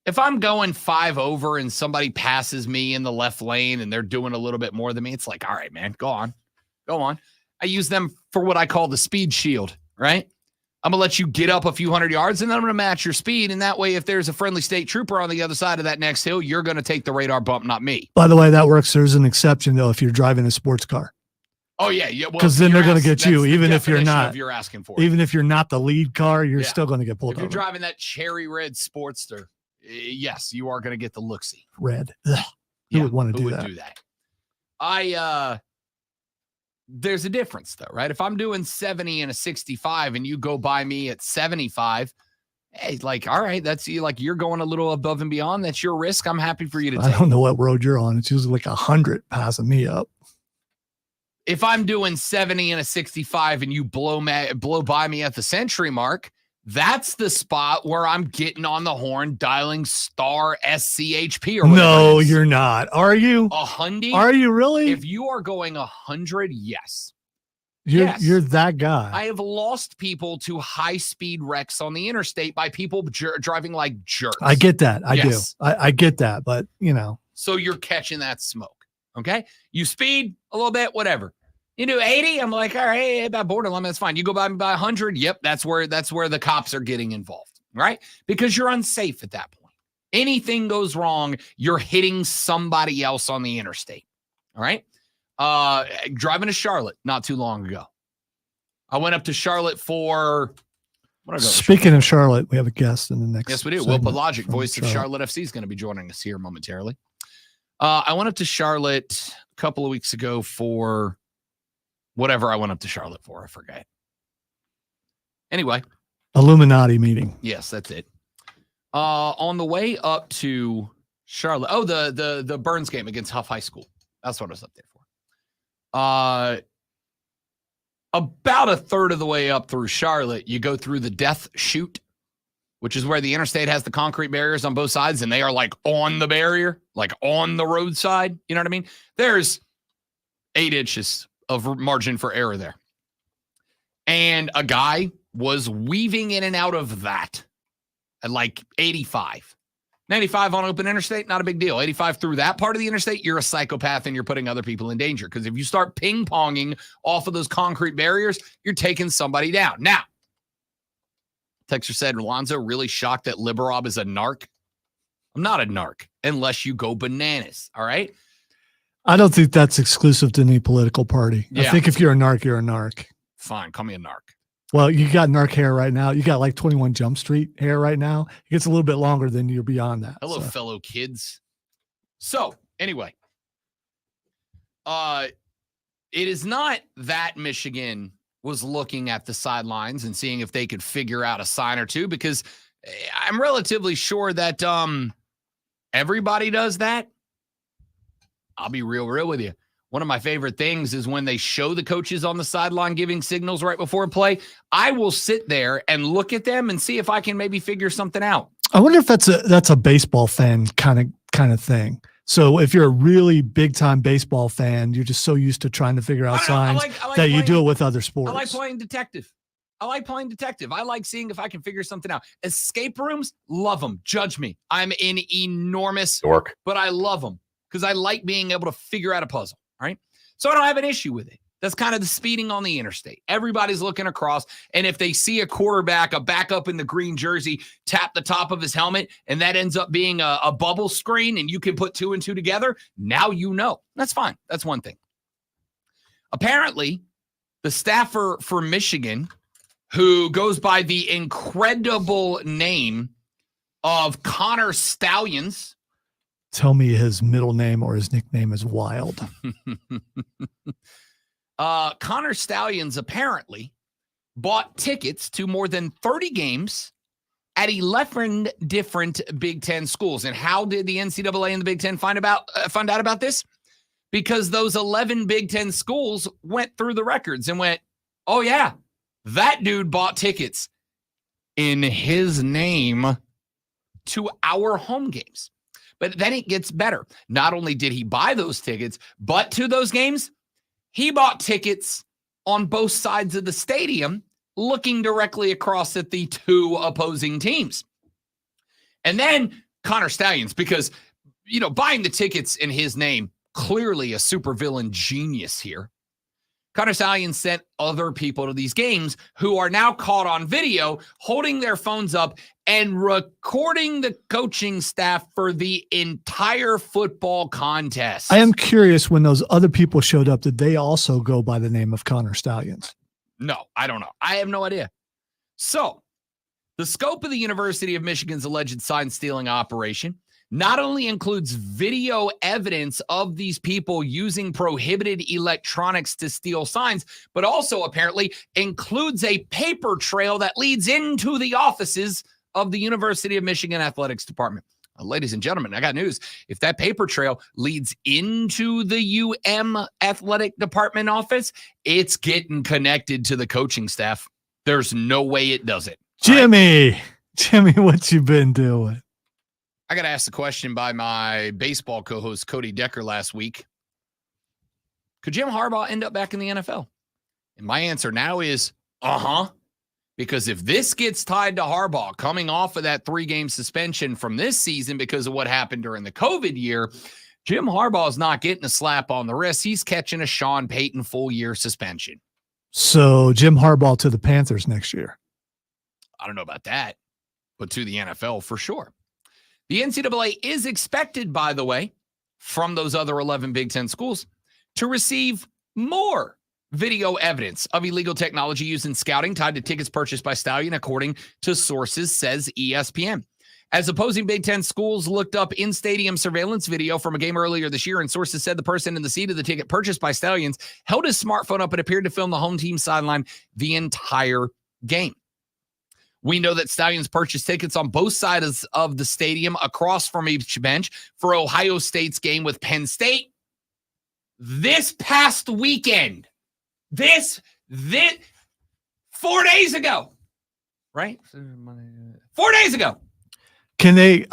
If I'm going 5 over and somebody passes me in the left lane and they're doing a little bit more than me, it's like, all right, man, go on. I use them for what I call the speed shield, right? I'm going to let you get up a few hundred yards, and then I'm going to match your speed. And that way, if there's a friendly state trooper on the other side of that next hill, you're going to take the radar bump, not me. By the way, that works. There's an exception, though, if you're driving a sports car. Oh, yeah. Well, because then they're going to get you, even if you're not. You're asking for even if you're not the lead car, you're still going to get pulled over. If you're driving that cherry red Sportster, yes, you are going to get the look-see. Red. Ugh. Who would want to do that? There's a difference, though, right? If I'm doing 70 and a 65 and you go by me at 75, hey, like, all right, that's you. Like, you're going a little above and beyond. That's your risk. I'm happy for you to take. I don't know what road you're on. It's usually like 100 passing me up. If I'm doing 70 and a 65 and you blow by me at the century mark, that's the spot where I'm getting on the horn, dialing star SCHP or whatever. No, you're not. Are you? 100? Are you really? If you are going 100, yes. You're that guy. I have lost people to high-speed wrecks on the interstate by people driving like jerks. I get that. I do. I get that, but, you know. So you're catching that smoke, okay? You speed a little bit, whatever. You do 80, I'm like, all right, about borderline, that's fine. You go by me by 100, yep, that's where the cops are getting involved, right? Because you're unsafe at that point. Anything goes wrong, you're hitting somebody else on the interstate, all right? Driving to Charlotte not too long ago. I went up to Charlotte for... Speaking of Charlotte, we have a guest in the next. Yes, we do. Will Palaszczuk, voice of Charlotte FC, is going to be joining us here momentarily. I went up to Charlotte a couple of weeks ago for... whatever I went up to Charlotte for, I forget. Anyway. Illuminati meeting. Yes, that's it. On the way up to Charlotte. Oh, the Burns game against Huff High School. That's what I was up there for. About a third of the way up through Charlotte, you go through the Death Chute, which is where the interstate has the concrete barriers on both sides, and they are like on the barrier, like on the roadside. You know what I mean? There's 8 inches of margin for error there. And a guy was weaving in and out of that at like 85. 95 on open interstate, not a big deal. 85 through that part of the interstate, you're a psychopath and you're putting other people in danger. Because if you start ping-ponging off of those concrete barriers, you're taking somebody down. Now, Texter said, Alonzo really shocked that Liberob is a narc. I'm not a narc unless you go bananas, all right? I don't think that's exclusive to any political party. Yeah. I think if you're a narc, you're a narc. Fine, call me a narc. Well, you got narc hair right now. You got like 21 Jump Street hair right now. It gets a little bit longer than you're beyond that. Hello, fellow kids. So, anyway, it is not that Michigan was looking at the sidelines and seeing if they could figure out a sign or two, because I'm relatively sure that everybody does that. I'll be real with you. One of my favorite things is when they show the coaches on the sideline giving signals right before play. I will sit there and look at them and see if I can maybe figure something out. I wonder if that's a baseball fan kind of thing. So if you're a really big time baseball fan, you're just so used to trying to figure out signs that you do it with other sports. I like playing detective. I like seeing if I can figure something out. Escape rooms, love them. Judge me. I'm an enormous dork, but I love them because I like being able to figure out a puzzle. Right? So I don't have an issue with it. That's kind of the speeding on the interstate. Everybody's looking across, and if they see a quarterback, a backup in the green jersey, tap the top of his helmet, and that ends up being a bubble screen, and you can put 2 and 2 together, now you know. That's fine. That's one thing. Apparently, the staffer for Michigan, who goes by the incredible name of Connor Stallions. Tell me his middle name or his nickname is Wild. Connor Stallions apparently bought tickets to more than 30 games at 11 different Big Ten schools. And how did the NCAA and the Big Ten find out about this? Because those 11 Big Ten schools went through the records and went, oh yeah, that dude bought tickets in his name to our home games. But then it gets better. Not only did he buy those tickets, but to those games, he bought tickets on both sides of the stadium, looking directly across at the 2 opposing teams. And then Connor Stallions, because, buying the tickets in his name, clearly a supervillain genius here. Connor Stallions sent other people to these games who are now caught on video holding their phones up and recording the coaching staff for the entire football contest. I am curious, when those other people showed up, did they also go by the name of Connor Stallions? No, I don't know. I have no idea. So, the scope of the University of Michigan's alleged sign stealing operation not only includes video evidence of these people using prohibited electronics to steal signs, but also apparently includes a paper trail that leads into the offices of the University of Michigan Athletics Department. Ladies and gentlemen, I got news. If that paper trail leads into the Athletic Department office, it's getting connected to the coaching staff. There's no way it doesn't. Jimmy, what you been doing? I got asked a question by my baseball co-host, Cody Decker, last week. Could Jim Harbaugh end up back in the NFL? And my answer now is, because if this gets tied to Harbaugh coming off of that 3-game suspension from this season because of what happened during the COVID year, Jim Harbaugh is not getting a slap on the wrist. He's catching a Sean Payton full-year suspension. So Jim Harbaugh to the Panthers next year. I don't know about that, but to the NFL for sure. The NCAA is expected, by the way, from those other 11 Big Ten schools to receive more video evidence of illegal technology used in scouting tied to tickets purchased by Stallion, according to sources, says ESPN. As opposing Big Ten schools looked up in-stadium surveillance video from a game earlier this year, and sources said the person in the seat of the ticket purchased by Stallions held his smartphone up and appeared to film the home team sideline the entire game. We know that Stallions purchased tickets on both sides of the stadium across from each bench for Ohio State's game with Penn State this past weekend. This 4 days ago, right? 4 days ago. Can they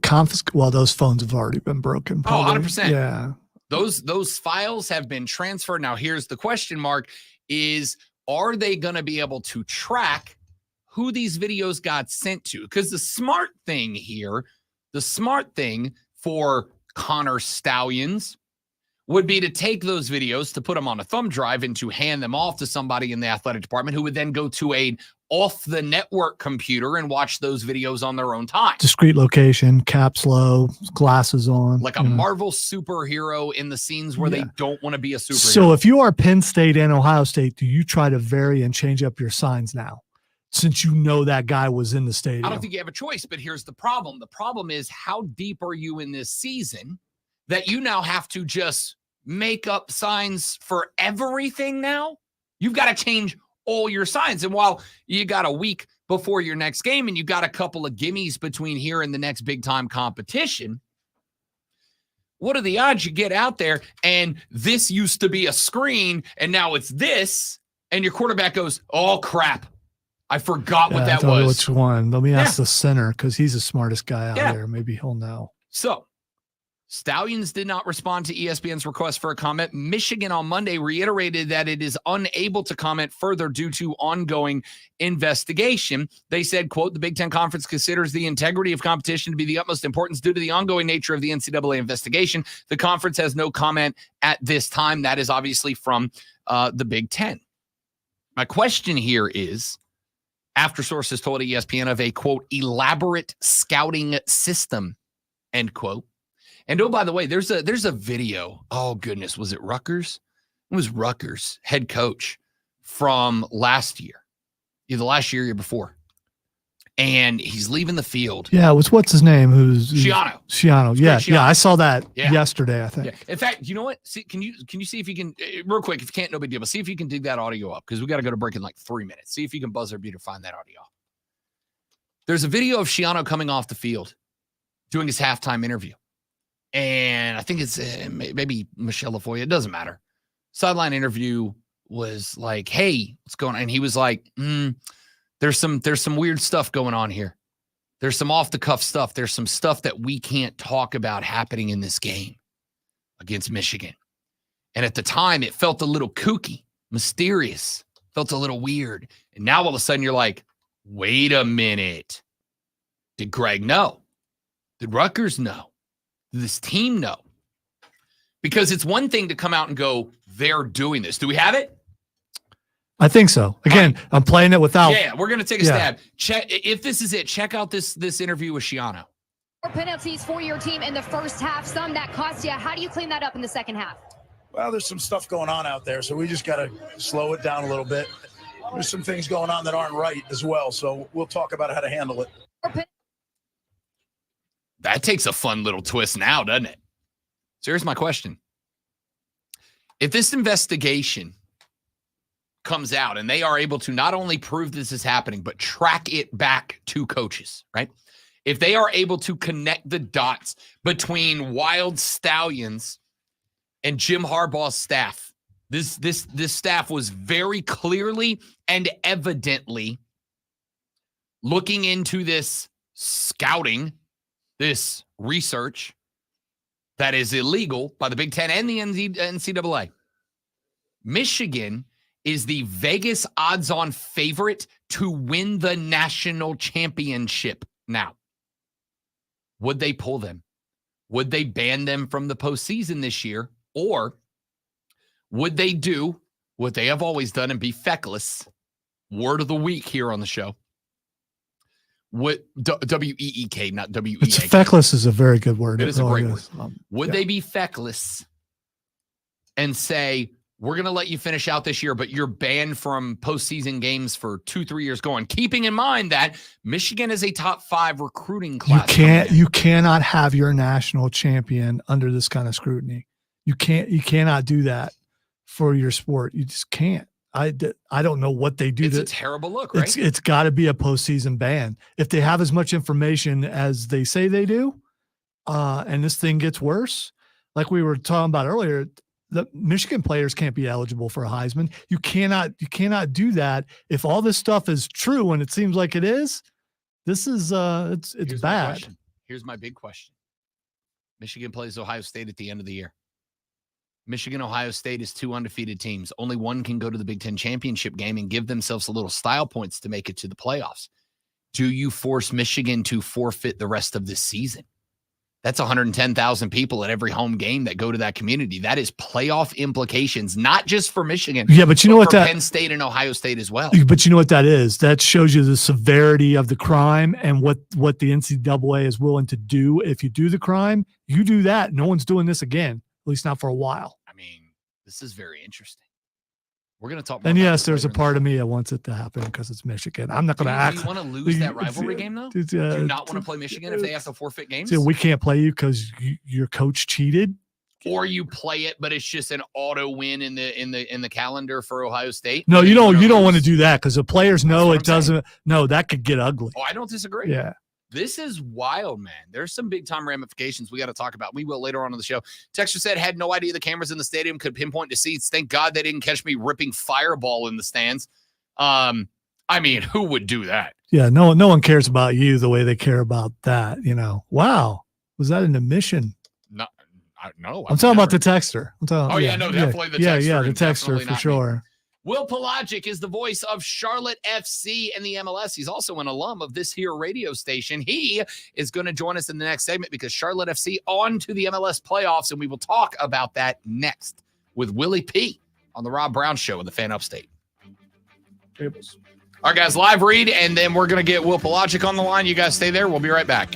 confiscate? Well, those phones have already been broken. Probably. 100%. Yeah. Those files have been transferred. Now, here's the question mark is, are they going to be able to track who these videos got sent to? Because the smart thing here, The smart thing for Connor Stallions would be to take those videos, to put them on a thumb drive, and to hand them off to somebody in the athletic department who would then go to a off-the-network computer and watch those videos on their own time. Discrete location, caps low, glasses on. Like a Marvel superhero in the scenes where they don't want to be a superhero. So if you are Penn State and Ohio State, do you try to vary and change up your signs now, since you know that guy was in the stadium? I don't think you have a choice, but here's the problem. The problem is, how deep are you in this season that you now have to just make up signs for everything now? You've got to change all your signs. And while you got a week before your next game and you got a couple of gimmies between here and the next big-time competition, what are the odds you get out there and this used to be a screen and now it's this, and your quarterback goes, oh, crap, I forgot what that was. Which one? Let me ask the center, because he's the smartest guy out there. Maybe he'll know. So, Stallions did not respond to ESPN's request for a comment. Michigan on Monday reiterated that it is unable to comment further due to ongoing investigation. They said, quote, the Big Ten Conference considers the integrity of competition to be the utmost importance due to the ongoing nature of the NCAA investigation. The conference has no comment at this time. That is obviously from the Big Ten. My question here is, after sources told ESPN of a, quote, elaborate scouting system, end quote. And oh, by the way, there's a video. Oh, goodness. Was it Rutgers? It was Rutgers head coach from last year, either last year or year before. And he's leaving the field. Yeah, it was, what's his name? Shiano. Shiano. Yeah, I saw that yesterday, I think. Yeah. In fact, you know what? See, can you see if you can, real quick, if you can't, no big deal, but see if you can dig that audio up, because we got to go to break in like 3 minutes. See if you can buzzer beater find that audio. There's a video of Shiano coming off the field doing his halftime interview. And I think it's maybe Michelle Lafoya. It doesn't matter. Sideline interview was like, hey, what's going on? And he was like, there's some weird stuff going on here. There's some off the cuff stuff. There's some stuff that we can't talk about happening in this game against Michigan. And at the time, it felt a little kooky, mysterious, felt a little weird. And now all of a sudden you're like, wait a minute. Did Greg know? Did Rutgers know? This team know? Because it's one thing to come out and go, they're doing this. Do we have it? I think so. Again, I'm playing it without. Yeah, we're going to take a stab. Check if this is it. Check out this interview with Shiano. Penalties for your team in the first half, some that cost you. How do you clean that up in the second half? Well, there's some stuff going on out there, so we just got to slow it down a little bit. There's some things going on that aren't right as well, so we'll talk about how to handle it. That takes a fun little twist now, doesn't it? So here's my question. If this investigation comes out and they are able to not only prove this is happening, but track it back to coaches, right? If they are able to connect the dots between Wild Stallions and Jim Harbaugh's staff, this staff was very clearly and evidently looking into this scouting, this research that is illegal by the Big Ten and the NCAA. Michigan is the Vegas odds-on favorite to win the national championship now. Would they pull them? Would they ban them from the postseason this year? Or would they do what they have always done and be feckless? Word of the week here on the show. What W-E-E-K, not W-E-A-K. It's feckless is a very good word. It is a great word. Would they be feckless and say, we're going to let you finish out this year, but you're banned from postseason games for 2-3 years going, keeping in mind that Michigan is a top 5 recruiting class. You cannot have your national champion under this kind of scrutiny. You cannot do that for your sport. You just can't. I don't know what they do. It's a terrible look, right? It's got to be a postseason ban. If they have as much information as they say they do, and this thing gets worse, like we were talking about earlier, the Michigan players can't be eligible for a Heisman. You cannot do that. If all this stuff is true, and it seems like it is, this is it's bad. Here's my big question. Michigan plays Ohio State at the end of the year. Michigan, Ohio State is 2 undefeated teams. Only one can go to the Big Ten championship game and give themselves a little style points to make it to the playoffs. Do you force Michigan to forfeit the rest of this season? That's 110,000 people at every home game that go to that community. That is playoff implications, not just for Michigan. Yeah, but you know what for that Penn State and Ohio State as well. But you know what that is? That shows you the severity of the crime and what the NCAA is willing to do. If you do the crime, you do that. No one's doing this again, at least not for a while. I mean, this is very interesting. We're going to talk more And about yes, this there's a later in the part show. of me that wants it to happen because it's Michigan. I'm not going to act. Do you want to lose that rivalry game, though? Do you not want to play Michigan if they have to forfeit games? So we can't play you because your coach cheated. Or you play it, but it's just an auto win in the calendar for Ohio State. No, And you then don't. You don't lose. want to do that because the players know what it I'm saying. doesn't. No, that could get ugly. Oh, I don't disagree. Yeah. This is wild, man. There's some big time ramifications we got to talk about. We will later on in the show. Texter said, had no idea the cameras in the stadium could pinpoint to seats. Thank God they didn't catch me ripping Fireball in the stands. I mean, who would do that? Yeah. No one cares about you the way they care about that. Wow. Was that an admission? No. I'm talking about the texter. I'm talking. Oh, yeah, no, definitely the texter. Yeah, the and texter definitely for not me. sure. Will Palaszczuk is the voice of Charlotte FC and the MLS. He's also an alum of this here radio station. He is going to join us in the next segment because Charlotte FC on to the MLS playoffs, and we will talk about that next with Willie P on the Rob Brown Show in the Fan Upstate. All right, guys, live read, and then we're going to get Will Palaszczuk on the line. You guys stay there. We'll be right back.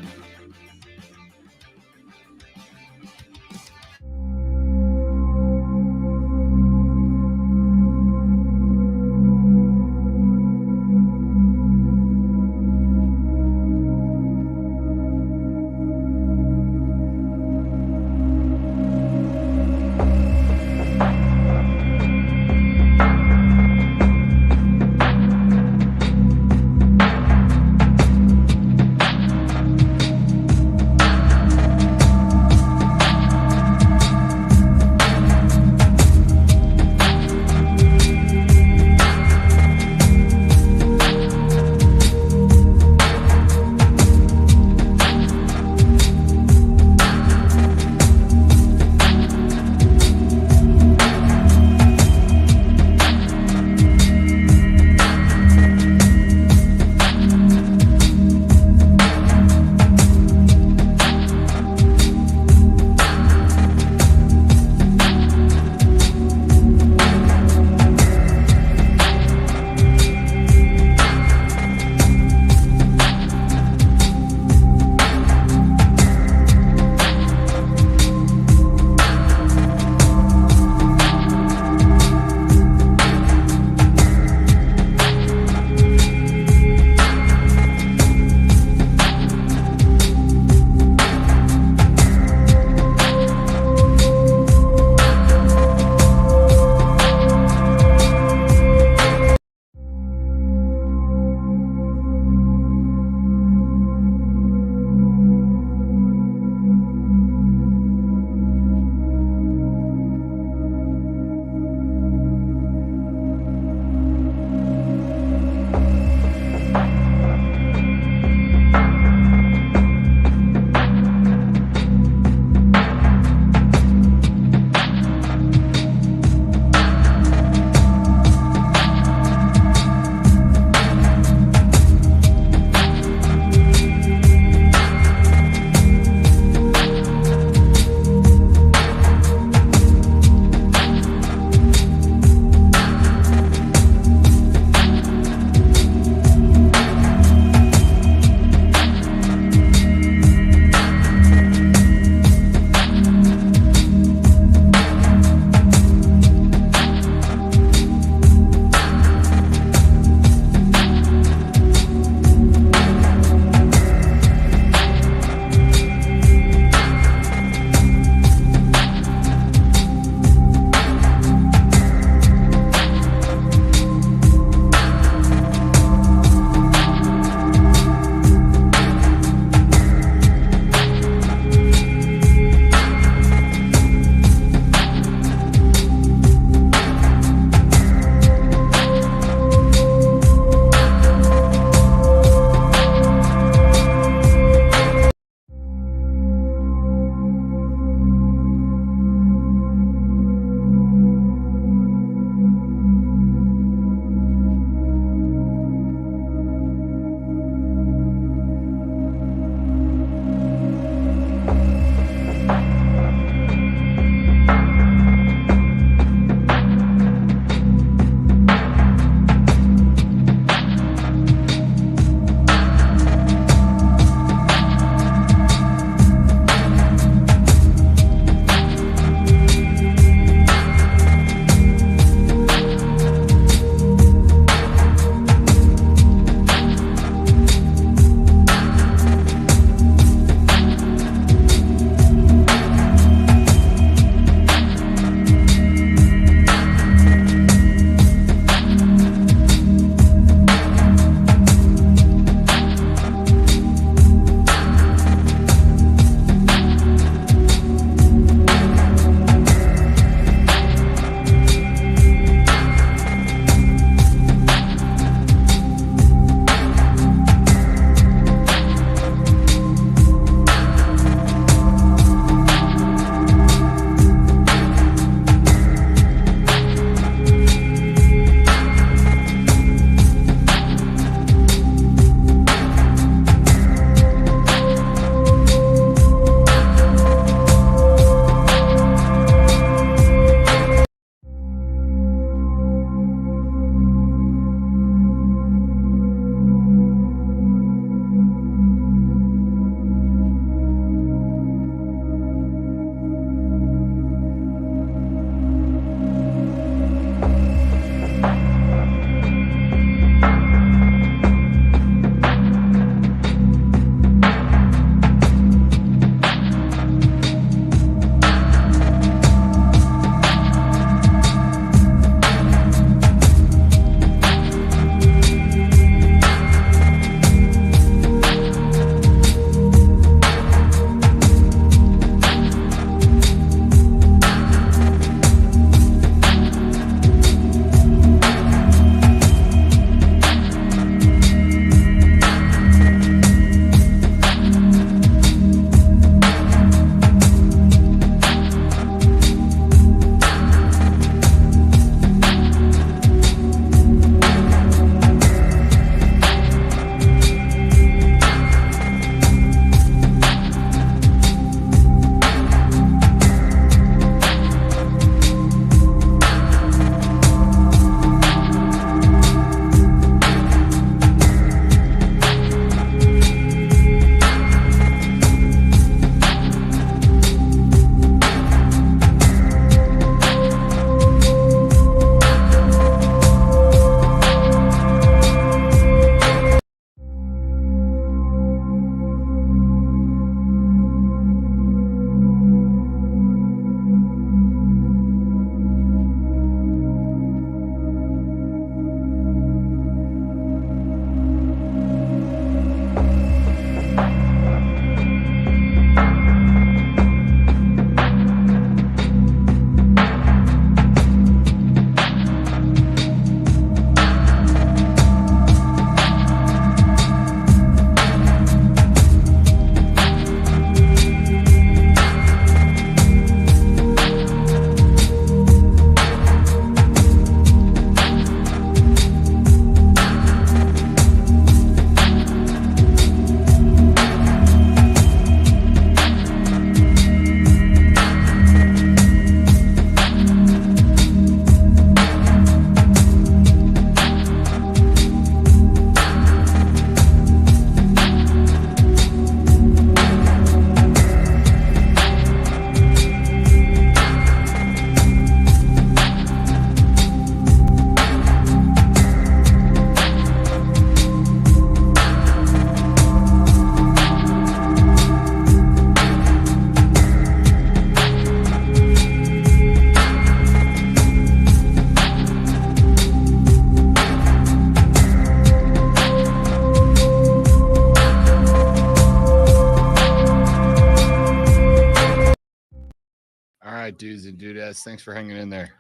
right, dudes and dudettes. Thanks for hanging in there.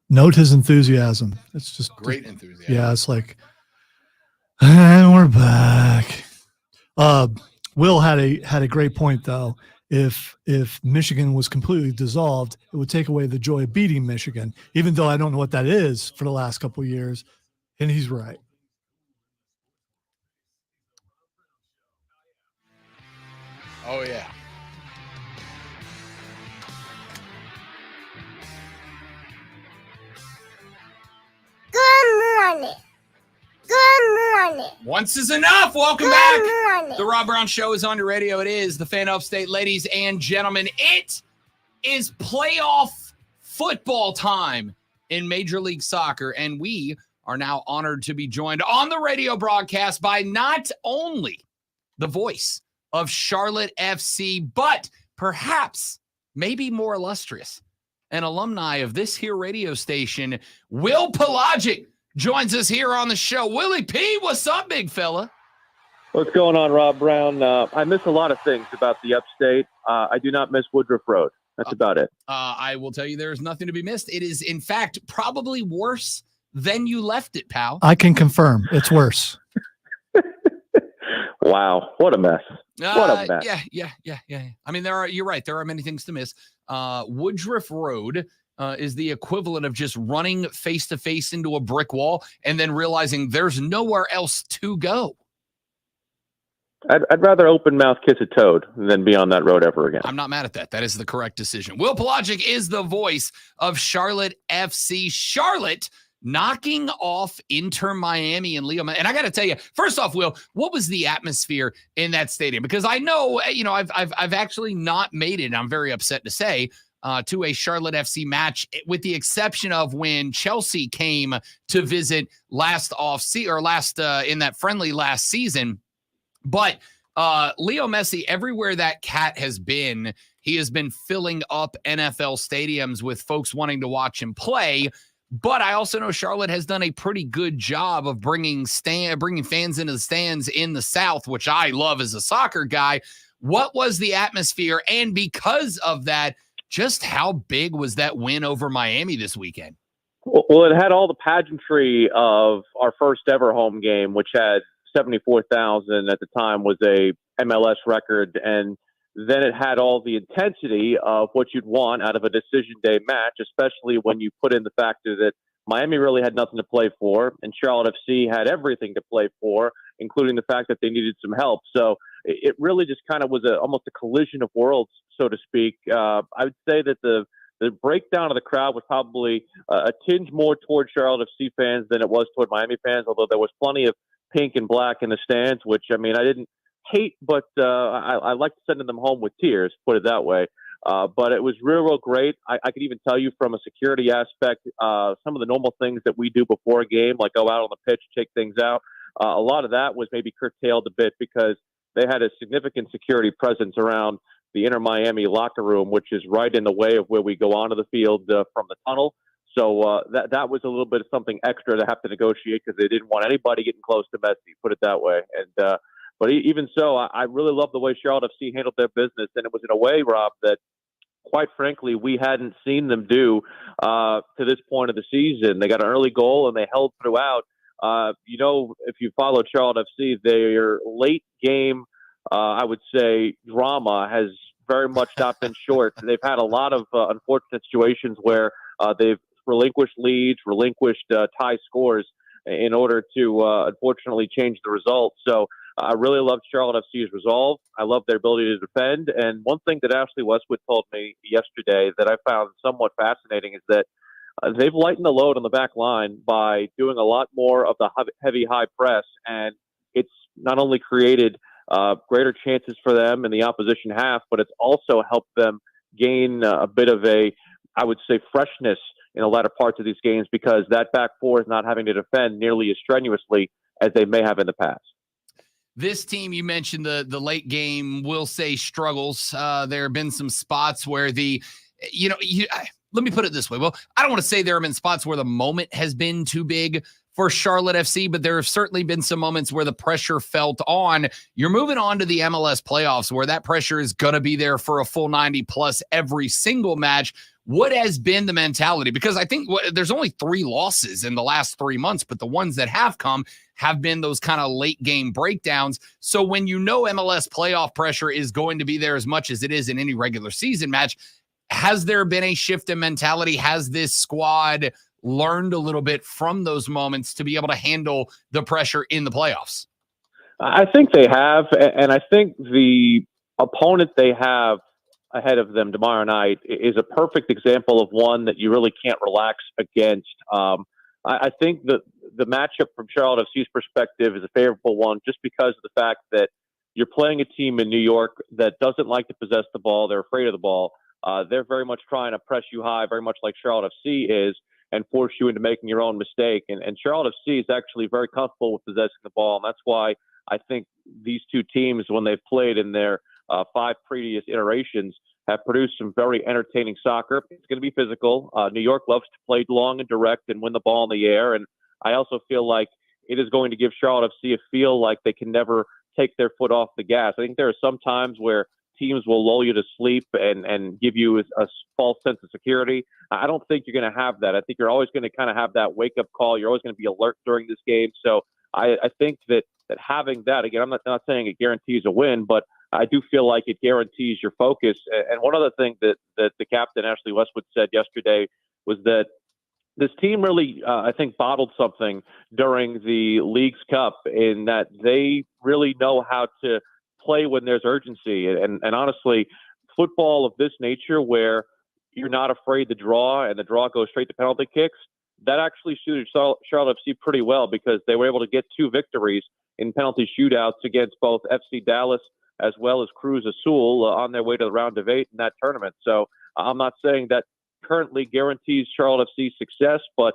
Note his enthusiasm. It's just Great enthusiasm. Yeah, it's like, and we're back. Will had a great point though. If Michigan was completely dissolved, it would take away the joy of beating Michigan. Even though I don't know what that is for the last couple of years, and he's right. Oh yeah. Good morning. Good morning. Once is enough. Welcome Good back. morning. The Rob Brown Show is on your radio. It is the Fan Upstate, ladies and gentlemen. It is playoff football time in Major League Soccer, and we are now honored to be joined on the radio broadcast by not only the voice of Charlotte FC, but perhaps maybe more illustrious, an alumni of this here radio station, Will Palaszczuk, joins us here on the show. Willie P, what's up, big fella? What's going on, Rob Brown? I miss a lot of things about the Upstate. I do not miss Woodruff Road. That's about it. I will tell you there's nothing to be missed. It is, in fact, probably worse than you left it, pal. I can confirm it's worse. Wow, what a mess. What a mess. Yeah. I mean, you're right. There are many things to miss. Woodruff Road is the equivalent of just running face to face into a brick wall and then realizing there's nowhere else to go. I'd rather open mouth kiss a toad than be on that road ever again. I'm not mad at that. That is the correct decision. Will Palaszczuk is the voice of Charlotte FC. Charlotte knocking off Inter Miami and Leo. And I got to tell you, first off, Will, what was the atmosphere in that stadium? Because I know, I've actually not made it, and I'm very upset to say, to a Charlotte FC match, with the exception of when Chelsea came to visit in that friendly last season. But Leo Messi, everywhere that cat has been, he has been filling up NFL stadiums with folks wanting to watch him play. But I also know Charlotte has done a pretty good job of bringing fans into the stands in the South, which I love as a soccer guy. What was the atmosphere? And because of that, just how big was that win over Miami this weekend? Well, it had all the pageantry of our first ever home game, which had 74,000 at the time, was a MLS record. And then it had all the intensity of what you'd want out of a decision day match, especially when you put in the factor that Miami really had nothing to play for and Charlotte FC had everything to play for, including the fact that they needed some help. So it really just kind of was almost a collision of worlds, so to speak. I would say that the breakdown of the crowd was probably a tinge more toward Charlotte FC fans than it was toward Miami fans, although there was plenty of pink and black in the stands, which, I mean, I didn't hate, but I liked sending them home with tears, put it that way. But it was real great. I could even tell you from a security aspect, some of the normal things that we do before a game, like go out on the pitch, check things out. A lot of that was maybe curtailed a bit because they had a significant security presence around the Inter Miami locker room, which is right in the way of where we go onto the field from the tunnel. So that was a little bit of something extra to have to negotiate because they didn't want anybody getting close to Messi, put it that way. And but even so, I really love the way Charlotte FC handled their business, and it was in a way, Rob, that quite frankly we hadn't seen them do to this point of the season. They got an early goal and they held throughout. If you followed Charlotte FC, their late game, I would say, drama has very much not been short. They've had a lot of unfortunate situations where they've relinquished leads, relinquished tie scores in order to unfortunately change the result. So I really loved Charlotte FC's resolve. I love their ability to defend. And one thing that Ashley Westwood told me yesterday that I found somewhat fascinating is that they've lightened the load on the back line by doing a lot more of the heavy high press. And it's not only created greater chances for them in the opposition half, but it's also helped them gain a bit of I would say, freshness in the latter parts of these games because that back four is not having to defend nearly as strenuously as they may have in the past. This team, you mentioned the late game, will say struggles. There have been some spots where let me put it this way. Well, I don't want to say there have been spots where the moment has been too big for Charlotte FC, but there have certainly been some moments where the pressure felt on. You're moving on to the MLS playoffs where that pressure is going to be there for a full 90 plus every single match. What has been the mentality? Because I think there's only 3 losses in the last 3 months, but the ones that have come have been those kind of late game breakdowns. So when you know MLS playoff pressure is going to be there as much as it is in any regular season match, has there been a shift in mentality? Has this squad learned a little bit from those moments to be able to handle the pressure in the playoffs? I think they have, and I think the opponent they have ahead of them tomorrow night is a perfect example of one that you really can't relax against. I think that the matchup from Charlotte FC's perspective is a favorable one just because of the fact that you're playing a team in New York that doesn't like to possess the ball. They're afraid of the ball. They're very much trying to press you high, very much like Charlotte FC is, and force you into making your own mistake. And Charlotte FC is actually very comfortable with possessing the ball, and that's why I think these two teams, when they've played in their 5 previous iterations, have produced some very entertaining soccer. It's going to be physical. New York loves to play long and direct and win the ball in the air, and I also feel like it is going to give Charlotte FC a feel like they can never take their foot off the gas. I think there are some times where teams will lull you to sleep and give you a false sense of security. I don't think you're going to have that. I think you're always going to kind of have that wake-up call. You're always going to be alert during this game. So I think that having that, again, I'm not saying it guarantees a win, but I do feel like it guarantees your focus. And one other thing that the captain, Ashley Westwood, said yesterday was that this team really, I think, bottled something during the Leagues Cup in that they really know how to play when there's urgency. And honestly, football of this nature where you're not afraid to draw and the draw goes straight to penalty kicks, that actually suited Charlotte FC pretty well because they were able to get 2 victories in penalty shootouts against both FC Dallas as well as Cruz Azul on their way to the round of 8 in that tournament. So I'm not saying that currently guarantees Charlotte FC's success, but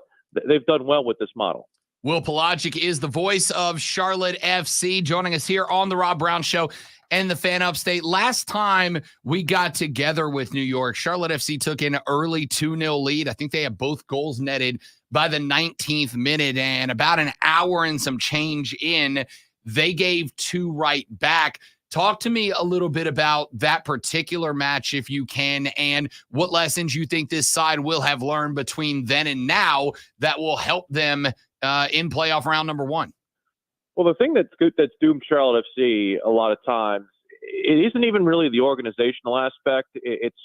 they've done well with this model. Will Palaszczuk is the voice of Charlotte FC, joining us here on the Rob Brown Show and the Fan Upstate. Last time we got together with New York, Charlotte FC took an early 2-0 lead. I think they had both goals netted by the 19th minute, and about an hour and some change in, they gave 2 right back. Talk to me a little bit about that particular match, if you can, and what lessons you think this side will have learned between then and now that will help them in playoff round number 1. Well, the thing that's doomed Charlotte FC a lot of times, it isn't even really the organizational aspect. It's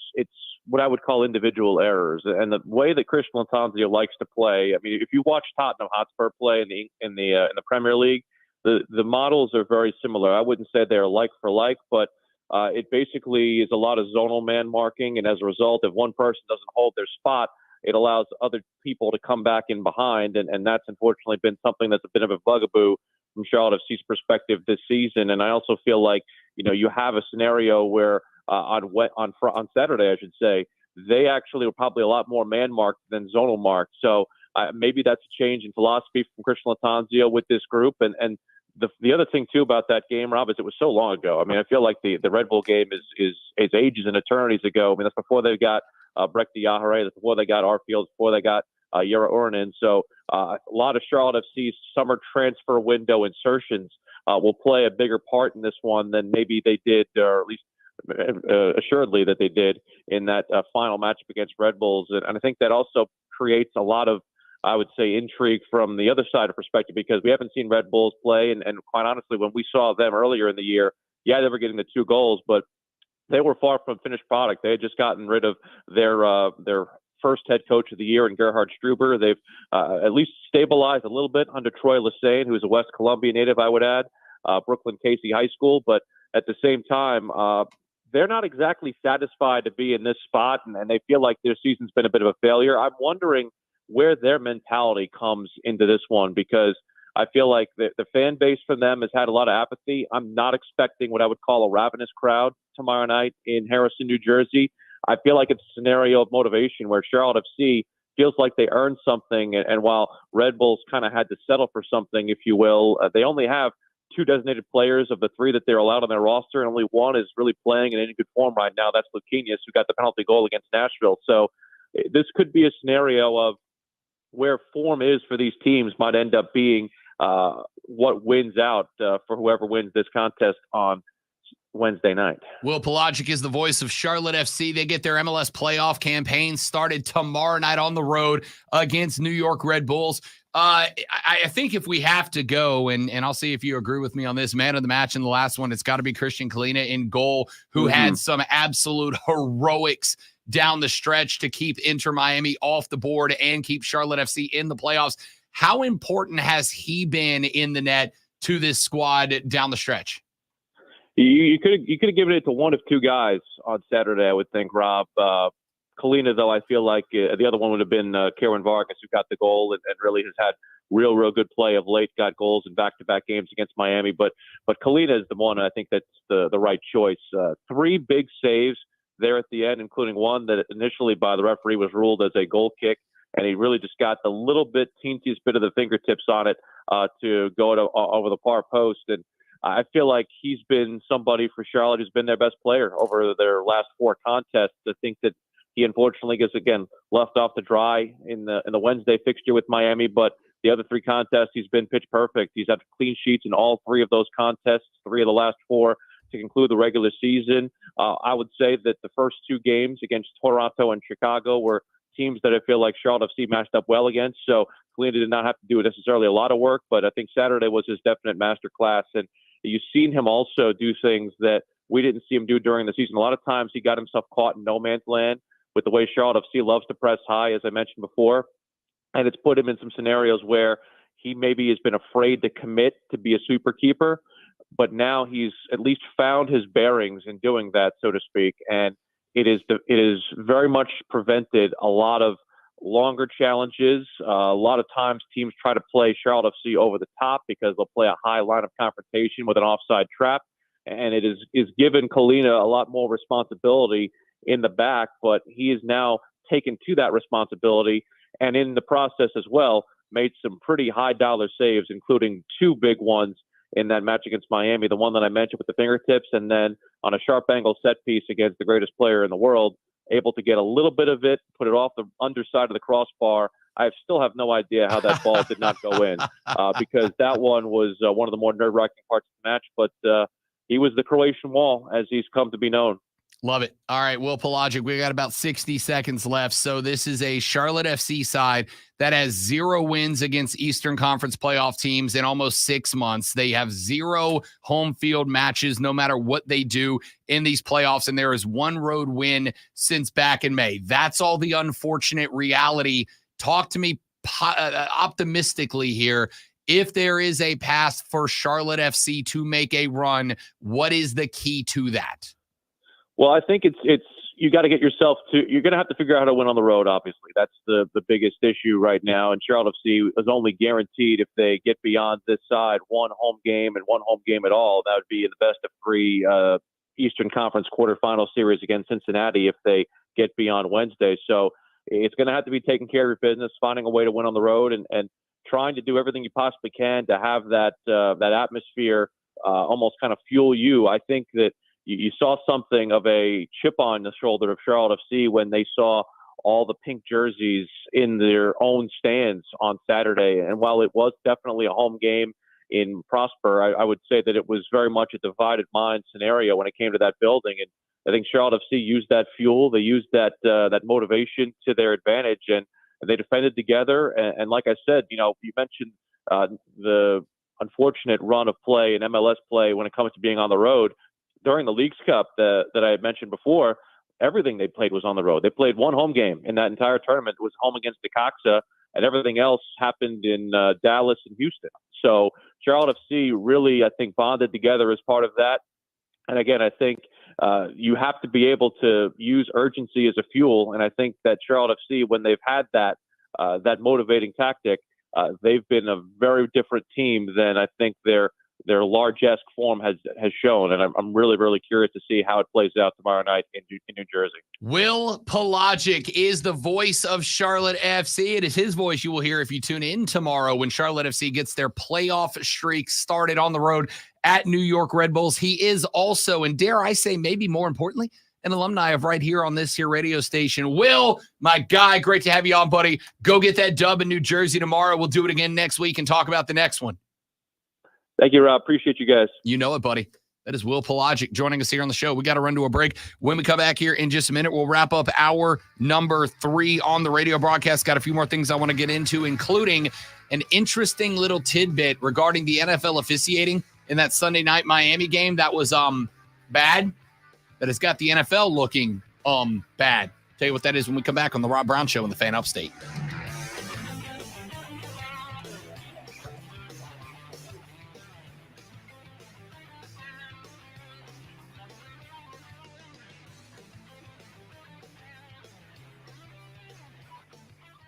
what I would call individual errors, and the way that Christian Lattanzio likes to play. I mean, if you watch Tottenham Hotspur play in the Premier League, the models are very similar. I wouldn't say they're like for like, but it basically is a lot of zonal man marking, and as a result, if one person doesn't hold their spot, it allows other people to come back in behind, and that's unfortunately been something that's a bit of a bugaboo from Charlotte FC's perspective this season. And I also feel like you have a scenario where on Saturday, I should say, they actually were probably a lot more man marked than zonal marked. So maybe that's a change in philosophy from Christian Lattanzio with this group. And the other thing too about that game, Rob, is it was so long ago. I mean, I feel like the Red Bull game is ages and eternities ago. I mean, that's before they got Breck Diahare, that's before they got Arfield, before they got Yara Ornin. So a lot of Charlotte FC's summer transfer window insertions will play a bigger part in this one than maybe they did, or at least assuredly that they did in that final matchup against Red Bulls. And I think that also creates a lot of, I would say, intrigue from the other side of perspective, because we haven't seen Red Bulls play. And quite honestly, when we saw them earlier in the year, yeah, they were getting the 2 goals, but they were far from finished product. They had just gotten rid of their first head coach of the year in Gerhard Struber. They've at least stabilized a little bit under Troy Lesane, who is a West Columbia native, I would add, Brooklyn Casey High School. But at the same time, they're not exactly satisfied to be in this spot, and they feel like their season's been a bit of a failure. I'm wondering where their mentality comes into this one, because I feel like the fan base for them has had a lot of apathy. I'm not expecting what I would call a ravenous crowd tomorrow night in Harrison, New Jersey. I feel like it's a scenario of motivation where Charlotte FC feels like they earned something, and while Red Bulls kind of had to settle for something, if you will, they only have 2 designated players of the 3 that they're allowed on their roster, and only one is really playing in any good form right now. That's Luquinhas, who got the penalty goal against Nashville. So this could be a scenario of where form is for these teams might end up being what wins out for whoever wins this contest on Wednesday night. Will Palaszczuk is the voice of Charlotte FC. They get their MLS playoff campaign started tomorrow night on the road against New York Red Bulls. I think if we have to go, and I'll see if you agree with me on this, man of the match in the last one, it's got to be Christian Kalina in goal, who had some absolute heroics down the stretch to keep Inter Miami off the board and keep Charlotte FC in the playoffs. How important has he been in the net to this squad down the stretch? You could have given it to one of two guys on Saturday, I would think, Rob. Kalina, though, I feel like the other one would have been Karen Vargas, who got the goal and really has had real good play of late, got goals in back-to-back games against Miami. But Kalina is the one, I think that's the right choice. 3 big saves there at the end, including one that initially by the referee was ruled as a goal kick. And he really just got the little bit, teentiest bit of the fingertips on it to go over the far post. And I feel like he's been somebody for Charlotte who's been their best player over their last 4 contests. I think that he unfortunately gets, again, left off to dry in the Wednesday fixture with Miami. But the other 3 contests, he's been pitch perfect. He's had clean sheets in all 3 of those contests, 3 of the last 4 to conclude the regular season. I would say that the first 2 games against Toronto and Chicago were teams that I feel like Charlotte FC matched up well against. So Kalina did not have to do necessarily a lot of work, but I think Saturday was his definite master class. And you've seen him also do things that we didn't see him do during the season. A lot of times he got himself caught in no man's land with the way Charlotte FC loves to press high, as I mentioned before. And it's put him in some scenarios where he maybe has been afraid to commit to be a sweeper keeper, but now he's at least found his bearings in doing that, so to speak. And it is very much prevented a lot of longer challenges. A lot of times teams try to play Charlotte FC over the top because they'll play a high line of confrontation with an offside trap. And it is given Kalina a lot more responsibility in the back, but he is now taken to that responsibility. And in the process as well, made some pretty high dollar saves, including 2 big ones in that match against Miami, the one that I mentioned with the fingertips, and then on a sharp angle set piece against the greatest player in the world, able to get a little bit of it, put it off the underside of the crossbar. I still have no idea how that ball did not go in because that one was one of the more nerve-wracking parts of the match, but he was the Croatian Wall, as he's come to be known. Love it. All right, Will Palaszczuk, we got about 60 seconds left. So this is a Charlotte FC side that has 0 wins against Eastern Conference playoff teams in almost 6 months. They have 0 home field matches, no matter what they do in these playoffs. And there is 1 road win since back in May. That's all the unfortunate reality. Talk to me optimistically here. If there is a path for Charlotte FC to make a run, what is the key to that? Well, I think it's you got to get yourself to. You're going to have to figure out how to win on the road. Obviously, that's the biggest issue right now. And Charlotte FC is only guaranteed if they get beyond this side 1 home game and 1 home game at all. That would be in the best of 3 Eastern Conference quarterfinal series against Cincinnati if they get beyond Wednesday. So it's going to have to be taking care of your business, finding a way to win on the road, and trying to do everything you possibly can to have that atmosphere almost kind of fuel you. I think that. You saw something of a chip on the shoulder of Charlotte FC when they saw all the pink jerseys in their own stands on Saturday. And while it was definitely a home game in Prosper, I would say that it was very much a divided mind scenario when it came to that building. And I think Charlotte FC used that fuel. They used that motivation to their advantage, and they defended together. And like I said, you mentioned the unfortunate run of play and MLS play when it comes to being on the road. During the Leagues Cup that I had mentioned before, everything they played was on the road. They played 1 home game in that entire tournament. It was home against Necaxa, and everything else happened in Dallas and Houston. So Charlotte FC really, I think, bonded together as part of that. And again, I think you have to be able to use urgency as a fuel. And I think that Charlotte FC, when they've had that motivating tactic, they've been a very different team than I think their largesse form has shown. And I'm really, really curious to see how it plays out tomorrow night in New Jersey. Will Palaszczuk is the voice of Charlotte FC. It is his voice you will hear if you tune in tomorrow when Charlotte FC gets their playoff streak started on the road at New York Red Bulls. He is also, and dare I say maybe more importantly, and alumni of right here on this here radio station. Will, my guy, great to have you on, buddy. Go get that dub in New Jersey tomorrow. We'll do it again next week and talk about the next one. Thank you, Rob. Appreciate you guys. You know it, buddy. That is Will Palaszczuk joining us here on the show. We got to run to a break. When we come back here in just a minute, we'll wrap up hour number 3 on the radio broadcast. Got a few more things I want to get into, including an interesting little tidbit regarding the NFL officiating in that Sunday night Miami game that was bad, that has got the NFL looking bad. Tell you what that is when we come back on the Rob Brown Show in the Fan Upstate.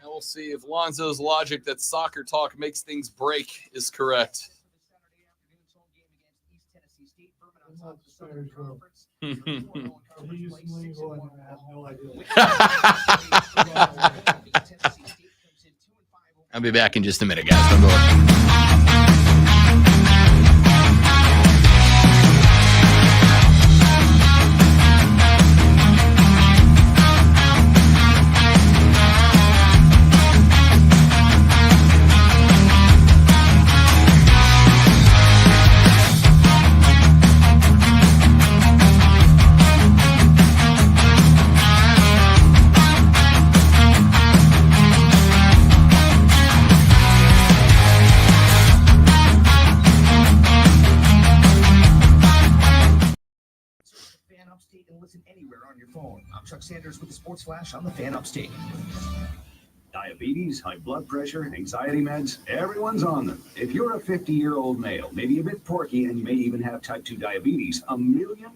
We'll see if Lonzo's logic that soccer talk makes things break is correct. I'll be back in just a minute, guys. Don't go away. I'm Chuck Sanders with the Sports Flash on the Fan Upstate. Diabetes, high blood pressure, anxiety meds, everyone's on them. If you're a 50-year-old male, maybe a bit porky, and you may even have type 2 diabetes, $1 million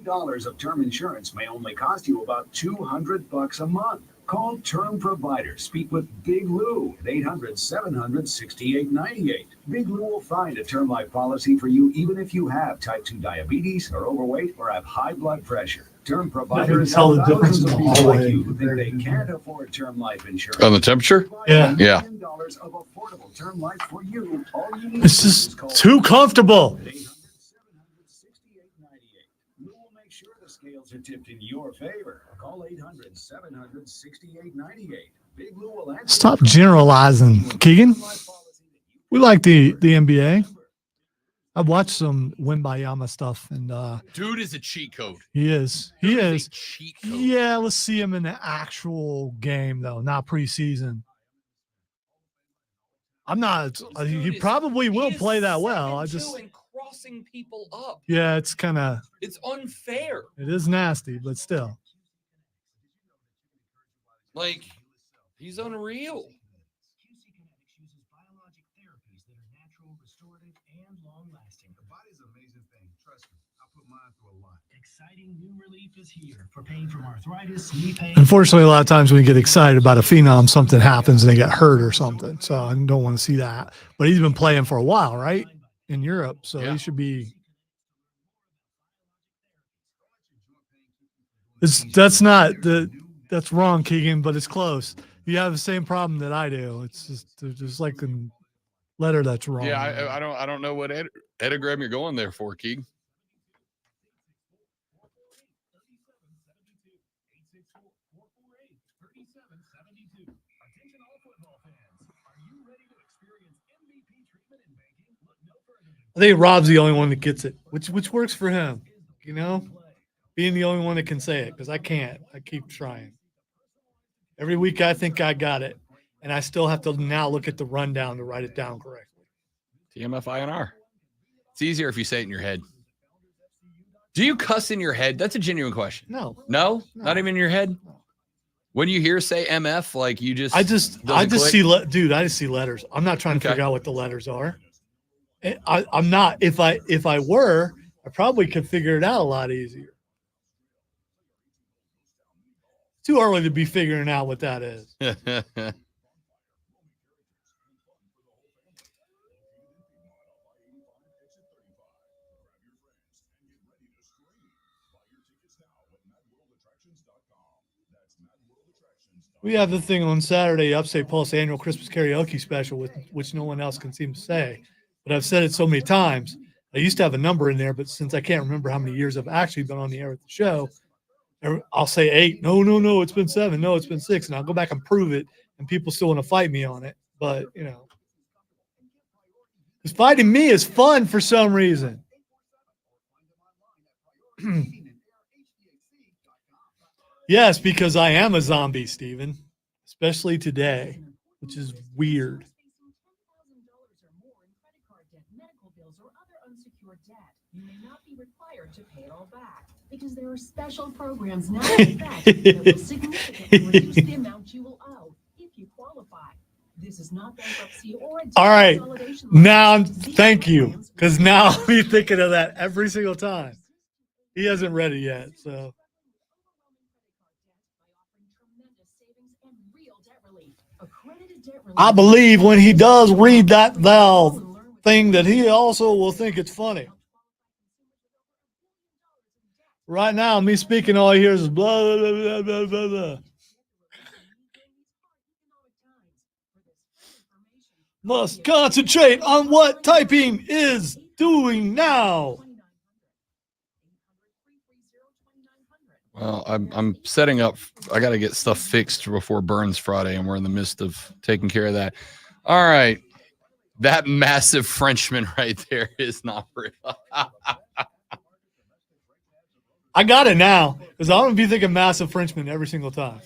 of term insurance may only cost you about $200 a month. Call Term Provider. Speak with Big Lou at 800-700-6898. Big Lou will find a term life policy for you even if you have type 2 diabetes, are overweight, or have high blood pressure. Term Providers tell the help difference thousands of in the people like hallway. you who think they can't afford term life insurance. On the temperature? Yeah. Yeah. $1 million of affordable term life for you. All you need This to do is call too comfortable. 800-700-6898. Lou will make sure the scales are tipped in your favor. Call 800-700-6898. Big Lou will answer. Stop generalizing, Keegan. We like the NBA. I've watched some Wembayama stuff, and Dude is a cheat code. he is. He Dude is. a cheat code. Yeah, let's see him in the actual game, though, not preseason. I'm not. This He dude is- probably will he is play that well. 7'2" I just. and crossing people up. Yeah, it's kind of. It's unfair. It is nasty, but still. Like, he's unreal. QC Kinetics uses biologic therapies that are natural, restorative, and long-lasting. The body's an amazing thing. Trust me. I put mine through a lot. Exciting new relief is here for pain from arthritis, knee pain. Unfortunately, a lot of times when you get excited about a phenom, something happens and they get hurt or something. So I don't want to see that. But he's been playing for a while, right? In Europe. So Yeah. he should be. That's wrong, Keegan, but it's close. You have the same problem that I do. It's just there's just like a letter that's wrong. Yeah, I don't know what etagram you're going there for, Keeg. Attention all football fans. Are you ready to experience MVP treatment in banking? Look no further than I think Rob's the only one that gets it, which works for him. You know, being the only one that can say it, because I can't. I keep trying. Every week I think I got it, and I still have to now look at the rundown to write it down correctly. TMFINR. It's easier if you say it in your head. Do you cuss in your head? That's a genuine question. No. No? Not even in your head? When you hear say MF, like you just I just click? see dude, I just see letters. I'm not trying to Okay. figure out what the letters are. I'm not. If I were, I probably could figure it out a lot easier. Too early to be figuring out what that is. We have the thing on Saturday, Upstate Pulse annual Christmas karaoke special, which no one else can seem to say. But I've said it so many times. I used to have a number in there, but since I can't remember how many years I've actually been on the air with the show, I'll say 8. No, it's been 7. No, it's been 6. And I'll go back and prove it, and people still want to fight me on it. But, because fighting me is fun for some reason. Yes, because I am a zombie, Steven, especially today, which is weird. You may not be required to pay it all back because there are special programs now in effect that will significantly reduce the amount you will owe if you qualify. This is not bankruptcy or a debt All right. consolidation. Now, thank you, because now I'll be thinking of that every single time. He hasn't read it yet, so. I believe when he does read that thing that he also will think it's funny. Right now, me speaking, all I hear is blah, blah, blah, blah, blah, blah. Must concentrate on what typing is doing now. Well, I'm setting up. I got to get stuff fixed before Burns Friday, and we're in the midst of taking care of that. All right. That massive Frenchman right there is not real. I got it now, because I'm going to be thinking massive Frenchman every single time.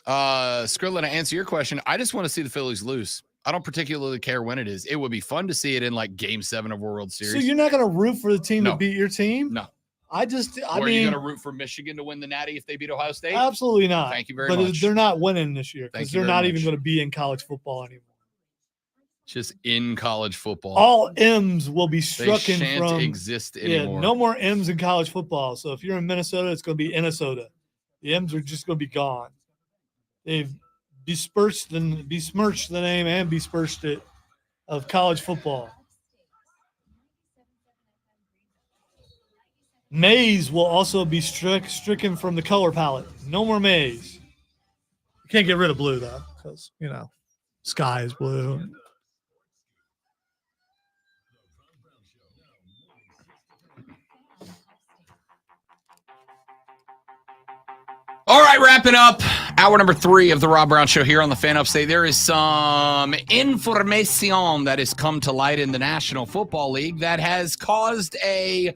Skrilla, to answer your question, I just want to see the Phillies lose. I don't particularly care when it is. It would be fun to see it in like Game 7 of World Series. So you're not going to root for the team to beat your team? No. Are you going to root for Michigan to win the Natty if they beat Ohio State? Absolutely not. Thank you very much. But they're not winning this year because they're not even going to be in college football anymore. Just in college football. All M's will be struck they shan't from exist anymore. Yeah, no more M's in college football. So if you're in Minnesota, it's going to be Minnesota. The M's are just going to be gone. They've besmirched the name and besmirched it of college football. Maize will also be stricken from the color palette. No more maize. You can't get rid of blue, though, because, sky is blue. All right, wrapping up hour number 3 of the Rob Brown Show here on the Fan Upstate. There is some information that has come to light in the National Football League that has caused a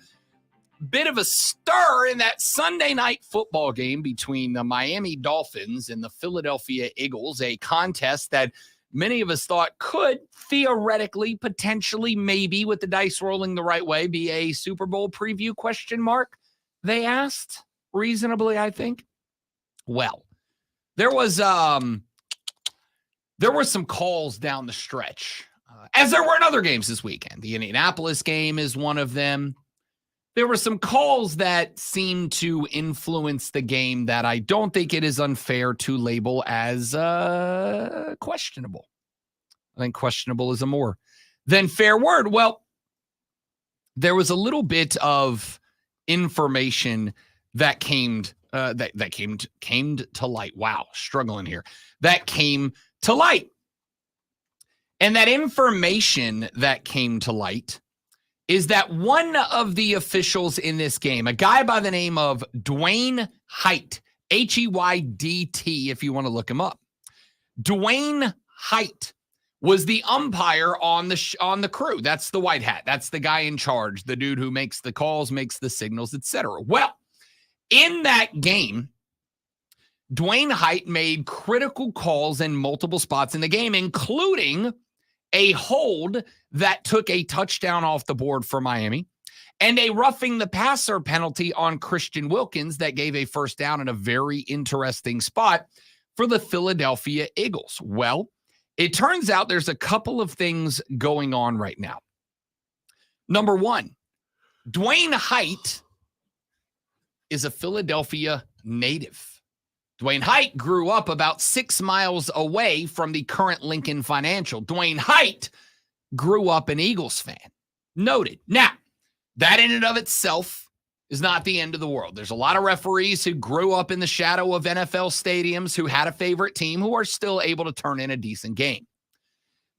bit of a stir in that Sunday night football game between the Miami Dolphins and the Philadelphia Eagles, a contest that many of us thought could theoretically, potentially, maybe with the dice rolling the right way, be a Super Bowl preview ? They asked reasonably, I think. Well, there were some calls down the stretch, as there were in other games this weekend. The Indianapolis game is one of them. There were some calls that seemed to influence the game that I don't think it is unfair to label as questionable. I think questionable is a more than fair word. Well, there was a little bit of information that came to light. Wow, struggling here. That came to light. And that information that came to light is that one of the officials in this game, a guy by the name of Dwayne Height, Heydt, if you want to look him up. Dwayne Height was the umpire on the crew. That's the white hat. That's the guy in charge, the dude who makes the calls, makes the signals, etc. Well, in that game, Dwayne Height made critical calls in multiple spots in the game, including a hold that took a touchdown off the board for Miami and a roughing the passer penalty on Christian Wilkins that gave a first down in a very interesting spot for the Philadelphia Eagles. Well, it turns out there's a couple of things going on right now. Number one, Dwayne Height is a Philadelphia native. Dwayne Height grew up about 6 miles away from the current Lincoln Financial. Dwayne Height grew up an Eagles fan. Noted. Now, that in and of itself is not the end of the world. There's a lot of referees who grew up in the shadow of NFL stadiums who had a favorite team who are still able to turn in a decent game.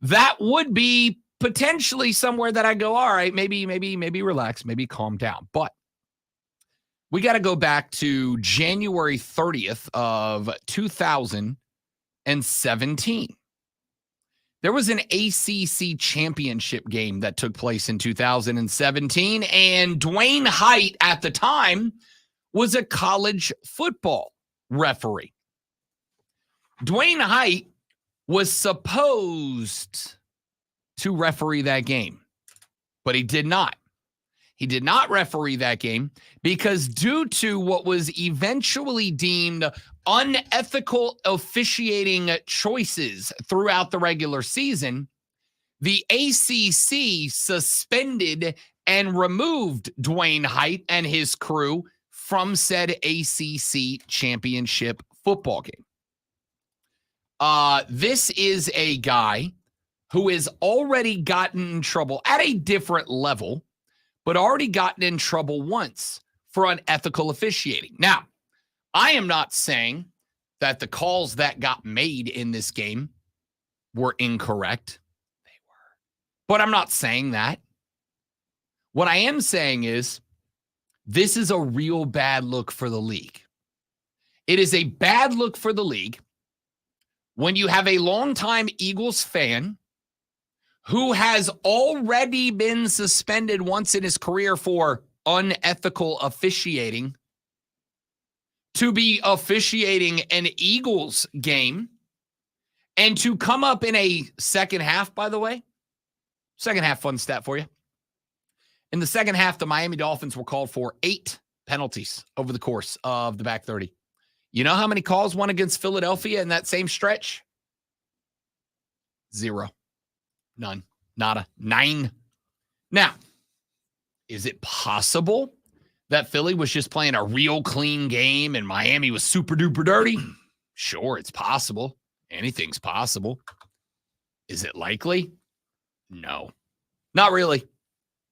That would be potentially somewhere that I go, all right, maybe relax, maybe calm down. But We got to go back to January 30th of 2017. There was an ACC championship game that took place in 2017, and Dwayne Height at the time was a college football referee. Dwayne Height was supposed to referee that game, but he did not. He did not referee that game because due to what was eventually deemed unethical officiating choices throughout the regular season, the ACC suspended and removed Dwayne Height and his crew from said ACC championship football game. This is a guy who has already gotten in trouble at a different level, but already gotten in trouble once for unethical officiating. Now, I am not saying that the calls that got made in this game were incorrect. They were. But I'm not saying that. What I am saying is this is a real bad look for the league. It is a bad look for the league when you have a longtime Eagles fan who has already been suspended once in his career for unethical officiating to be officiating an Eagles game and to come up in a second half, by the way. Second half fun stat for you. In the second half, the Miami Dolphins were called for 8 penalties over the course of the back 30. You know how many calls won against Philadelphia in that same stretch? 0. None. Nada. 9. Now, is it possible that Philly was just playing a real clean game and Miami was super duper dirty? Sure, it's possible. Anything's possible. Is it likely? No. Not really.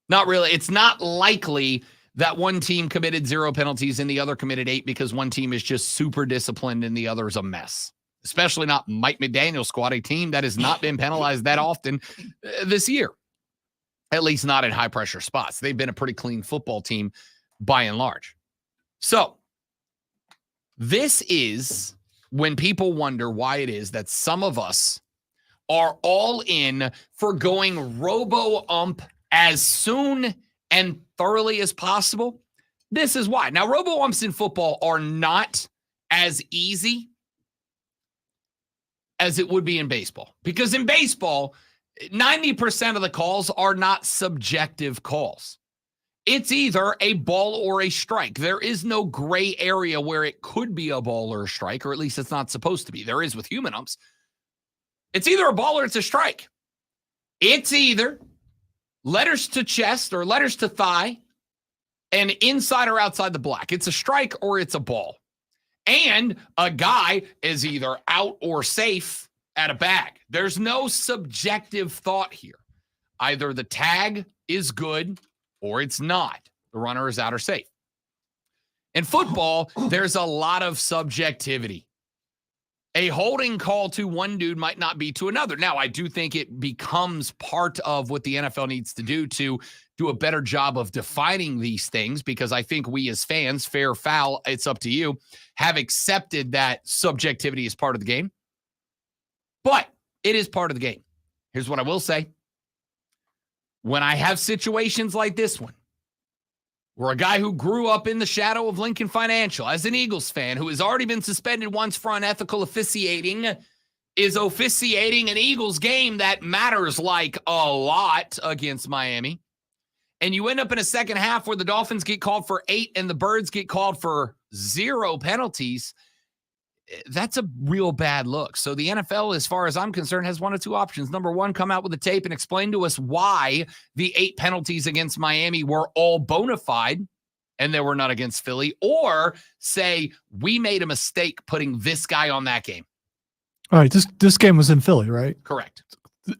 Not really. It's not likely that one team committed 0 penalties and the other committed 8 because one team is just super disciplined and the other is a mess. Especially not Mike McDaniel's squad, a team that has not been penalized that often this year. At least not in high-pressure spots. They've been a pretty clean football team by and large. So, this is when people wonder why it is that some of us are all in for going robo-ump as soon and thoroughly as possible. This is why. Now, robo-umps in football are not as easy as it would be in baseball. Because in baseball, 90% of the calls are not subjective calls. It's either a ball or a strike. There is no gray area where it could be a ball or a strike, or at least it's not supposed to be. There is with human umps. It's either a ball or it's a strike. It's either letters to chest or letters to thigh and inside or outside the black. It's a strike or it's a ball. And a guy is either out or safe at a bag. There's no subjective thought here. Either the tag is good or it's not. The runner is out or safe. In football, there's a lot of subjectivity. A holding call to one dude might not be to another. Now, I do think it becomes part of what the NFL needs to do a better job of defining these things, because I think we as fans, fair, foul, it's up to you, have accepted that subjectivity is part of the game. But it is part of the game. Here's what I will say. When I have situations like this one, where a guy who grew up in the shadow of Lincoln Financial as an Eagles fan who has already been suspended once for unethical officiating is officiating an Eagles game that matters like a lot against Miami, and you end up in a second half where the Dolphins get called for 8 and the Birds get called for 0 penalties, that's a real bad look. So the NFL, as far as I'm concerned, has one of 2 options. Number 1, come out with a tape and explain to us why the 8 penalties against Miami were all bona fide and they were not against Philly, or say we made a mistake putting this guy on that game. All right, this game was in Philly, right? Correct.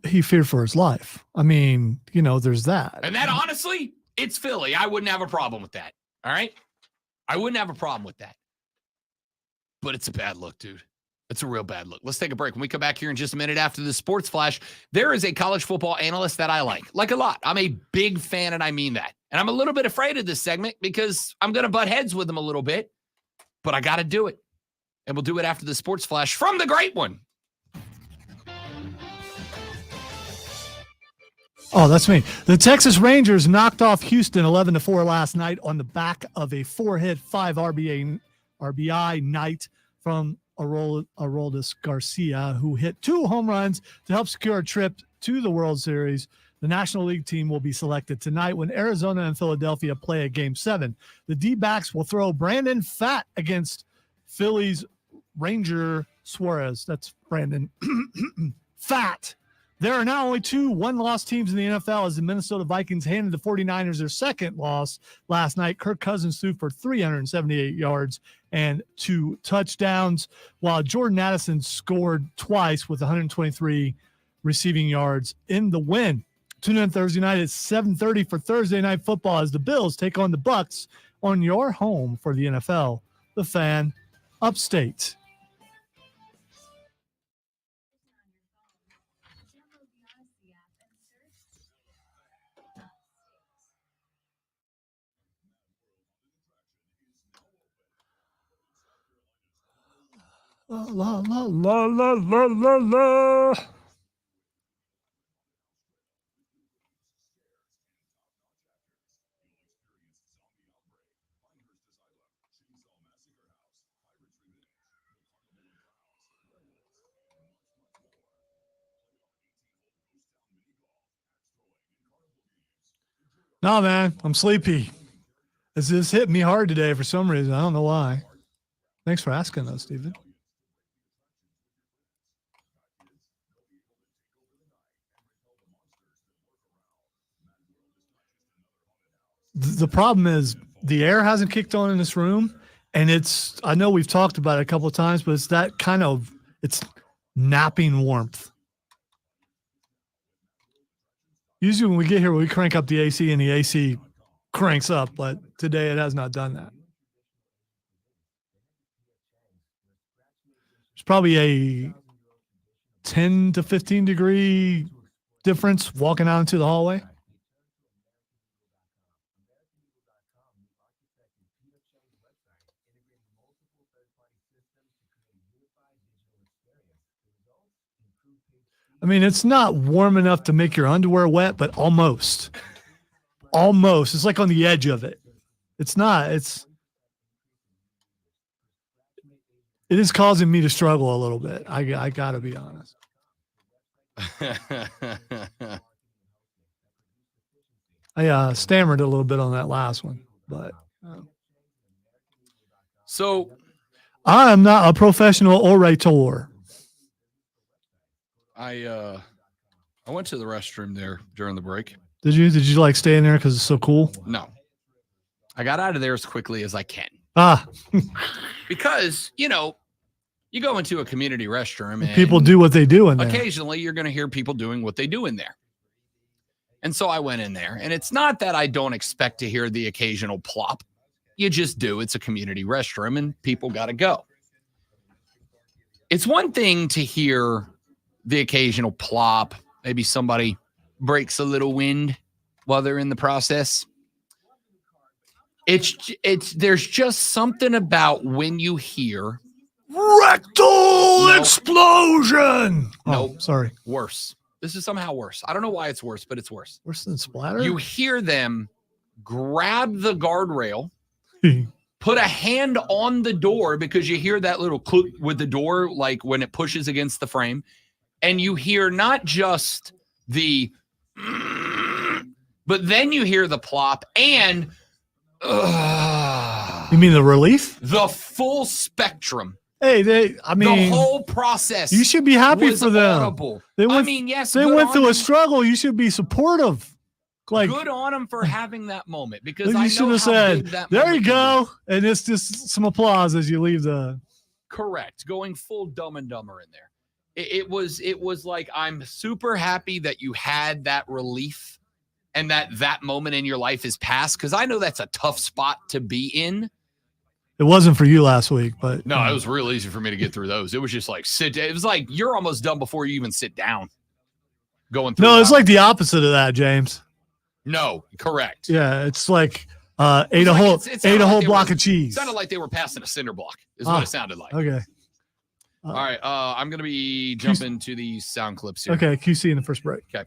He feared for his life. I mean, there's that. And that, honestly, it's Philly. I wouldn't have a problem with that. All right? I wouldn't have a problem with that. But it's a bad look, dude. It's a real bad look. Let's take a break. When we come back here in just a minute after the Sports Flash, there is a college football analyst that I like a lot. I'm a big fan, and I mean that. And I'm a little bit afraid of this segment because I'm going to butt heads with them a little bit, but I got to do it. And we'll do it after the sports flash from the great one. Oh, that's me. The Texas Rangers knocked off Houston 11-4 last night on the back of a 4-hit, 5 RBI night from Aroldis Garcia, who hit 2 home runs to help secure a trip to the World Series. The National League team will be selected tonight when Arizona and Philadelphia play a Game 7. The D-backs will throw Brandon Pfaadt against Phillies Ranger Suarez. That's Brandon Pfaadt. There are now only 2 one-loss teams in the NFL as the Minnesota Vikings handed the 49ers their second loss last night. Kirk Cousins threw for 378 yards and 2 touchdowns, while Jordan Addison scored twice with 123 receiving yards in the win. Tune in Thursday night at 7:30 for Thursday Night Football as the Bills take on the Bucs on your home for the NFL, the Fan Upstate. La la la la la la la la. No, man, I'm sleepy. This hit me hard today for some reason. I don't know why. Thanks for asking, though, Stephen. The problem is the air hasn't kicked on in this room, and I know we've talked about it a couple of times, but it's that kind of, it's napping warmth. Usually when we get here, we crank up the AC and the AC cranks up, but today it has not done that. There's probably a 10 to 15 degree difference walking out into the hallway. I mean, it's not warm enough to make your underwear wet, but almost. Almost. It's like on the edge of it. It's not. It is causing me to struggle a little bit. I got to be honest. I stammered a little bit on that last one, but. So. I am not a professional orator. I went to the restroom there during the break. Did you like stay in there because it's so cool? No. I got out of there as quickly as I can. Because, you go into a community restroom and people do what they do in there. Occasionally you're going to hear people doing what they do in there. And so I went in there, and it's not that I don't expect to hear the occasional plop. You just do. It's a community restroom and people got to go. It's one thing to hear the occasional plop. Maybe somebody breaks a little wind while they're in the process. There's just something about when you hear rectal explosion. No, sorry. Worse. This is somehow worse. I don't know why it's worse, but it's worse. Worse than splatter? You hear them grab the guardrail, put a hand on the door because you hear that little click with the door, like when it pushes against the frame. And you hear not just the, but then you hear the plop and you mean the relief? The full spectrum. Hey, the whole process. You should be happy for them. Audible. Yes, they went through a struggle. You should be supportive. Like, good on them for having that moment because you should have said, "There you go," and it's just some applause as you leave the. Correct. Going full Dumb and Dumber in there. It was like, I'm super happy that you had that relief and that moment in your life is past, because I know that's a tough spot to be in. It wasn't for you last week, but no, it was real easy for me to get through those. It was just like it was like you're almost done before you even sit down. Going through. No, it's like the opposite of that, James. No, correct. Yeah, it's like ate a whole block of cheese. It sounded like they were passing a cinder block, is what it sounded like. Okay. All right, I'm going to be jumping to the sound clips here. Okay, QC in the first break. Okay.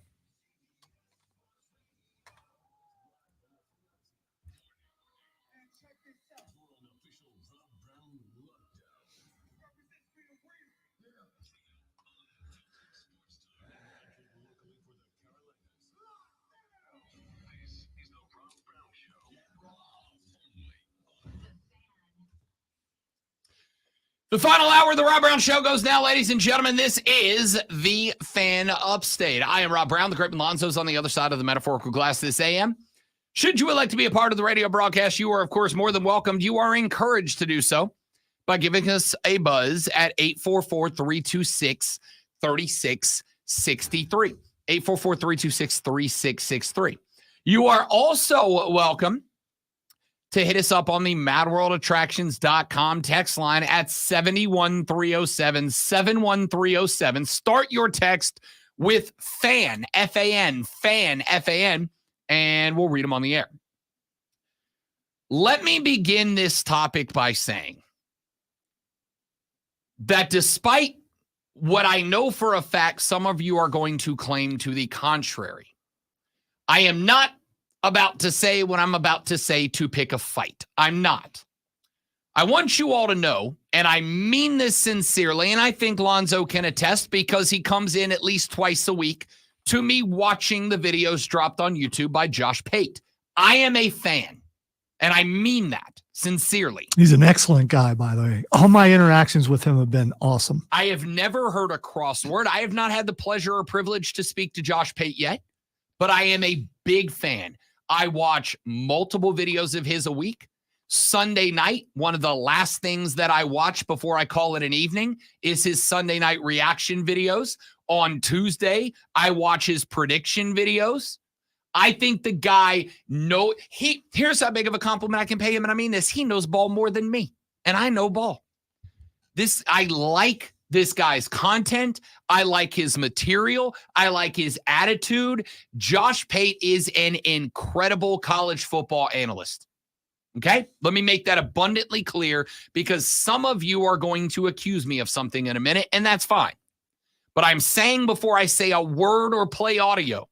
The final hour of the Rob Brown Show goes now, ladies and gentlemen. This is the Fan Upstate. I am Rob Brown. The great Lonzo's on the other side of the metaphorical glass this AM. Should you elect to be a part of the radio broadcast, you are, of course, more than welcomed. You are encouraged to do so by giving us a buzz at 844-326-3663. 844-326-3663. You are also welcome to hit us up on the madworldattractions.com text line at 71307, 71307. Start your text with FAN, F-A-N, FAN, F-A-N, and we'll read them on the air. Let me begin this topic by saying that despite what I know for a fact some of you are going to claim to the contrary, I am not about to say what I'm about to say to pick a fight. I'm not. I want you all to know, and I mean this sincerely, and I think Lonzo can attest because he comes in at least twice a week to me watching the videos dropped on YouTube by Josh Pate. I am a fan, and I mean that sincerely. He's an excellent guy, by the way. All my interactions with him have been awesome. I have never heard a crossword. I have not had the pleasure or privilege to speak to Josh Pate yet, but I am a big fan. I watch multiple videos of his a week. Sunday night, one of the last things that I watch before I call it an evening is his Sunday night reaction videos. On Tuesday, I watch his prediction videos. I think the guy here's how big of a compliment I can pay him, and I mean this, he knows ball more than me, and I know ball. I like this guy's content. I like his material. I like his attitude. Josh Pate is an incredible college football analyst. Okay? Let me make that abundantly clear because some of you are going to accuse me of something in a minute, and that's fine. But I'm saying before I say a word or play audio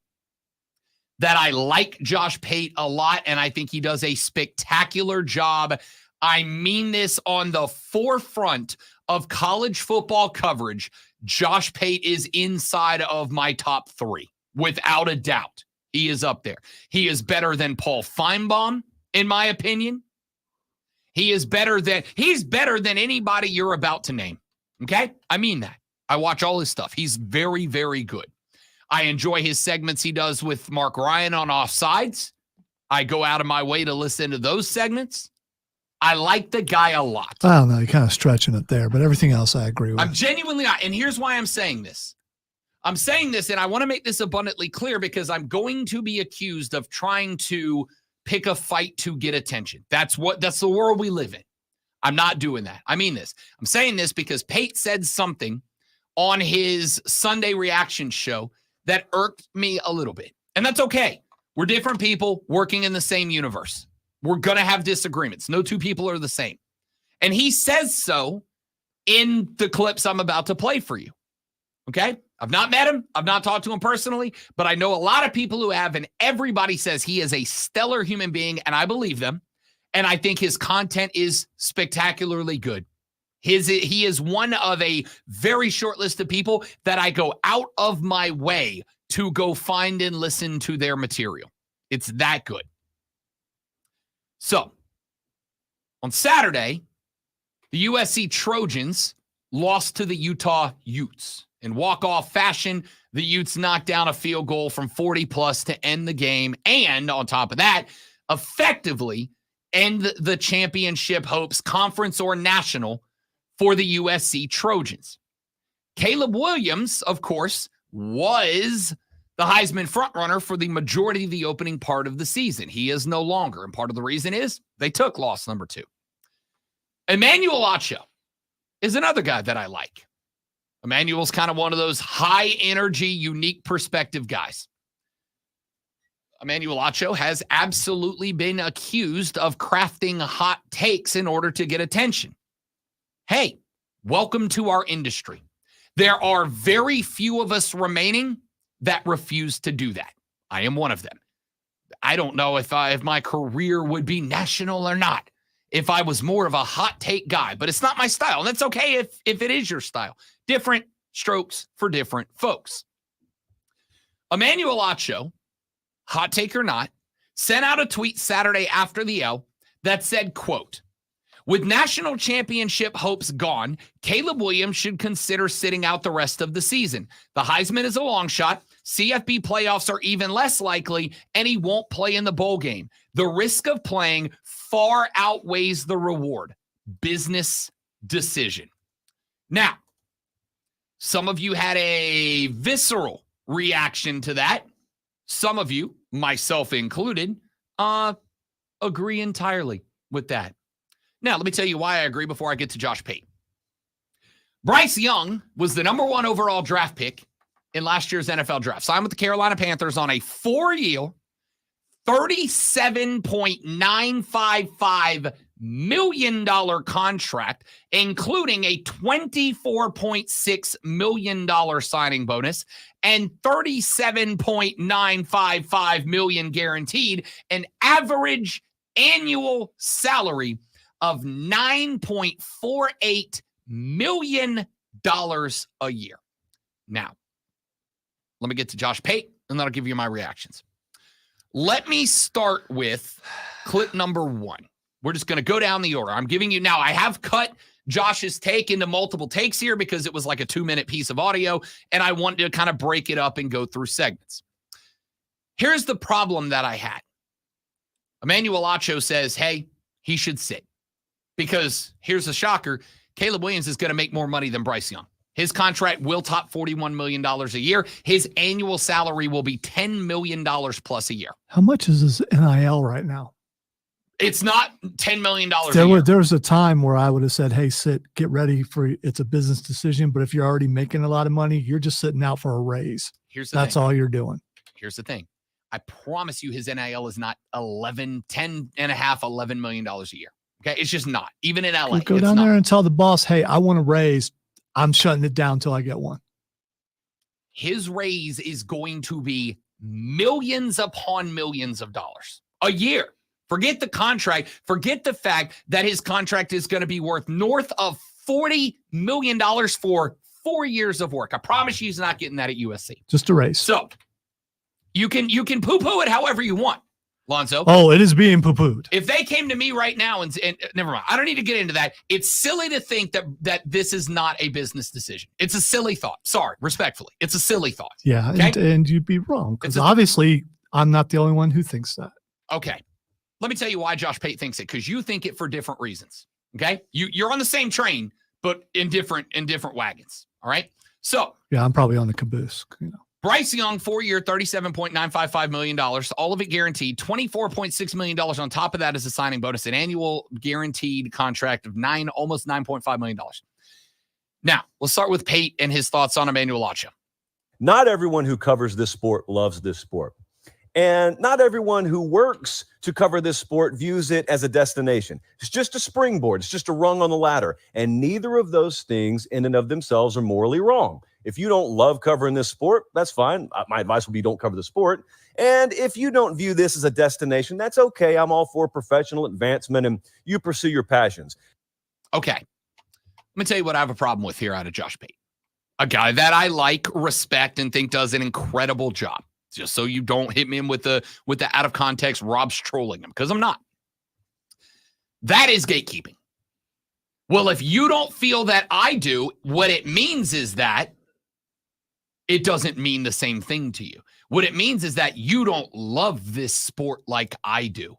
that I like Josh Pate a lot, and I think he does a spectacular job. I mean this on the forefront of college football coverage. Josh Pate is inside of my top 3, without a doubt. He is up there. He is better than Paul Feinbaum, in my opinion. He's better than anybody you're about to name. Okay? I mean that. I watch all his stuff. He's very, very good. I enjoy his segments he does with Mark Ryan on Offsides. I go out of my way to listen to those segments. I like the guy a lot. I don't know. You're kind of stretching it there, but everything else I agree with. I'm genuinely not. And here's why I'm saying this. I'm saying this, and I want to make this abundantly clear because I'm going to be accused of trying to pick a fight to get attention. That's the world we live in. I'm not doing that. I mean this. I'm saying this because Pate said something on his Sunday reaction show that irked me a little bit. And that's okay. We're different people working in the same universe. We're going to have disagreements. No two people are the same. And he says so in the clips I'm about to play for you. Okay? I've not met him. I've not talked to him personally, but I know a lot of people who have, and everybody says he is a stellar human being, and I believe them. And I think his content is spectacularly good. He is one of a very short list of people that I go out of my way to go find and listen to their material. It's that good. So, on Saturday, the USC Trojans lost to the Utah Utes. In walk-off fashion, the Utes knocked down a field goal from 40-plus to end the game, and on top of that, effectively end the championship hopes, conference or national, for the USC Trojans. Caleb Williams, of course, was the Heisman frontrunner for the majority of the opening part of the season. He is no longer, and part of the reason is they took loss number 2. Emmanuel Acho is another guy that I like. Emmanuel's kind of one of those high-energy, unique perspective guys. Emmanuel Acho has absolutely been accused of crafting hot takes in order to get attention. Hey, welcome to our industry. There are very few of us remaining that refuse to do that. I am one of them. I don't know if my career would be national or not if I was more of a hot take guy, but it's not my style. And that's okay if it is your style. Different strokes for different folks. Emmanuel Acho, hot take or not, sent out a tweet Saturday after the L that said, quote, with national championship hopes gone, Caleb Williams should consider sitting out the rest of the season. The Heisman is a long shot. CFB playoffs are even less likely, and he won't play in the bowl game. The risk of playing far outweighs the reward. Business decision. Now, some of you had a visceral reaction to that. Some of you, myself included, agree entirely with that. Now, let me tell you why I agree before I get to Josh Pate. Bryce Young was the number 1 overall draft pick in last year's NFL draft. Signed with the Carolina Panthers on a 4-year, $37.955 million contract, including a $24.6 million signing bonus and $37.955 million guaranteed, an average annual salary of $9.48 million a year. Now, let me get to Josh Pate, and then I'll give you my reactions. Let me start with clip number 1. We're just going to go down the order. I'm giving you now, I have cut Josh's take into multiple takes here because it was like a 2-minute piece of audio, and I wanted to kind of break it up and go through segments. Here's the problem that I had. Emmanuel Acho says, hey, he should sit. Because here's a shocker, Caleb Williams is going to make more money than Bryce Young. His contract will top $41 million a year. His annual salary will be $10 million plus a year. How much is his NIL right now? It's not $10 million a year. There was a time where I would have said, hey, sit, get ready for it's a business decision. But if you're already making a lot of money, you're just sitting out for a raise. That's all you're doing. Here's the thing. I promise you his NIL is not $11 million a year. Okay, it's just not. Even in LA, go down there and tell the boss, hey, I want a raise. I'm shutting it down until I get one. His raise is going to be millions upon millions of dollars a year. Forget the contract. Forget the fact that his contract is going to be worth north of $40 million for 4 years of work. I promise you he's not getting that at USC. Just a raise. So you can poo-poo it however you want. Lonzo. Oh, it is being poo-pooed. If they came to me right now and never mind, I don't need to get into that. It's silly to think that this is not a business decision. It's a silly thought. Sorry, respectfully. It's a silly thought. Yeah, okay? and you'd be wrong because obviously I'm not the only one who thinks that. Okay. Let me tell you why Josh Pate thinks it, because you think it for different reasons. Okay? You're on the same train, but in different wagons. All right? So yeah, I'm probably on the caboose, you know. Bryce Young, 4-year, $37.955 million, all of it guaranteed. $24.6 million on top of that is a signing bonus, an annual guaranteed contract of almost $9.5 million. Now, let's start with Pate and his thoughts on Emmanuel Acho. Not everyone who covers this sport loves this sport. And not everyone who works to cover this sport views it as a destination. It's just a springboard. It's just a rung on the ladder. And neither of those things in and of themselves are morally wrong. If you don't love covering this sport, that's fine. My advice would be don't cover the sport. And if you don't view this as a destination, that's okay. I'm all for professional advancement and you pursue your passions. Okay. Let me tell you what I have a problem with here out of Josh Pate. A guy that I like, respect, and think does an incredible job. Just so you don't hit me in with the out of context, Rob's trolling him, because I'm not. That is gatekeeping. Well, if you don't feel that I do, what it means is that it doesn't mean the same thing to you. What it means is that you don't love this sport like I do.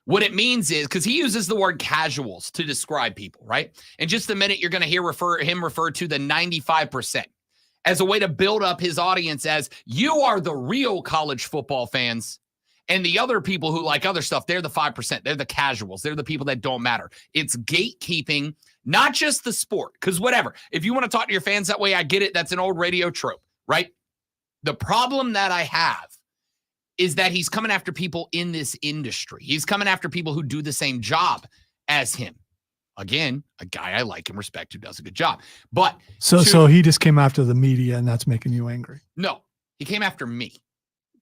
What it means is, because he uses the word casuals to describe people, right? In just a minute, you're going to hear him refer to the 95% as a way to build up his audience as you are the real college football fans. And the other people who like other stuff, they're the 5%. They're the casuals. They're the people that don't matter. It's gatekeeping, not just the sport. Because whatever, if you want to talk to your fans that way, I get it. That's an old radio trope, right? The problem that I have is that he's coming after people in this industry. He's coming after people who do the same job as him. Again, a guy I like and respect who does a good job. But so he just came after the media, and that's making you angry. No, he came after me.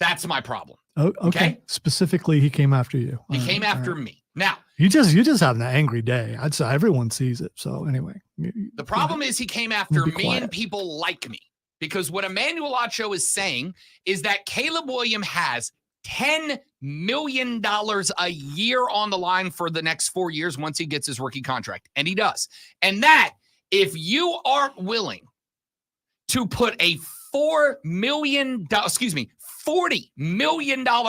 That's my problem. Oh, okay. Specifically, he came after you. He came after me. Now, you just having an angry day. I'd say everyone sees it. So anyway, the problem is he came after me and people like me, because what Emmanuel Acho is saying is that Caleb Williams has $10 million a year on the line for the next 4 years once he gets his rookie contract. And he does. And that if you aren't willing to put a $40 million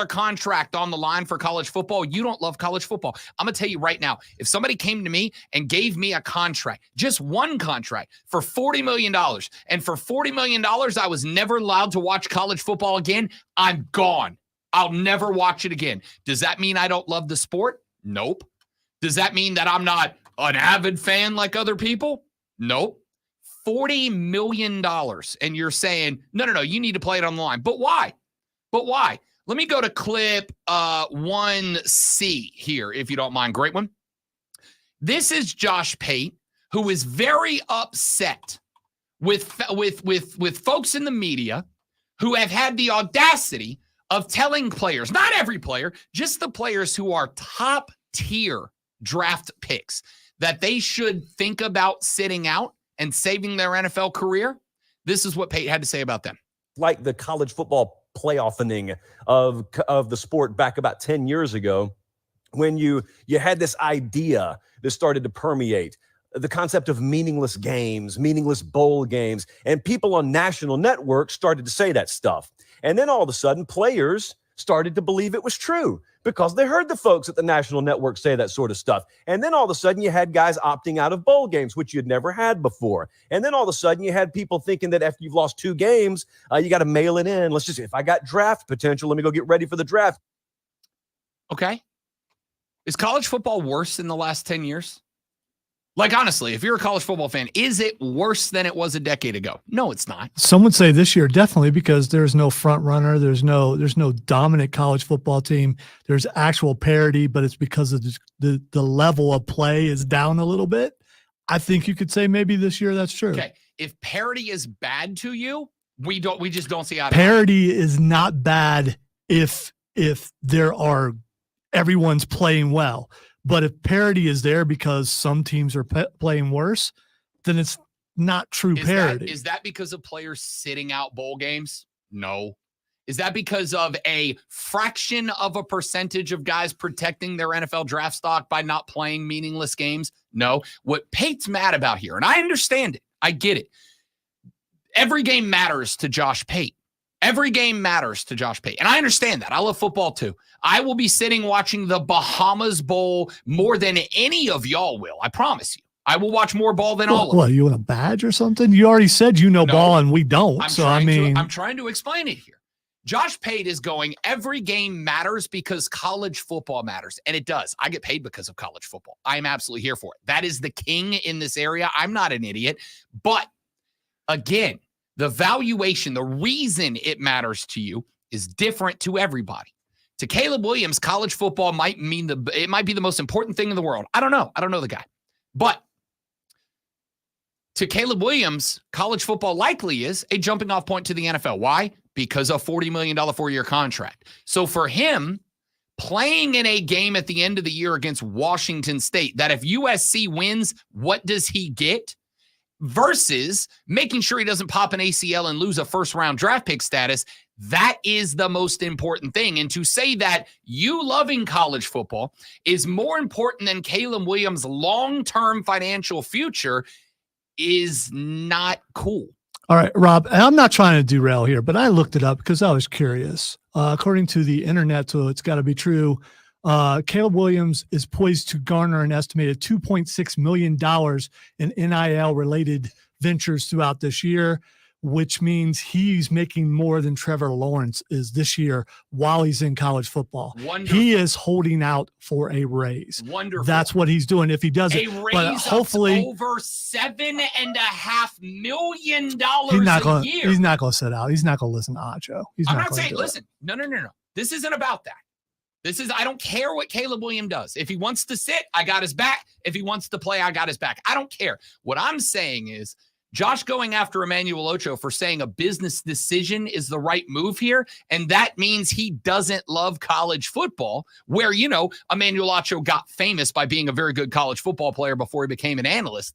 contract on the line for college football, you don't love college football. I'm going to tell you right now, if somebody came to me and gave me a contract, just one contract for $40 million, and for $40 million, I was never allowed to watch college football again, I'm gone. I'll never watch it again. Does that mean I don't love the sport? Nope. Does that mean that I'm not an avid fan like other people? Nope. $40 million. And you're saying, no, you need to play it on the line. But why? Let me go to clip 1C here, if you don't mind. Great one. This is Josh Pate, who is very upset with folks in the media who have had the audacity of telling players, not every player, just the players who are top tier draft picks, that they should think about sitting out and saving their NFL career. This is what Pate had to say about them. Like the college football playoffing of the sport back about 10 years ago, when you had this idea that started to permeate the concept of meaningless games, meaningless bowl games, and people on national networks started to say that stuff. And then all of a sudden, players started to believe it was true because they heard the folks at the national network say that sort of stuff. And then all of a sudden, you had guys opting out of bowl games, which you'd never had before. And then all of a sudden, you had people thinking that after you've lost 2 games, you got to mail it in. If I got draft potential, let me go get ready for the draft. Okay. Is college football worse in the last 10 years? Like, honestly, if you're a college football fan, is it worse than it was a decade ago? No, it's not. Some would say this year, definitely, because there's no front runner. There's no dominant college football team. There's actual parity, but it's because of the level of play is down a little bit. I think you could say maybe this year that's true. Okay. If parity is bad to you, we just don't see how parity is not bad if everyone's playing well. But if parity is there because some teams are playing worse, then it's not true parity. Is that because of players sitting out bowl games? No. Is that because of a fraction of a percentage of guys protecting their NFL draft stock by not playing meaningless games? No. What Pate's mad about here, and I understand it, I get it. Every game matters to Josh Pate. Every game matters to Josh Pate. And I understand that. I love football too. I will be sitting watching the Bahamas Bowl more than any of y'all will. I promise you. I will watch more ball than all of you. What, you want a badge or something? You already said you know ball and we don't. I'm trying to explain it here. Josh Pate is going, every game matters because college football matters. And it does. I get paid because of college football. I am absolutely here for it. That is the king in this area. I'm not an idiot. But again, the valuation, the reason it matters to you is different to everybody. To Caleb Williams, college football might be the most important thing in the world. I don't know. I don't know the guy. But to Caleb Williams, college football likely is a jumping off point to the NFL. Why? Because of $40 million 4-year contract. So for him, playing in a game at the end of the year against Washington State, that if USC wins, what does he get? Versus making sure he doesn't pop an ACL and lose a first-round draft pick status, that is the most important thing. And to say that you loving college football is more important than Caleb Williams' long-term financial future is not cool. All right, Rob, I'm not trying to derail here, but I looked it up because I was curious. According to the internet, so it's got to be true, Caleb Williams is poised to garner an estimated $2.6 million in NIL-related ventures throughout this year, which means he's making more than Trevor Lawrence is this year while he's in college football. Wonderful. He is holding out for a raise. Wonderful. That's what he's doing if he does it. A raise but hopefully, over $7.5 million a year. He's He's not going to sit out. He's not going to listen to Acho. I'm not saying, listen, no. This isn't about that. I don't care what Caleb Williams does. If he wants to sit, I got his back. If he wants to play, I got his back. I don't care. What I'm saying is Josh going after Emmanuel Ocho for saying a business decision is the right move here, and that means he doesn't love college football, where, Emmanuel Ocho got famous by being a very good college football player before he became an analyst.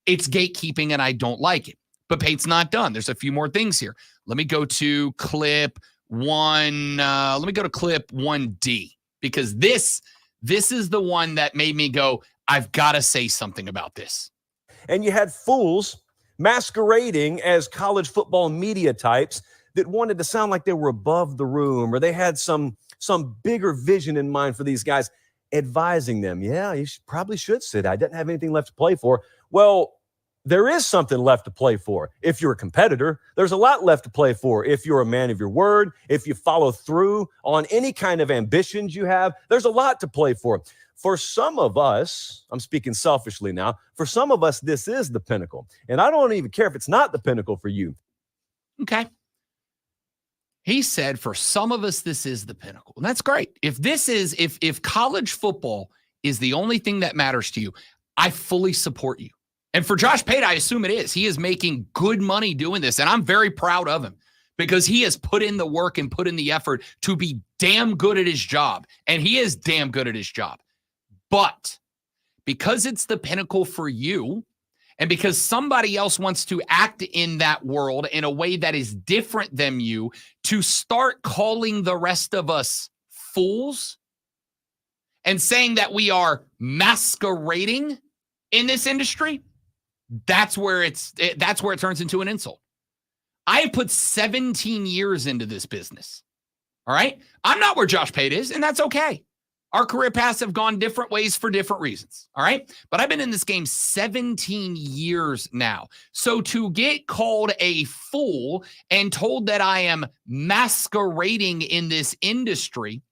It's gatekeeping, and I don't like it. But Pate's not done. There's a few more things here. Let me go to clip 1D, because this is the one that made me go, I've got to say something about this. And you had fools masquerading as college football media types that wanted to sound like they were above the room, or they had some bigger vision in mind for these guys, advising them, yeah, you probably should sit. I didn't have anything left to play for. Well, there is something left to play for. If you're a competitor, there's a lot left to play for. If you're a man of your word, if you follow through on any kind of ambitions you have, there's a lot to play for. For some of us, I'm speaking selfishly now, for some of us, this is the pinnacle. And I don't even care if it's not the pinnacle for you. Okay. He said, for some of us, this is the pinnacle. And that's great. If college football is the only thing that matters to you, I fully support you. And for Josh Pate, I assume it is. He is making good money doing this, and I'm very proud of him because he has put in the work and put in the effort to be damn good at his job, and he is damn good at his job. But because it's the pinnacle for you, and because somebody else wants to act in that world in a way that is different than you, to start calling the rest of us fools and saying that we are masquerading in this industry, that's where it turns into an insult. I have put 17 years into this business. All right. I'm not where Josh Pate is, and that's okay. Our career paths have gone different ways for different reasons. All right. But I've been in this game 17 years now. So to get called a fool and told that I am masquerading in this industry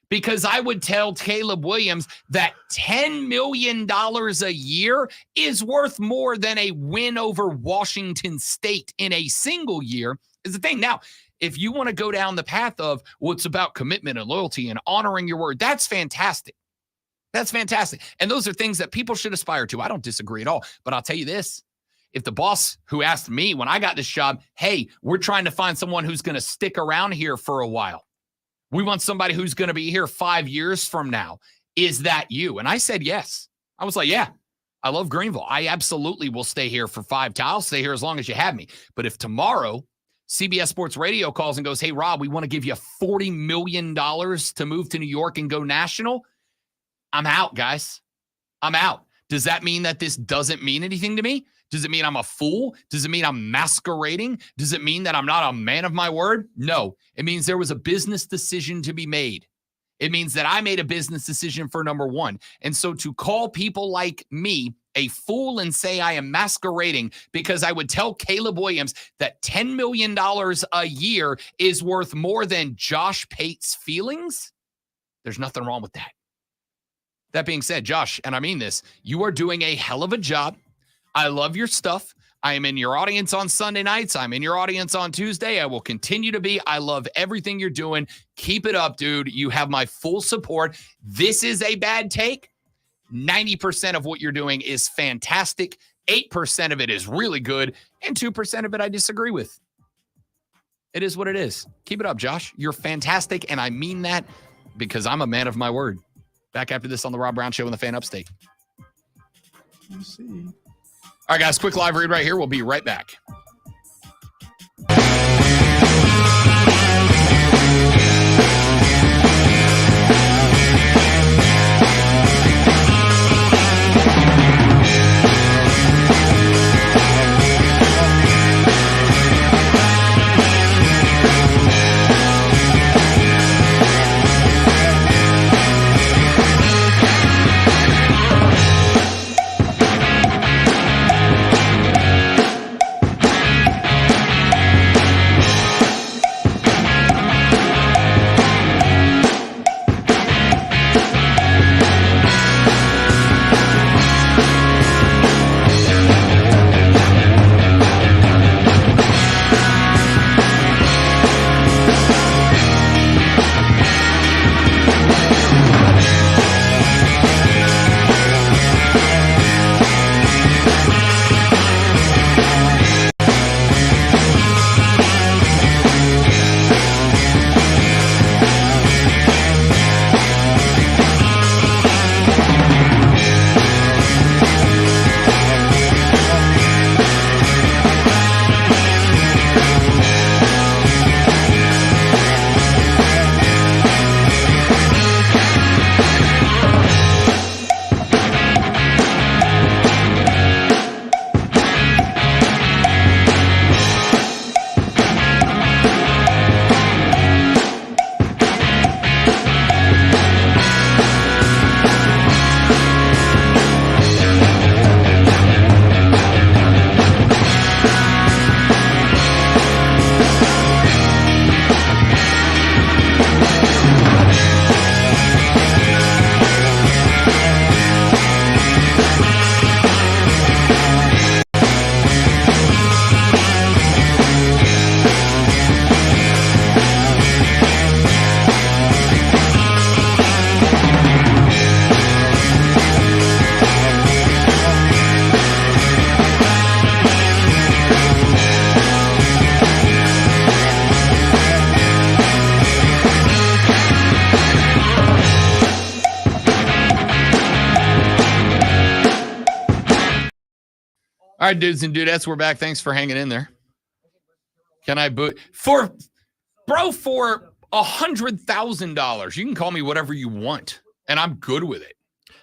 because I would tell Caleb Williams that $10 million a year is worth more than a win over Washington State in a single year is the thing. Now, if you want to go down the path of what's about commitment and loyalty and honoring your word, that's fantastic. That's fantastic. And those are things that people should aspire to. I don't disagree at all. But I'll tell you this. If the boss who asked me when I got this job, hey, we're trying to find someone who's going to stick around here for a while. We want somebody who's going to be here 5 years from now. Is that you? And I said yes. I was like, yeah, I love Greenville. I absolutely will stay here for 5 years. I'll stay here as long as you have me. But if tomorrow CBS Sports Radio calls and goes, hey, Rob, we want to give you $40 million to move to New York and go national, I'm out, guys. I'm out. Does that mean that this doesn't mean anything to me? Does it mean I'm a fool? Does it mean I'm masquerading? Does it mean that I'm not a man of my word? No. It means there was a business decision to be made. It means that I made a business decision for number one. And so to call people like me a fool and say I am masquerading because I would tell Caleb Williams that $10 million a year is worth more than Josh Pate's feelings, there's nothing wrong with that. That being said, Josh, and I mean this, you are doing a hell of a job. I love your stuff. I am in your audience on Sunday nights. I'm in your audience on Tuesday. I will continue to be. I love everything you're doing. Keep it up, dude. You have my full support. This is a bad take. 90% of what you're doing is fantastic. 8% of it is really good. And 2% of it I disagree with. It is what it is. Keep it up, Josh. You're fantastic. And I mean that because I'm a man of my word. Back after this on the Rob Brown Show in the Fan Upstate. You see. All right, guys, quick live read right here. We'll be right back. right, dudes and dudettes, we're back. Thanks for hanging in there. Can I boot for $100,000? You can call me whatever you want, and I'm good with it.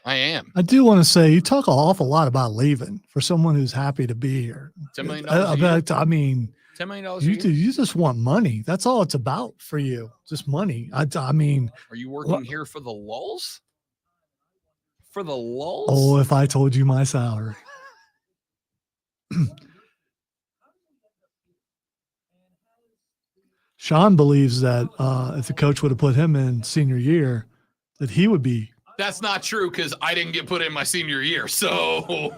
I am. I do want to say you talk an awful lot about leaving for someone who's happy to be here. $10 million. I mean, $10 million. You just want money. That's all it's about for you. Just money. I mean, are you working here for the lulls? For the lulls? Oh, if I told you my salary. Sean believes that if the coach would have put him in senior year, that he would be. That's not true because I didn't get put in my senior year. So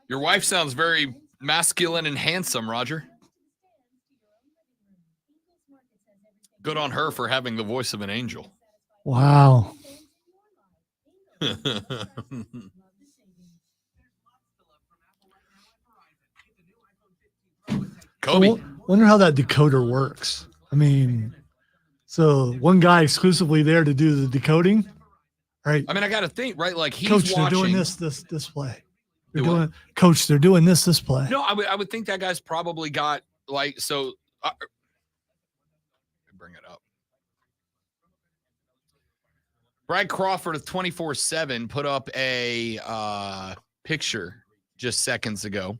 your wife sounds very masculine and handsome, Roger. Good on her for having the voice of an angel. Wow. Kobe. Wonder how that decoder works. I mean, so one guy exclusively there to do the decoding, right? I mean, I got to think, right? Like he's Coach, watching. they're doing this play. They're doing, Coach, they're doing this play. No, I would think that guy's probably got like so. Bring it up. Brad Crawford of 24/7 put up a picture just seconds ago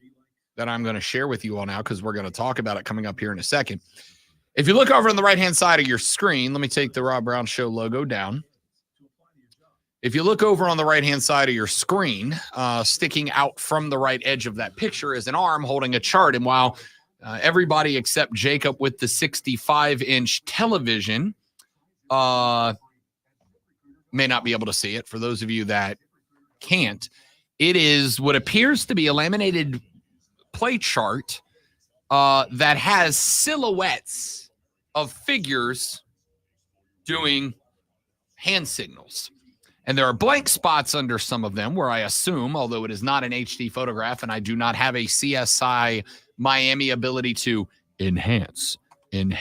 that I'm going to share with you all now because we're going to talk about it coming up here in a second. If you look over on the right-hand side of your screen, let me take the Rob Brown Show logo down. If you look over on the right-hand side of your screen, sticking out from the right edge of that picture is an arm holding a chart. And while everybody except Jacob with the 65-inch television may not be able to see it, for those of you that can't, it is what appears to be a laminated play chart that has silhouettes of figures doing hand signals. And there are blank spots under some of them where I assume, although it is not an HD photograph and I do not have a CSI Miami ability to enhance, and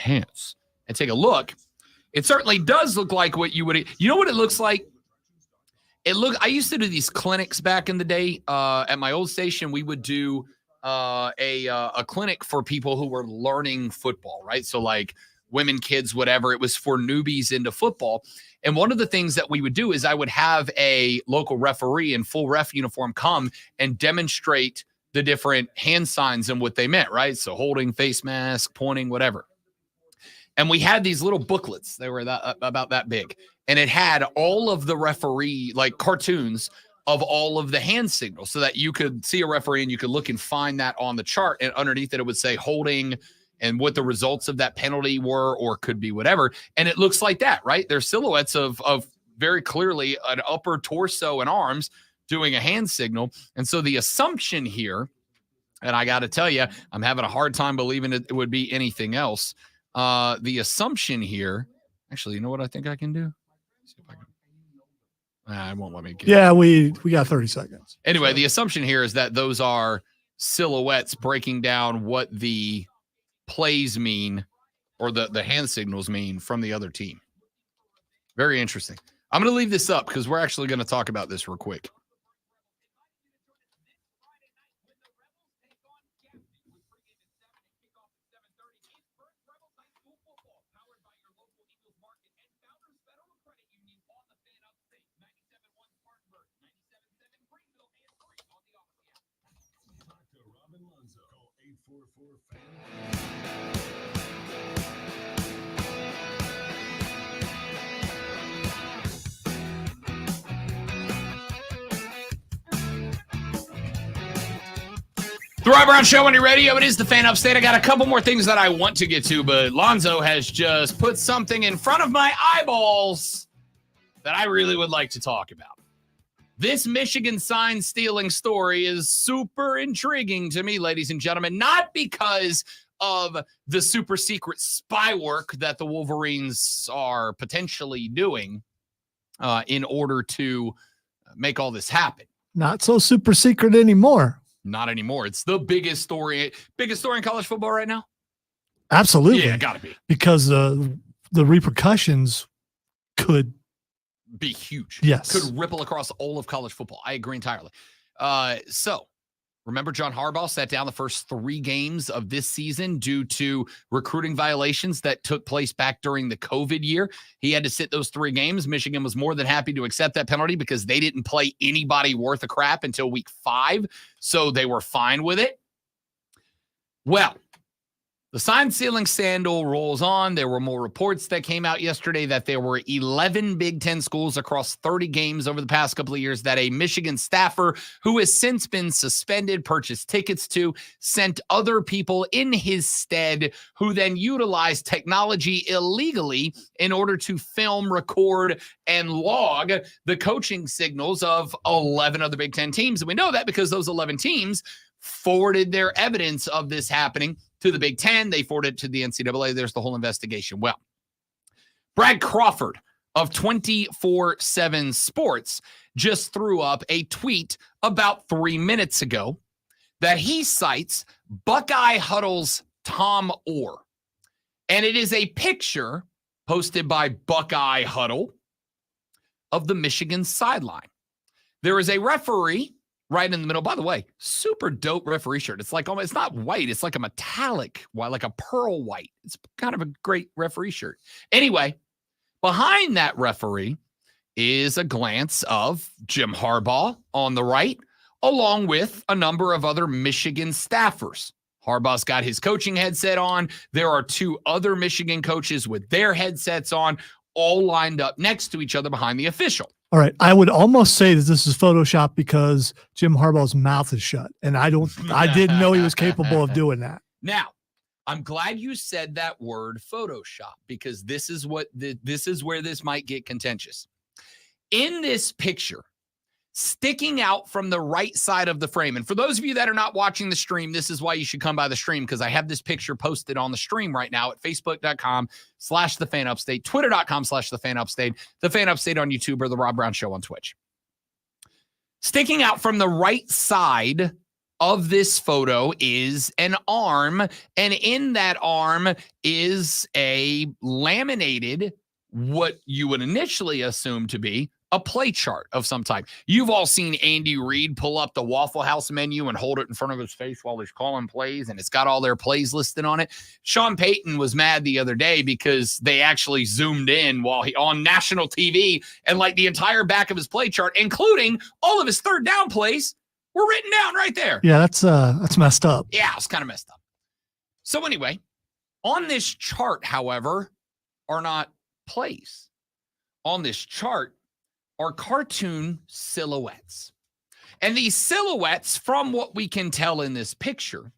take a look, it certainly does look like what you would, you know what it looks like? I used to do these clinics back in the day at my old station. We would do a clinic for people who were learning football, right? So like women, kids, whatever. It was for newbies into football. And one of the things that we would do is I would have a local referee in full ref uniform come and demonstrate the different hand signs and what they meant, right? So holding, face mask, pointing, whatever. And we had these little booklets. They were about that big. And it had all of the referee, like cartoons of all of the hand signals so that you could see a referee and you could look and find that on the chart. And underneath it would say holding and what the results of that penalty were or could be whatever. And it looks like that, right? There's silhouettes of very clearly an upper torso and arms doing a hand signal. And so the assumption here, and I got to tell you, I'm having a hard time believing it would be anything else. The assumption here, actually, you know what I think I can do? See if I can. I won't let me get Yeah, we got 30 seconds. Anyway, the assumption here is that those are silhouettes breaking down what the plays mean or the hand signals mean from the other team. Very interesting. I'm going to leave this up because we're actually going to talk about this real quick. The Rob Brown Show on your radio. It is the Fan Upstate. I got a couple more things that I want to get to, but Lonzo has just put something in front of my eyeballs that I really would like to talk about. This Michigan sign stealing story is super intriguing to me, ladies and gentlemen, not because of the super secret spy work that the Wolverines are potentially doing in order to make all this happen. Not so super secret anymore. Not anymore. It's the biggest story in college football right now. Absolutely. Yeah, gotta be. Because the repercussions could be huge. Yes. Could ripple across all of college football. I agree entirely. So remember, John Harbaugh sat down the first 3 games of this season due to recruiting violations that took place back during the COVID year. He had to sit those 3 games. Michigan was more than happy to accept that penalty because they didn't play anybody worth a crap until week 5. So they were fine with it. Well, the sign stealing scandal rolls on. There were more reports that came out yesterday that there were 11 Big Ten schools across 30 games over the past couple of years that a Michigan staffer who has since been suspended, purchased tickets to, sent other people in his stead who then utilized technology illegally in order to film, record, and log the coaching signals of 11 of the Big Ten teams. And we know that because those 11 teams forwarded their evidence of this happening to the Big Ten. They forwarded it to the NCAA. There's the whole investigation. Well, Brad Crawford of 24/7 Sports just threw up a tweet about 3 minutes ago that he cites Buckeye Huddle's Tom Orr. And it is a picture posted by Buckeye Huddle of the Michigan sideline. There is a referee right in the middle. By the way, super dope referee shirt. It's like, it's not white. It's like a metallic white, like a pearl white. It's kind of a great referee shirt. Anyway, behind that referee is a glance of Jim Harbaugh on the right, along with a number of other Michigan staffers. Harbaugh's got his coaching headset on. There are 2 other Michigan coaches with their headsets on, all lined up next to each other behind the official. All right. I would almost say that this is Photoshop because Jim Harbaugh's mouth is shut. And I didn't know he was capable of doing that. Now, I'm glad you said that word Photoshop because this is where this might get contentious. In this picture, sticking out from the right side of the frame. And for those of you that are not watching the stream, this is why you should come by the stream because I have this picture posted on the stream right now at facebook.com/thefanupstate, twitter.com/thefanupstate, the Fan Upstate on YouTube, or the Rob Brown Show on Twitch. Sticking out from the right side of this photo is an arm, and in that arm is a laminated, what you would initially assume to be a play chart of some type. You've all seen Andy Reid pull up the Waffle House menu and hold it in front of his face while he's calling plays, and it's got all their plays listed on it. Sean Payton was mad the other day because they actually zoomed in while he on national TV, and like the entire back of his play chart, including all of his third down plays, were written down right there. Yeah, that's messed up. Yeah, it's kind of messed up. So anyway, on this chart, however, are not plays. On this chart are cartoon silhouettes. And these silhouettes, from what we can tell in this picture,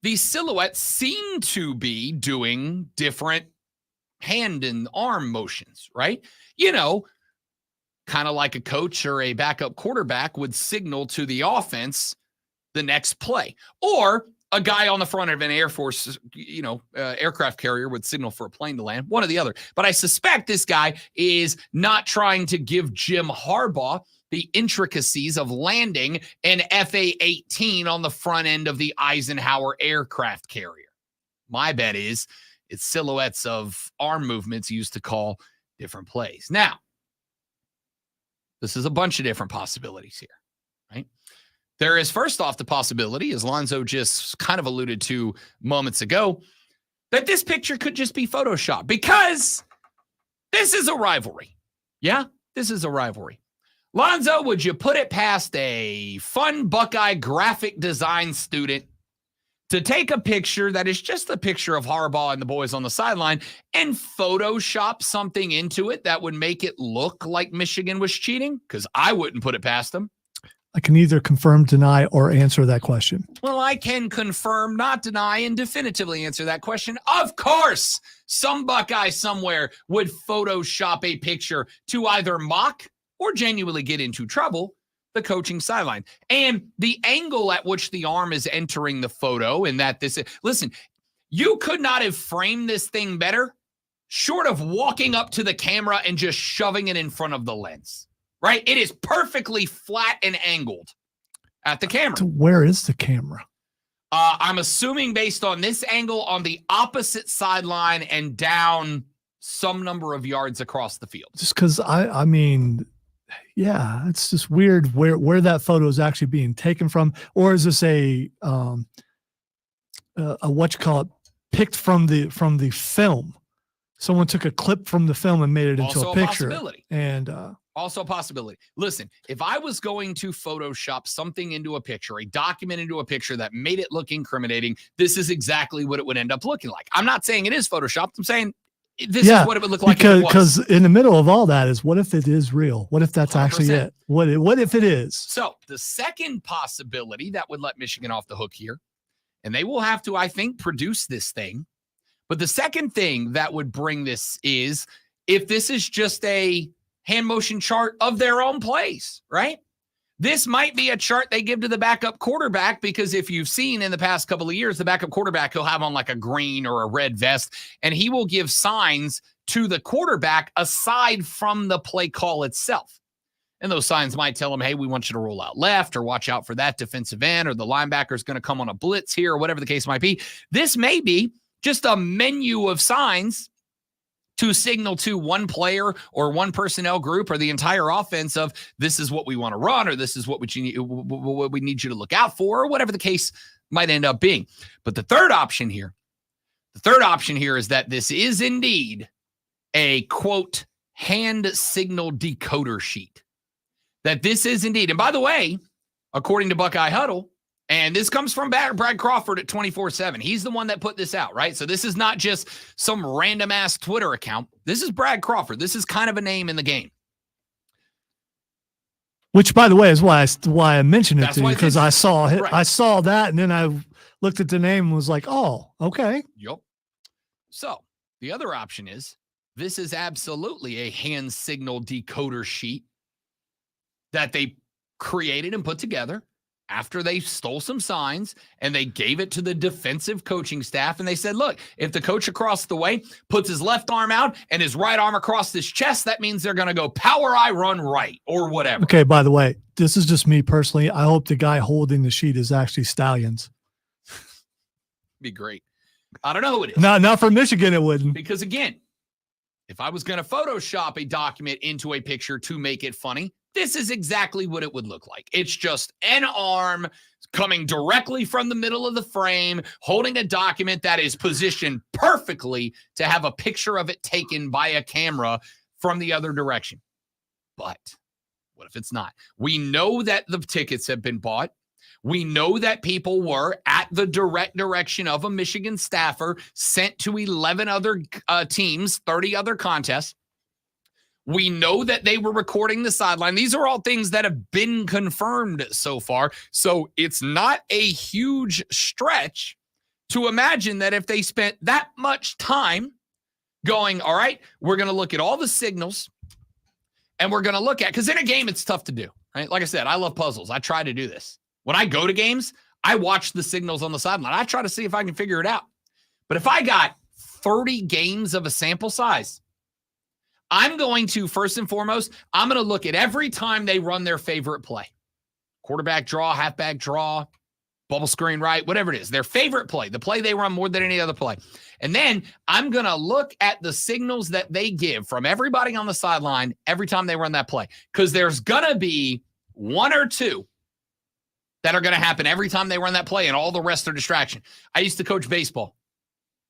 these silhouettes seem to be doing different hand and arm motions, right? You know, kind of like a coach or a backup quarterback would signal to the offense the next play. Or a guy on the front of an Air Force, aircraft carrier would signal for a plane to land, one or the other. But I suspect this guy is not trying to give Jim Harbaugh the intricacies of landing an FA-18 on the front end of the Eisenhower aircraft carrier. My bet is it's silhouettes of arm movements used to call different plays. Now, this is a bunch of different possibilities here, right? There is, first off, the possibility, as Lonzo just kind of alluded to moments ago, that this picture could just be Photoshop because this is a rivalry. Yeah, this is a rivalry. Lonzo, would you put it past a fun Buckeye graphic design student to take a picture that is just a picture of Harbaugh and the boys on the sideline and Photoshop something into it that would make it look like Michigan was cheating? Because I wouldn't put it past them. I can either confirm, deny, or answer that question. Well, I can confirm, not deny, and definitively answer that question. Of course, some Buckeye somewhere would Photoshop a picture to either mock or genuinely get into trouble the coaching sideline. And the angle at which the arm is entering the photo, and that listen, you could not have framed this thing better short of walking up to the camera and just shoving it in front of the lens. Right? It is perfectly flat and angled at the camera. So where is the camera? I'm assuming based on this angle on the opposite sideline and down some number of yards across the field. Just because I mean, yeah, it's just weird where that photo is actually being taken from, or is this a what you call it, picked from the film? Someone took a clip from the film and made it into Also a picture. Possibility. And also a possibility. Listen, if I was going to Photoshop something into a picture, a document into a picture that made it look incriminating, this is exactly what it would end up looking like. I'm not saying it is Photoshopped. I'm saying this is what it would look like. Because in the middle of all that is, what if it is real? What if that's 100%. Actually it? What if it is? So the second possibility that would let Michigan off the hook here, and they will have to, I think, produce this thing. But the second thing that would bring this is if this is just a hand motion chart of their own plays, right? This might be a chart they give to the backup quarterback, because if you've seen in the past couple of years, the backup quarterback, he'll have on like a green or a red vest, and he will give signs to the quarterback aside from the play call itself. And those signs might tell him, hey, we want you to roll out left, or watch out for that defensive end, or the linebacker is going to come on a blitz here, or whatever the case might be. This may be just a menu of signs to signal to one player or one personnel group or the entire offense of, this is what we want to run, or this is what we need you to look out for, or whatever the case might end up being. But the third option here is that this is indeed a, quote, hand signal decoder sheet. That this is indeed, and by the way, according to Buckeye Huddle, and this comes from Brad Crawford at 24/7. He's the one that put this out, right? So this is not just some random ass Twitter account. This is Brad Crawford. This is kind of a name in the game. Which, by the way, is why I mentioned it to you, because I saw that, and then I looked at the name and was like, oh, okay. Yep. So the other option is, this is absolutely a hand signal decoder sheet that they created and put together after they stole some signs, and they gave it to the defensive coaching staff. And they said, look, if the coach across the way puts his left arm out and his right arm across his chest, that means they're going to go power I run right, or whatever. Okay, by the way, this is just me personally. I hope the guy holding the sheet is actually Stallions. Be great. I don't know who it is. Not for Michigan, it wouldn't. Because again, if I was going to Photoshop a document into a picture to make it funny, this is exactly what it would look like. It's just an arm coming directly from the middle of the frame, holding a document that is positioned perfectly to have a picture of it taken by a camera from the other direction. But what if it's not? We know that the tickets have been bought. We know that people were at the direct direction of a Michigan staffer sent to 11 other teams, 30 other contests. We know that they were recording the sideline. These are all things that have been confirmed so far. So it's not a huge stretch to imagine that if they spent that much time going, all right, we're going to look at all the signals, and we're going to look at, because in a game, it's tough to do, right? Like I said, I love puzzles. I try to do this. When I go to games, I watch the signals on the sideline. I try to see if I can figure it out. But if I got 30 games of a sample size, I'm going to, first and foremost, I'm going to look at every time they run their favorite play. Quarterback draw, halfback draw, bubble screen right, whatever it is. Their favorite play, the play they run more than any other play. And then I'm going to look at the signals that they give from everybody on the sideline every time they run that play. Because there's going to be one or two that are going to happen every time they run that play, and all the rest are distraction. I used to coach baseball.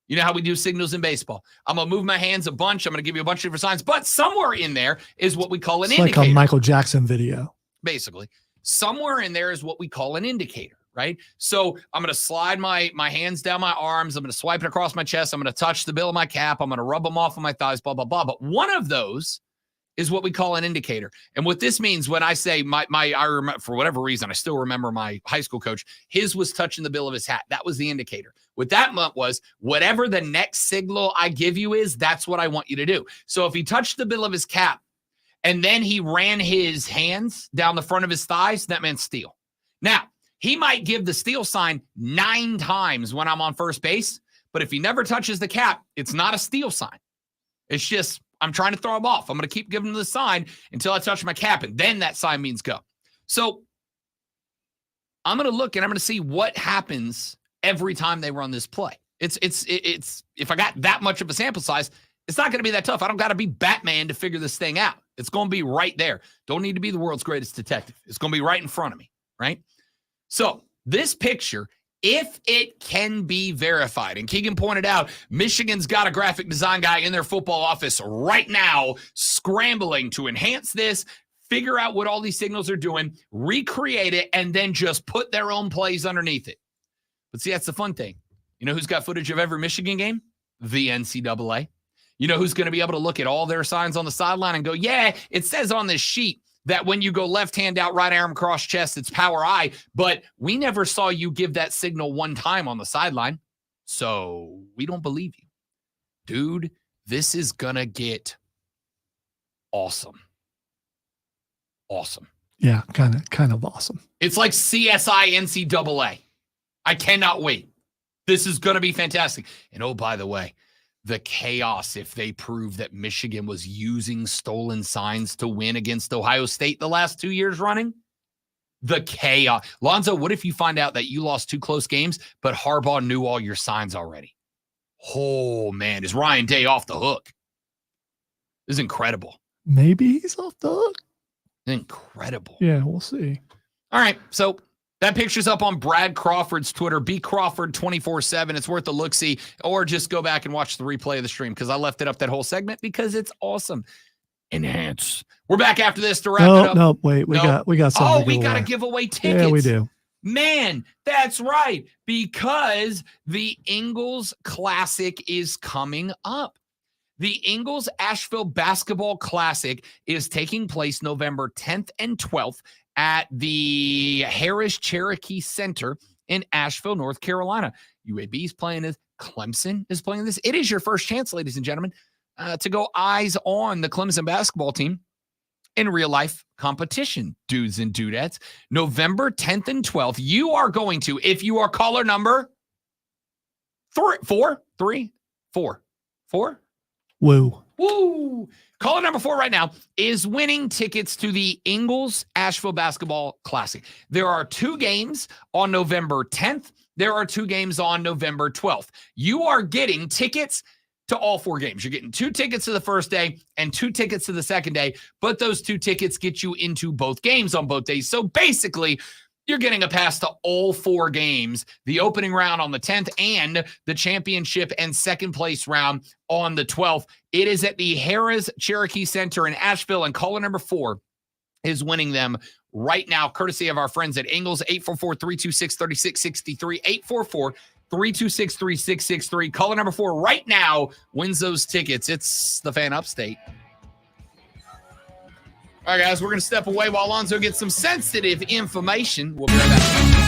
You know how we do signals in baseball. I'm going to move my hands a bunch. I'm going to give you a bunch of different signs. But somewhere in there is what we call an indicator. Like a Michael Jackson video. Basically. Somewhere in there is what we call an indicator, right? So I'm going to slide my hands down my arms. I'm going to swipe it across my chest. I'm going to touch the bill of my cap. I'm going to rub them off of my thighs, blah, blah, blah. But one of those is what we call an indicator. And what this means when I say I remember, for whatever reason, I still remember my high school coach, his was touching the bill of his hat. That was the indicator. What that meant was, whatever the next signal I give you is, that's what I want you to do. So if he touched the bill of his cap and then he ran his hands down the front of his thighs, that meant steal. Now, he might give the steal sign 9 times when I'm on first base, but if he never touches the cap, it's not a steal sign. It's just, I'm trying to throw him off. I'm going to keep giving him the sign until I touch my cap, and then that sign means go. So I'm going to look and I'm going to see what happens every time they run this play. It's if I got that much of a sample size, It's not going to be that tough. I don't got to be Batman to figure this thing out. It's going to be right there. Don't need to be the world's greatest detective. It's going to be right in front of me, right? So this picture, if it can be verified, and Keegan pointed out, Michigan's got a graphic design guy in their football office right now scrambling to enhance this, figure out what all these signals are doing, recreate it, and then just put their own plays underneath it. But see, that's the fun thing. You know who's got footage of every Michigan game? The NCAA. You know who's going to be able to look at all their signs on the sideline and go, yeah, it says on this sheet that when you go left hand out, right arm cross chest, it's power I, but we never saw you give that signal one time on the sideline, so we don't believe you. Dude, this is going to get awesome. Awesome. Yeah, kind of awesome. It's like CSI NCAA. I cannot wait. This is going to be fantastic. And oh, by the way, the chaos if they prove that Michigan was using stolen signs to win against Ohio State the last 2 years running. The chaos. Lonzo, what if you find out that you lost 2 close games, but Harbaugh knew all your signs already? Oh, man, is Ryan Day off the hook? This is incredible. Maybe he's off the hook. Incredible. Yeah, we'll see. All right, so that picture's up on Brad Crawford's Twitter, B Crawford 24/7. It's worth a look-see, or just go back and watch the replay of the stream because I left it up that whole segment because it's awesome. Enhance. We're back after this to wrap it up. No, wait, we got something. Oh, we got to give away tickets. Yeah, we do. Man, that's right, because the Ingles Classic is coming up. The Ingles Asheville Basketball Classic is taking place November 10th and 12th at the Harris Cherokee Center in Asheville, North Carolina. UAB is playing this. Clemson is playing this. It is your first chance, ladies and gentlemen, to go eyes on the Clemson basketball team in real life competition, dudes and dudettes. November 10th and 12th, you are going to, if you are caller number 4. Woo. Caller number 4 right now is winning tickets to the Ingles Asheville Basketball Classic. There are 2 games on November 10th. There are 2 games on November 12th. You are getting tickets to all 4 games. You're getting 2 tickets to the first day and 2 tickets to the second day, but those 2 tickets get you into both games on both days. So basically, you're getting a pass to all 4 games, the opening round on the 10th and the championship and second place round on the 12th. It is at the Harris Cherokee Center in Asheville, and caller number 4 is winning them right now, courtesy of our friends at Ingles, 844-326-3663, 844-326-3663. Caller number 4 right now wins those tickets. It's the Fan Upstate. All right, guys, we're going to step away while Alonzo gets some sensitive information. We'll be right back.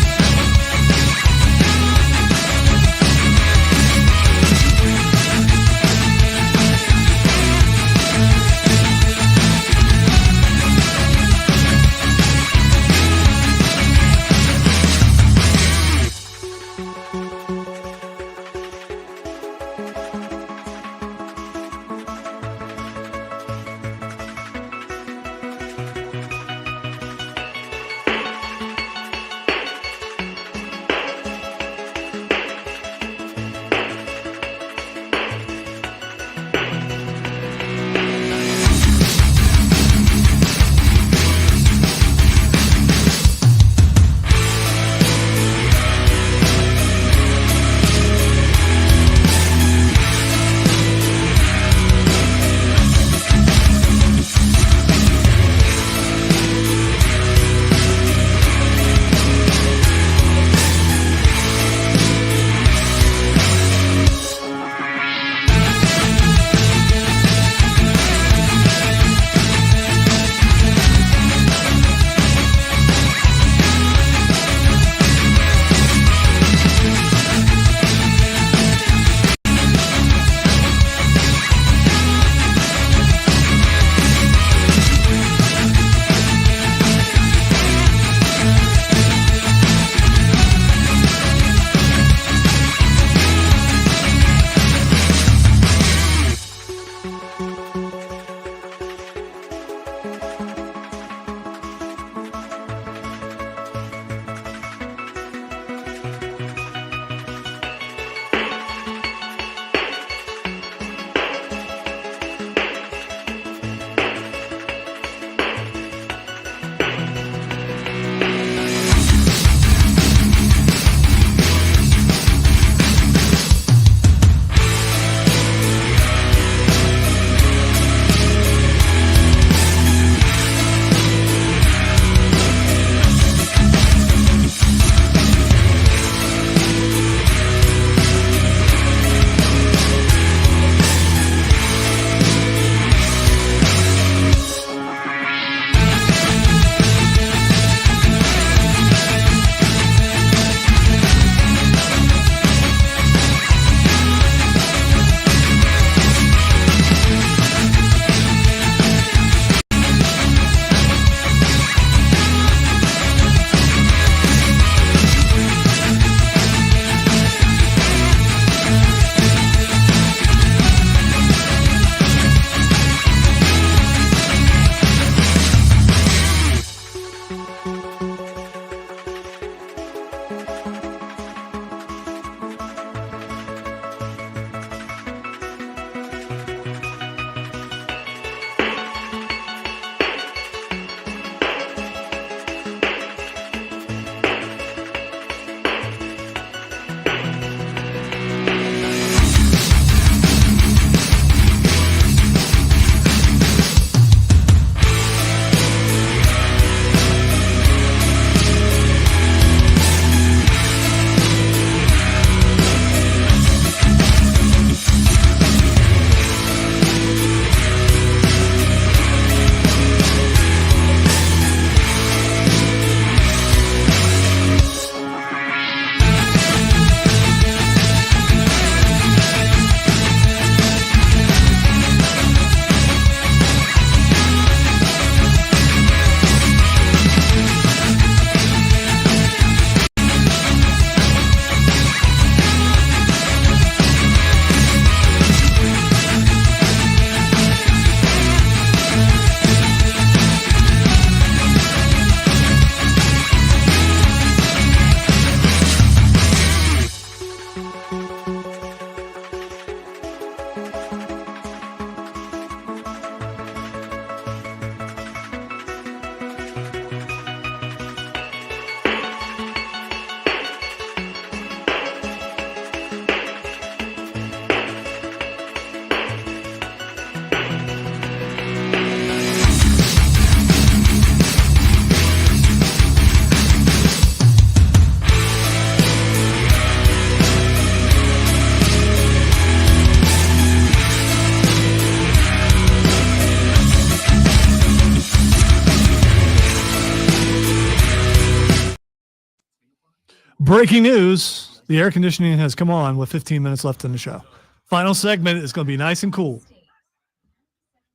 Breaking news. The air conditioning has come on with 15 minutes left in the show. Final segment is going to be nice and cool.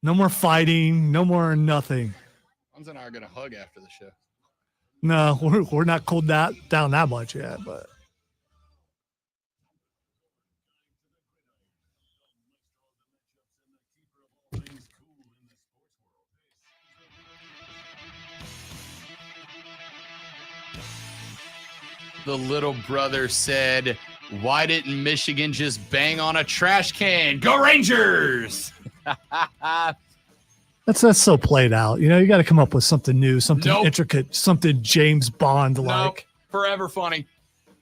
No more fighting. No more nothing. Hans and I are going to hug after the show. No, we're not cooled down that much yet, but. The little brother said, why didn't Michigan just bang on a trash can? Go Rangers! That's so played out. You know, you got to come up with something new, something Nope. intricate, something James Bond like. Nope. Forever funny.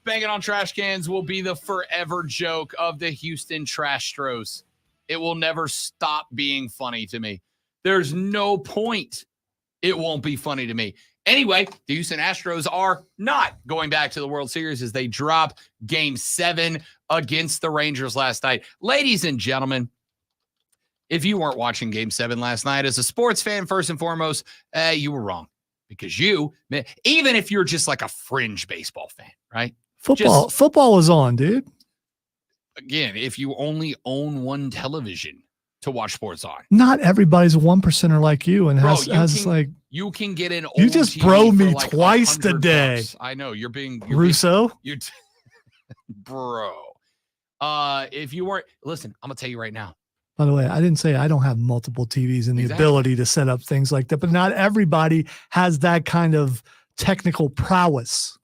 Banging on trash cans will be the forever joke of the Houston Trastros. It will never stop being funny to me. There's no point. It won't be funny to me. Anyway, the Houston Astros are not going back to the World Series as they drop Game 7 against the Rangers last night. Ladies and gentlemen, if you weren't watching Game 7 last night as a sports fan, first and foremost, you were wrong. Because even if you're just like a fringe baseball fan, right? Football was on, dude. Again, if you only own one television to watch sports on. Not everybody's a 1%er like you and you can get an old you just TV bro for me like twice $100. today. I know you're being Russo. Bro. If you weren't, listen, I'm gonna tell you right now. By the way, I didn't say I don't have multiple TVs and the ability to set up things like that, but not everybody has that kind of technical prowess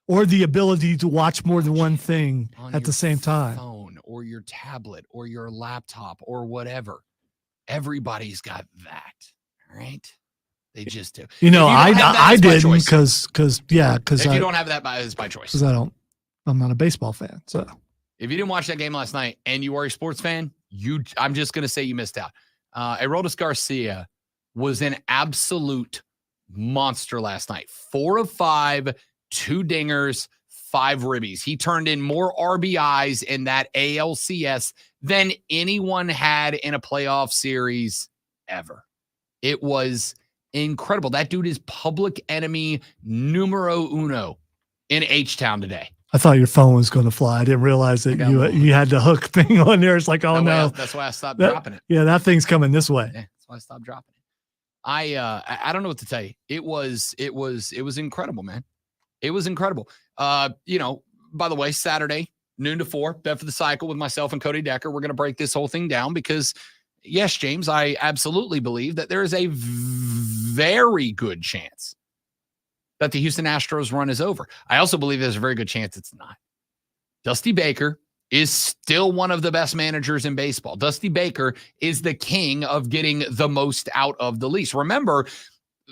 or the ability to watch more than one thing at the same time. Phone or your tablet or your laptop or whatever. Everybody's got that. All right. They just do. You know, I didn't because if you don't have that, it's by choice. Because I'm not a baseball fan. So if you didn't watch that game last night and you are a sports fan, I'm just going to say you missed out. Aroldis Garcia was an absolute monster last night. 4 of 5, 2 dingers, 5 ribbies. He turned in more RBIs in that ALCS than anyone had in a playoff series ever. It was incredible. That dude is public enemy numero uno in H-Town today. I thought your phone was going to fly. I didn't realize that you had the hook thing on there. It's like, oh no. That's why I stopped dropping it. Yeah, that thing's coming this way. Yeah, that's why I stopped dropping it. I don't know what to tell you. It was incredible, man. It was incredible. By the way, Saturday, noon to 4, Bet for the Cycle with myself and Cody Decker. We're going to break this whole thing down because, yes, James, I absolutely believe that there is a very good chance that the Houston Astros run is over. I also believe there's a very good chance it's not. Dusty Baker is still one of the best managers in baseball. Dusty Baker is the king of getting the most out of the least. Remember,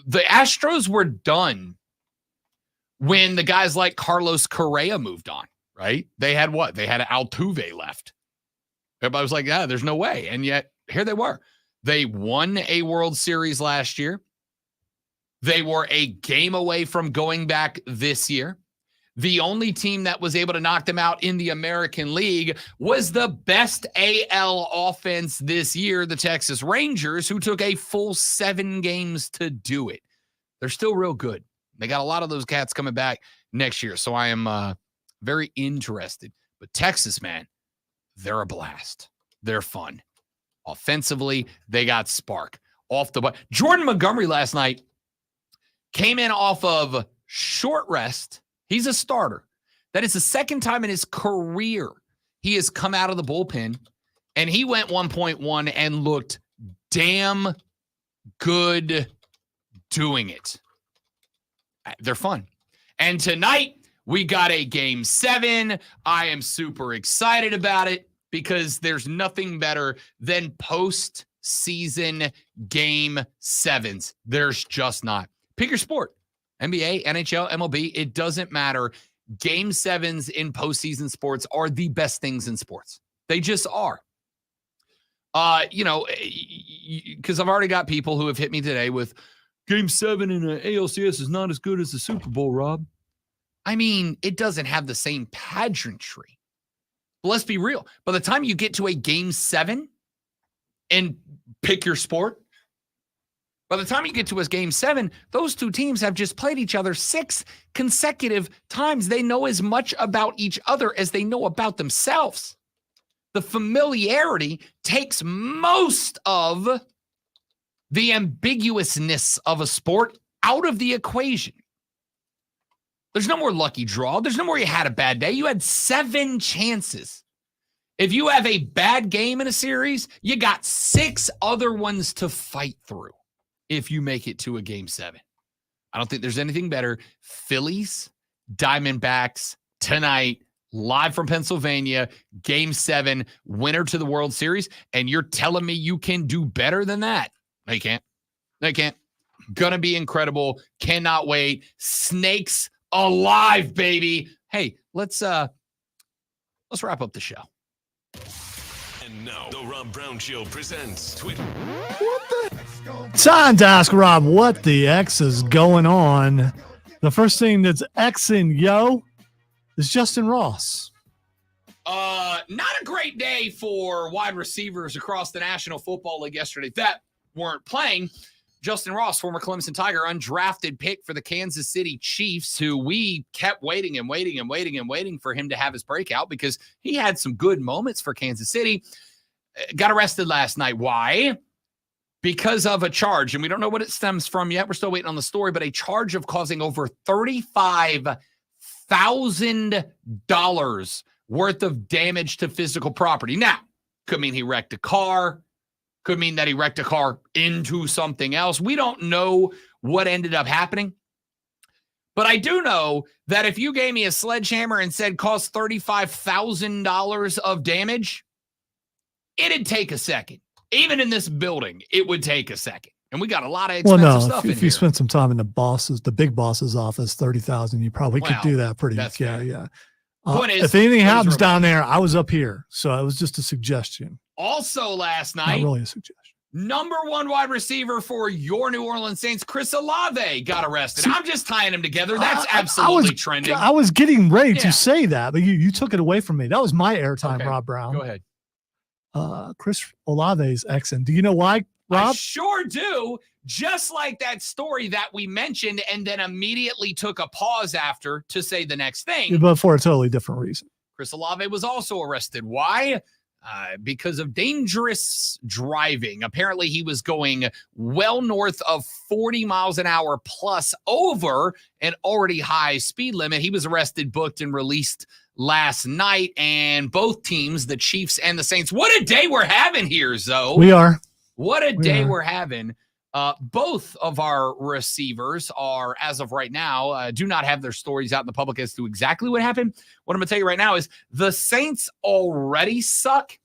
the Astros were done when the guys like Carlos Correa moved on, right? They had what? They had Altuve left. Everybody was like, yeah, there's no way. And yet, here they were. They won a World Series last year. They were a game away from going back this year. The only team that was able to knock them out in the American League was the best AL offense this year, the Texas Rangers, who took a full 7 games to do it. They're still real good. They got a lot of those cats coming back next year, so I am very interested. But Texas, man, they're a blast. They're fun. Offensively, they got spark. Jordan Montgomery last night came in off of short rest. He's a starter. That is the second time in his career he has come out of the bullpen, and he went 1.1 and looked damn good doing it. They're fun. And tonight, we got a Game 7. I am super excited about it because there's nothing better than postseason Game 7s. There's just not. Pick your sport. NBA, NHL, MLB, it doesn't matter. Game 7s in postseason sports are the best things in sports. They just are. Because I've already got people who have hit me today with Game 7 in an ALCS is not as good as the Super Bowl, Rob. I mean, it doesn't have the same pageantry. But let's be real. By the time you get to a Game 7 and pick your sport, By the time you get to a game 7, those two teams have just played each other 6 consecutive times. They know as much about each other as they know about themselves. The familiarity takes most of the ambiguousness of a sport out of the equation. There's no more lucky draw. There's no more you had a bad day. You had 7 chances. If you have a bad game in a series, you got 6 other ones to fight through if you make it to a game 7. I don't think there's anything better. Phillies, Diamondbacks, tonight, live from Pennsylvania, game 7, winner to the World Series, and you're telling me you can do better than that? No, you can't. No, you can't. Gonna be incredible. Cannot wait. Snakes alive, baby. Hey, let's wrap up the show. And now, the Rob Brown Show presents Twitter. Time to ask Rob what the X is going on. The first thing that's Xing yo is Justin Ross. Not a great day for wide receivers across the National Football League yesterday that weren't playing. Justin Ross, former Clemson Tiger, undrafted pick for the Kansas City Chiefs, who we kept waiting for him to have his breakout because he had some good moments for Kansas City. Got arrested last night. Why? Because of a charge, and we don't know what it stems from yet. We're still waiting on the story, but a charge of causing over $35,000 worth of damage to physical property. Now, could mean he wrecked a car. Could mean that he wrecked a car into something else. We don't know what ended up happening. But I do know that if you gave me a sledgehammer and said cost $35,000 of damage, it'd take a second. Even in this building, it would take a second. And we got a lot of expensive stuff in if here. you spent some time in the big boss's office, 30,000, you probably could do that pretty. That's yeah, fair. yeah. Point is, if anything those happens were- down there, I was up here, so it was just a suggestion. Also last Not night, really a suggestion. number 1 wide receiver for your New Orleans Saints, Chris Olave, got arrested. I'm just tying them together. That's absolutely trending. I was getting ready Yeah. to say that, but you took it away from me. That was my airtime, Okay, Rob Brown. Go ahead. Chris Olave's Xing. Do you know why, I Rob? sure do. Just like that story that we mentioned and then immediately took a pause after to say the next thing. But for a totally different reason. Chris Olave was also arrested. Why? Because of dangerous driving. Apparently, he was going well north of 40 miles an hour plus over an already high speed limit. He was arrested, booked, and released last night. And both teams, the Chiefs and the Saints, what a day we're having here, Zoe. We are. What a day we're having. Both of our receivers are, as of right now, do not have their stories out in the public as to exactly what happened. What I'm going to tell you right now is the Saints already suck.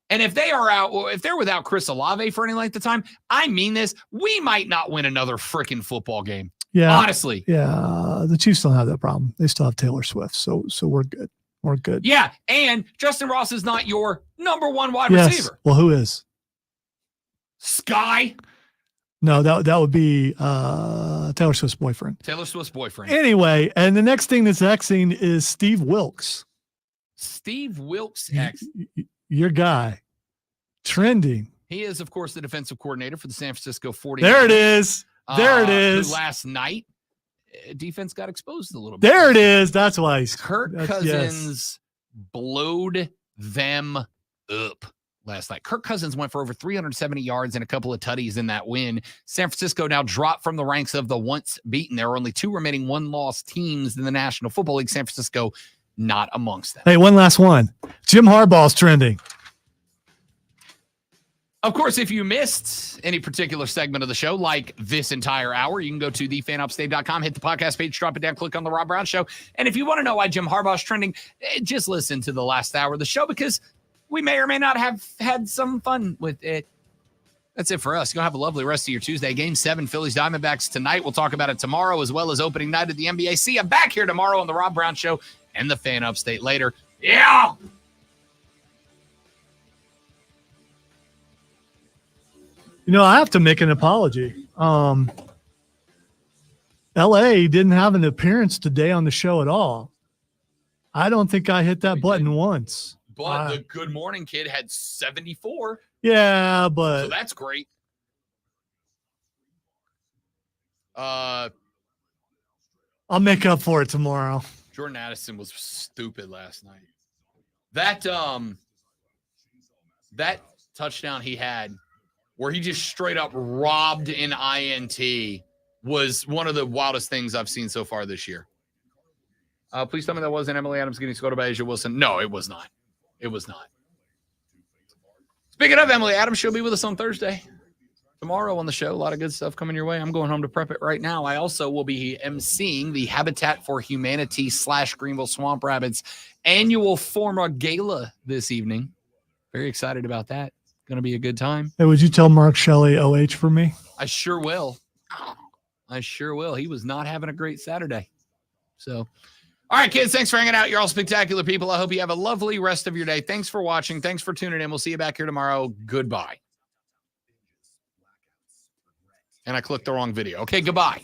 And if they are out, if they're without Chris Olave for any length of time, I mean this, we might not win another freaking football game. Yeah. Honestly. Yeah. The Chiefs don't have that problem. They still have Taylor Swift. So we're good. We're good. Yeah. And Justin Ross is not your number 1 wide Yes. receiver. Well, who is? Sky. No, that would be Taylor Swift's boyfriend. Taylor Swift's boyfriend. Anyway, and the next thing that's Xing is Steve Wilkes. Steve Wilkes X. Your guy. Trending. He is, of course, the defensive coordinator for the San Francisco 49ers. There it is. There it is. Who last night, defense got exposed a little bit. There it is. That's why he's Kirk Cousins blowed them up last night. Kirk Cousins went for over 370 yards and a couple of tutties in that win. San Francisco now dropped from the ranks of the once beaten. There are only 2 remaining one-loss teams in the National Football League. San Francisco not amongst them. Hey, one last one. Jim Harbaugh's trending. Of course, if you missed any particular segment of the show, like this entire hour, you can go to thefanupstate.com, hit the podcast page, drop it down, click on the Rob Brown Show. And if you want to know why Jim Harbaugh's trending, just listen to the last hour of the show because we may or may not have had some fun with it. That's it for us. You're going to have a lovely rest of your Tuesday. Game 7, Phillies Diamondbacks tonight. We'll talk about it tomorrow as well as opening night of the NBA. See you back here tomorrow on the Rob Brown Show and the Fan Upstate later. Yeah! You know, I have to make an apology. LA didn't have an appearance today on the show at all. I don't think I hit that button once. But the Good Morning Kid had 74. Yeah, So but that's great. Uh, I'll make up for it tomorrow. Jordan Addison was stupid last night. That touchdown he had where he just straight up robbed an INT was one of the wildest things I've seen so far this year. Please tell me that wasn't Emily Adams getting scored by Asia Wilson. No, it was not. It was not. Speaking of Emily Adams, she'll be with us on Thursday. Tomorrow on the show, a lot of good stuff coming your way. I'm going home to prep it right now. I also will be emceeing the Habitat for Humanity / Greenville Swamp Rabbits annual Forma Gala this evening. Very excited about that. Going to be a good time. Hey, would you tell Mark Shelley OH for me? I sure will. I sure will. He was not having a great Saturday. So, all right, kids, thanks for hanging out. You're all spectacular people. I hope you have a lovely rest of your day. Thanks for watching. Thanks for tuning in. We'll see you back here tomorrow. Goodbye. And I clicked the wrong video. Okay, goodbye.